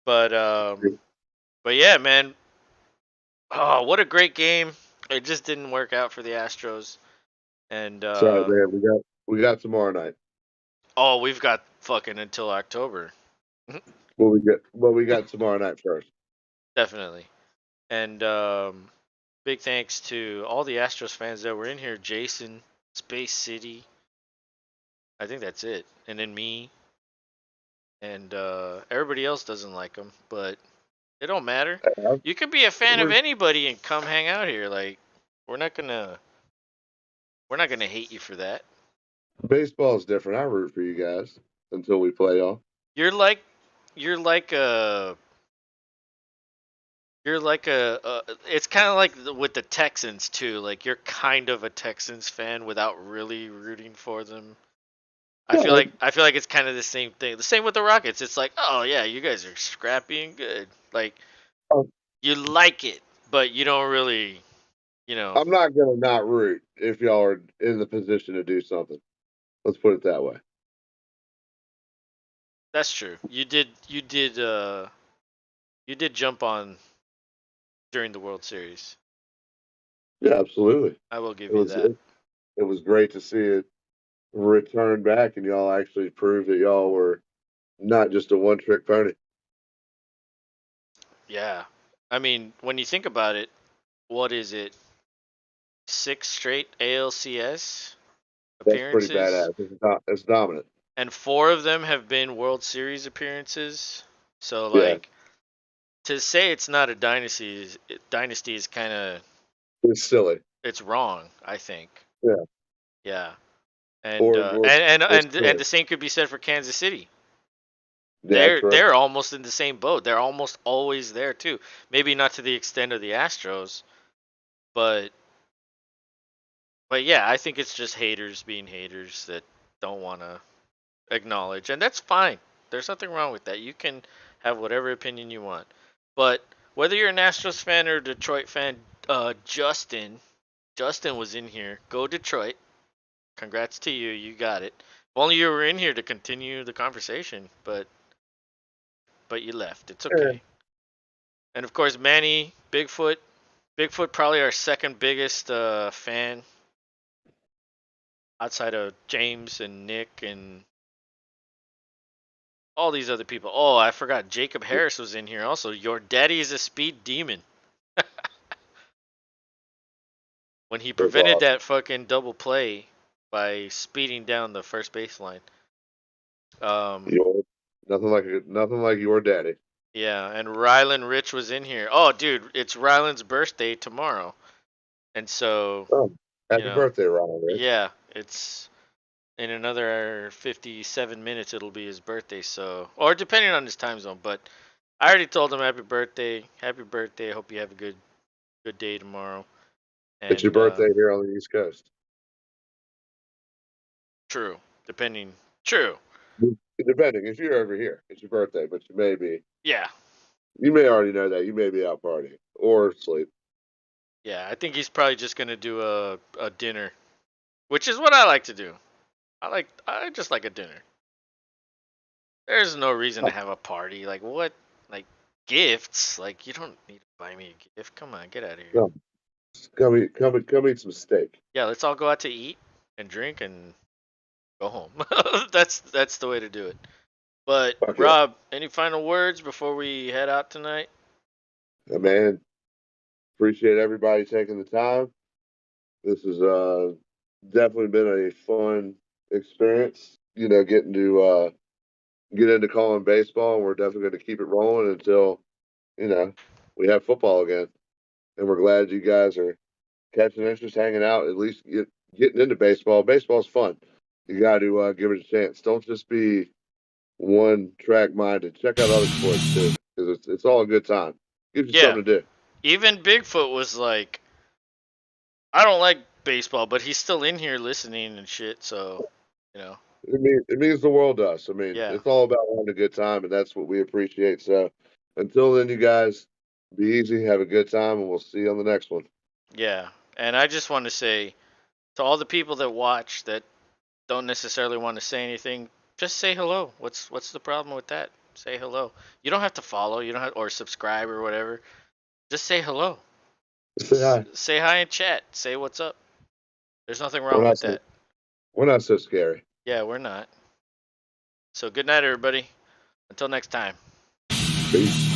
[SPEAKER 1] But but yeah, man. Oh, what a great game! It just didn't work out for the Astros, and
[SPEAKER 2] Sorry, man. We got tomorrow night.
[SPEAKER 1] oh, we've got fucking until October.
[SPEAKER 2] What we got tomorrow night first.
[SPEAKER 1] Definitely. And big thanks to all the Astros fans that were in here. Jason, Space City. I think that's it. And then me. And everybody else doesn't like them, but it don't matter. You could be a fan of
[SPEAKER 2] We're,
[SPEAKER 1] anybody and come hang out here. Like we're not gonna we're not gonna hate you for that.
[SPEAKER 2] Baseball is different. I root for you guys until we play y'all.
[SPEAKER 1] You're like you're like a it's kind of like with the Texans too. Like you're kind of a Texans fan without really rooting for them.
[SPEAKER 2] Yeah,
[SPEAKER 1] I feel like it's kind of the same thing. The same with the Rockets. It's like, oh yeah, you guys are scrappy and good. Like you like it, but you don't really, you know.
[SPEAKER 2] I'm not gonna not root if y'all are in the position to do something. Let's put it that way.
[SPEAKER 1] That's true. You did jump on during the World Series.
[SPEAKER 2] Yeah, absolutely.
[SPEAKER 1] I will give
[SPEAKER 2] It
[SPEAKER 1] you
[SPEAKER 2] was
[SPEAKER 1] that.
[SPEAKER 2] it, it was great to see it return back, and y'all actually proved that y'all were not just a one trick pony.
[SPEAKER 1] Yeah. I mean, when you think about it, what is it? 6 straight ALCS
[SPEAKER 2] That's pretty
[SPEAKER 1] appearances,
[SPEAKER 2] badass. It's dominant.
[SPEAKER 1] and 4 of them have been World Series appearances. So
[SPEAKER 2] Yeah,
[SPEAKER 1] like to say it's not a dynasty is kind of
[SPEAKER 2] it's silly.
[SPEAKER 1] it's wrong, I think.
[SPEAKER 2] Yeah,
[SPEAKER 1] Yeah. And
[SPEAKER 2] or
[SPEAKER 1] uh,
[SPEAKER 2] or
[SPEAKER 1] and, and
[SPEAKER 2] or
[SPEAKER 1] and and
[SPEAKER 2] silly.
[SPEAKER 1] the same could be said for Kansas City.
[SPEAKER 2] Yeah,
[SPEAKER 1] They're
[SPEAKER 2] true.
[SPEAKER 1] they're almost in the same boat. They're almost always there too. Maybe not to the extent of the Astros, but yeah, I think it's just haters being haters that don't want to acknowledge, and that's fine. There's nothing wrong with that. You can have whatever opinion you want, but whether you're an Astros fan or a Detroit fan, Justin was in here. Go Detroit! Congrats to you. You got it. If only you were in here to continue the conversation, but you left. It's
[SPEAKER 2] Yeah.
[SPEAKER 1] okay. And of course, Manny, Bigfoot probably our second biggest fan outside of James and Nick and all these other people. Oh, I forgot Jacob Harris was in here also. Your daddy is a speed demon. When he
[SPEAKER 2] That's
[SPEAKER 1] prevented
[SPEAKER 2] awesome.
[SPEAKER 1] that fucking double play by speeding down the first baseline. Um,
[SPEAKER 2] Your nothing like your daddy.
[SPEAKER 1] yeah, and Rylan Rich was in here. Oh, dude, it's Rylan's birthday tomorrow, and so
[SPEAKER 2] Oh,
[SPEAKER 1] you
[SPEAKER 2] happy
[SPEAKER 1] know,
[SPEAKER 2] birthday, Ronald Rich.
[SPEAKER 1] yeah, it's in another 57 minutes. It'll be his birthday, so or depending on his time zone. But I already told him happy birthday, happy birthday. Hope you have a good day tomorrow.
[SPEAKER 2] It's your
[SPEAKER 1] And
[SPEAKER 2] birthday here on the East Coast.
[SPEAKER 1] true, depending, true,
[SPEAKER 2] Depending if you're over here, it's your birthday, but
[SPEAKER 1] yeah,
[SPEAKER 2] you may already know that you may be out partying or asleep.
[SPEAKER 1] yeah. I think he's probably just gonna do a dinner, which is what I like to do. I just like a dinner. There's no reason to have a party. Like what? Like gifts? Like you don't need to buy me a gift. Come on, get out of here.
[SPEAKER 2] No, come eat some steak.
[SPEAKER 1] Yeah, let's all go out to eat and drink and go home. That's the way to do it. But
[SPEAKER 2] Fuck yeah,
[SPEAKER 1] Rob, any final words before we head out tonight?
[SPEAKER 2] man. Appreciate everybody taking the time. This has definitely been a fun experience. Getting to get into calling baseball, and we're definitely going to keep it rolling until you know we have football again. And we're glad you guys are catching interest, hanging out, at least getting into baseball. Baseball's fun. You got to give it a chance. Don't just be one track minded. Check out other sports too, because it's all a good time. Gives you
[SPEAKER 1] Yeah.
[SPEAKER 2] something to do.
[SPEAKER 1] Even Bigfoot was like, I don't like baseball, but he's still in here listening and shit. So, you know,
[SPEAKER 2] It means the world to us. I mean,
[SPEAKER 1] yeah,
[SPEAKER 2] it's all about having a good time, and that's what we appreciate. So, until then, you guys be easy, have a good time, and we'll see you on the next one.
[SPEAKER 1] yeah. And I just want to say to all the people that watch that don't necessarily want to say anything, just say hello. What's the problem with that? Say hello. You don't have to follow. You don't have or subscribe or whatever. Just say hello.
[SPEAKER 2] Say hi.
[SPEAKER 1] Say hi in chat. Say what's up. There's nothing
[SPEAKER 2] We're
[SPEAKER 1] wrong
[SPEAKER 2] not
[SPEAKER 1] with
[SPEAKER 2] so
[SPEAKER 1] that.
[SPEAKER 2] we're not so scary.
[SPEAKER 1] Yeah, we're not. So good night, everybody. Until next time.
[SPEAKER 2] Peace.